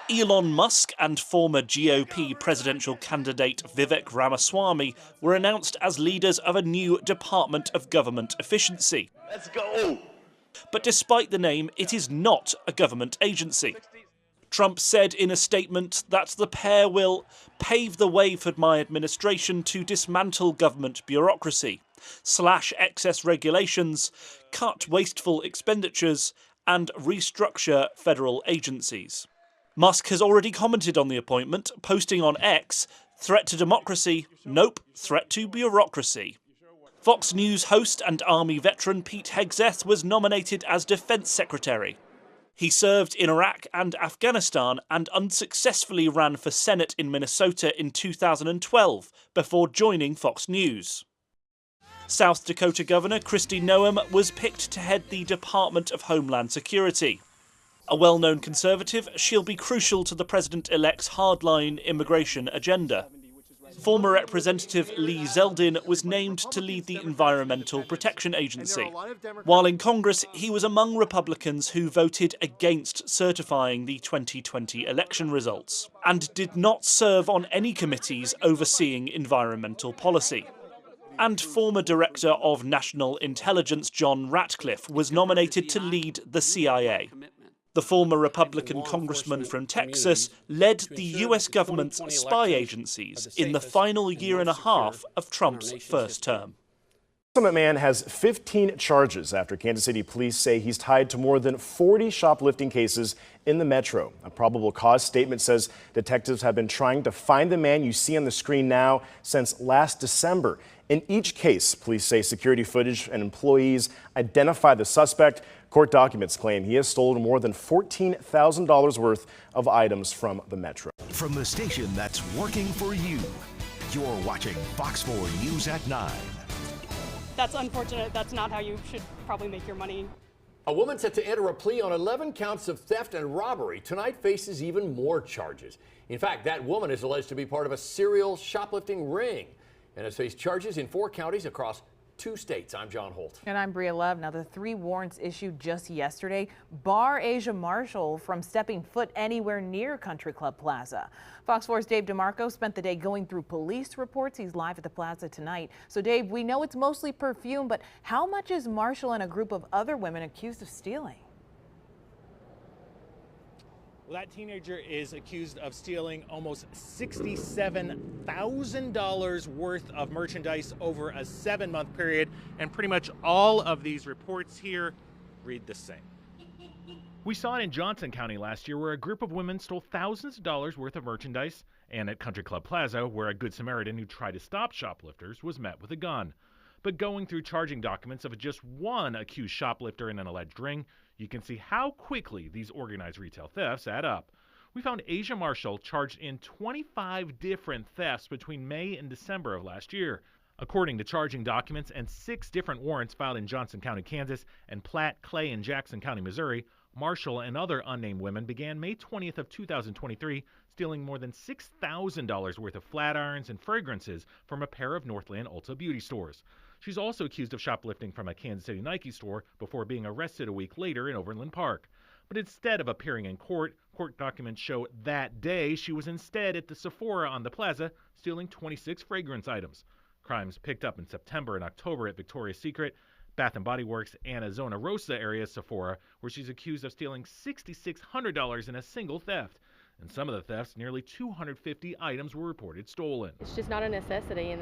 Elon Musk and former GOP presidential candidate Vivek Ramaswamy were announced as leaders of a new Department of Government Efficiency. Let's go! But despite the name, it is not a government agency. Trump said in a statement that the pair will pave the way for my administration to dismantle government bureaucracy, slash excess regulations, cut wasteful expenditures, and restructure federal agencies. Musk has already commented on the appointment, posting on X, "Threat to democracy? Nope, threat to bureaucracy." Fox News host and Army veteran Pete Hegseth was nominated as Defense Secretary. He served in Iraq and Afghanistan and unsuccessfully ran for Senate in Minnesota in 2012 before joining Fox News. South Dakota Governor Kristi Noem was picked to head the Department of Homeland Security. A well-known conservative, she'll be crucial to the president-elect's hardline immigration agenda. Former Representative Lee Zeldin was named to lead the Environmental Protection Agency. While in Congress, he was among Republicans who voted against certifying the 2020 election results and did not serve on any committees overseeing environmental policy. And former Director of National Intelligence John Ratcliffe was nominated to lead the CIA. The former Republican congressman from Texas led the U.S. government's spy agencies in the final year and a half of Trump's first term. Summit Man has 15 charges after Kansas City police say he's tied to more than 40 shoplifting cases in the metro. A probable cause statement says detectives have been trying to find the man you see on the screen now since last December. In each case, police say security footage and employees identify the suspect. Court documents claim he has stolen more than $14,000 worth of items from the metro. From the station that's working for you, you're watching Fox 4 News at 9. That's unfortunate. That's not how you should probably make your money. A woman set to enter a plea on 11 counts of theft and robbery tonight faces even more charges. In fact, that woman is alleged to be part of a serial shoplifting ring and has faced charges in 4 counties across 2 states. I'm John Holt. And I'm Bria Love. Now, the 3 warrants issued just yesterday bar Asia Marshall from stepping foot anywhere near Country Club Plaza. Fox 4's Dave DeMarco spent the day going through police reports. He's live at the plaza tonight. So, Dave, we know it's mostly perfume, but how much is Marshall and a group of other women accused of stealing? Well, that teenager is accused of stealing almost $67,000 worth of merchandise over a 7-month period, and pretty much all of these reports here read the same. We saw it in Johnson County last year, where a group of women stole thousands of dollars worth of merchandise, and at Country Club Plaza, where a Good Samaritan who tried to stop shoplifters was met with a gun. But going through charging documents of just one accused shoplifter in an alleged ring, you can see how quickly these organized retail thefts add up. We found Asia Marshall charged in 25 different thefts between May and December of last year. According to charging documents and 6 different warrants filed in Johnson County, Kansas, and Platte, Clay, and Jackson County, Missouri, Marshall and other unnamed women began May 20th of 2023 stealing more than $6,000 worth of flat irons and fragrances from a pair of Northland Ulta beauty stores. She's also accused of shoplifting from a Kansas City Nike store before being arrested a week later in Overland Park. But instead of appearing in court documents show that day she was instead at the Sephora on the plaza stealing 26 fragrance items. Crimes picked up in September and October at Victoria's Secret, Bath & Body Works, and a Zona Rosa area Sephora, where she's accused of stealing $6,600 in a single theft. In some of the thefts, nearly 250 items were reported stolen. It's just not a necessity, and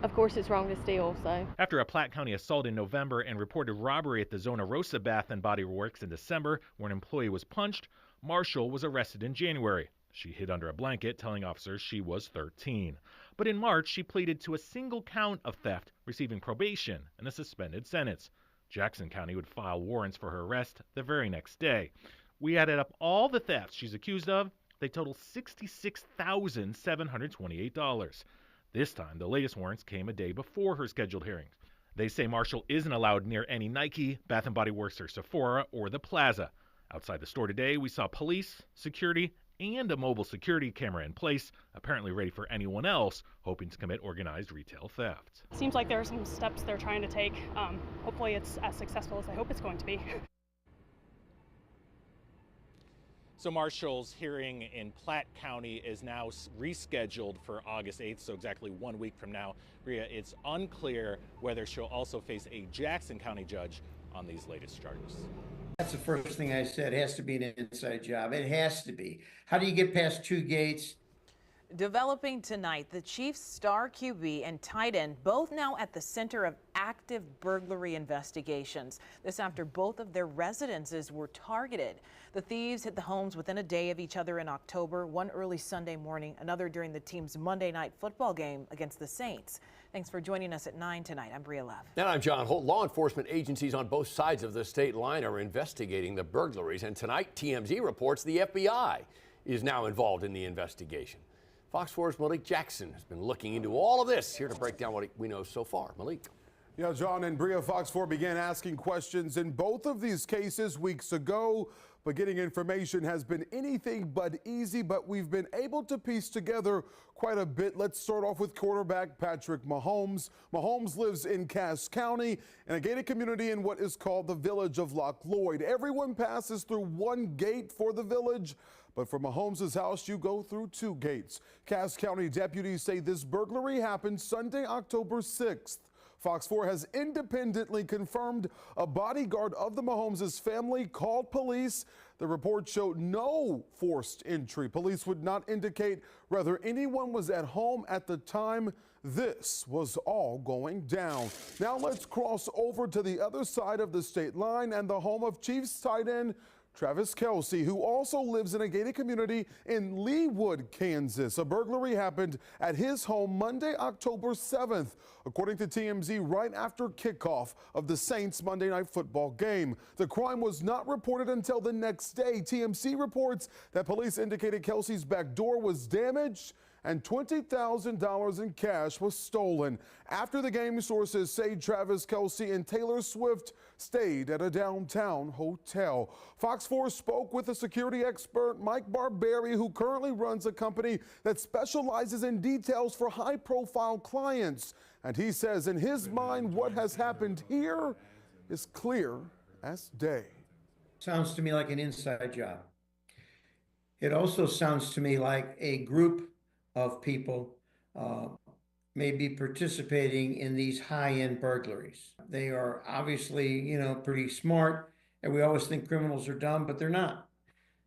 of course it's wrong to steal, so. After a Platte County assault in November and reported robbery at the Zona Rosa Bath & Body Works in December, where an employee was punched, Marshall was arrested in January. She hid under a blanket, telling officers she was 13. But in March, she pleaded to a single count of theft, receiving probation and a suspended sentence. Jackson County would file warrants for her arrest the very next day. We added up all the thefts she's accused of. They total $66,728. This time, the latest warrants came a day before her scheduled hearings. They say Marshall isn't allowed near any Nike, Bath & Body Works, or Sephora, or the Plaza. Outside the store today, we saw police, security, and a mobile security camera in place, apparently ready for anyone else hoping to commit organized retail theft. Seems like there are some steps they're trying to take. Hopefully it's as successful as I hope it's going to be. So Marshall's hearing in Platte County is now rescheduled for August 8th, so exactly 1 week from now. Bria, it's unclear whether she'll also face a Jackson County judge on these latest charges. That's the first thing I said. It has to be an inside job. It has to be. How do you get past 2 gates? Developing tonight, the Chiefs' star QB and tight end both now at the center of active burglary investigations. This after both of their residences were targeted. The thieves hit the homes within a day of each other in October, one early Sunday morning, another during the team's Monday night football game against the Saints. Thanks for joining us at 9 tonight. I'm Bria Lev. And I'm John Holt. Law enforcement agencies on both sides of the state line are investigating the burglaries. And tonight, TMZ reports the FBI is now involved in the investigation. Fox 4's Malik Jackson has been looking into all of this. Here to break down what we know so far. Malik. Yeah, John and Bria, Fox 4 began asking questions in both of these cases weeks ago, but getting information has been anything but easy, but we've been able to piece together quite a bit. Let's start off with quarterback Patrick Mahomes. Mahomes lives in Cass County in a gated community in what is called the village of Loch Lloyd. Everyone passes through one gate for the village, but for Mahomes' house, you go through 2 gates. Cass County deputies say this burglary happened Sunday, October 6th. Fox 4 has independently confirmed a bodyguard of the Mahomes' family called police. The report showed no forced entry. Police would not indicate whether anyone was at home at the time this was all going down. Now let's cross over to the other side of the state line and the home of Chiefs tight end Travis Kelce, who also lives in a gated community in Leawood, Kansas. A burglary happened at his home Monday, October 7th, according to TMZ, right after kickoff of the Saints Monday Night Football game. The crime was not reported until the next day. TMZ reports that police indicated Kelce's back door was damaged and $20,000 in cash was stolen. After the game, sources say Travis Kelce and Taylor Swift stayed at a downtown hotel. Fox 4 spoke with a security expert, Mike Barberi, who currently runs a company that specializes in details for high-profile clients. And he says in his mind, what has happened here is clear as day. Sounds to me like an inside job. It also sounds to me like a group of people may be participating in these high-end burglaries. They are obviously, pretty smart, and we always think criminals are dumb, but they're not.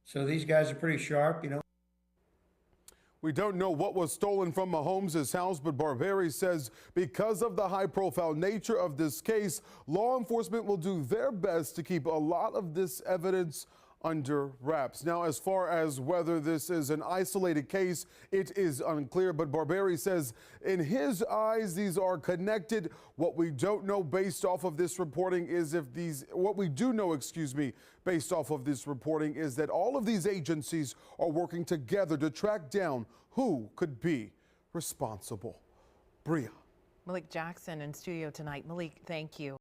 So these guys are pretty sharp, We don't know what was stolen from Mahomes' house, but Barberi says because of the high-profile nature of this case, law enforcement will do their best to keep a lot of this evidence under wraps. Now, as far as whether this is an isolated case, it is unclear, but Barberi says in his eyes, these are connected. What we don't know based off of this reporting is what we do know, based off of this reporting is that all of these agencies are working together to track down who could be responsible. Bria. Malik Jackson in studio tonight. Malik, thank you.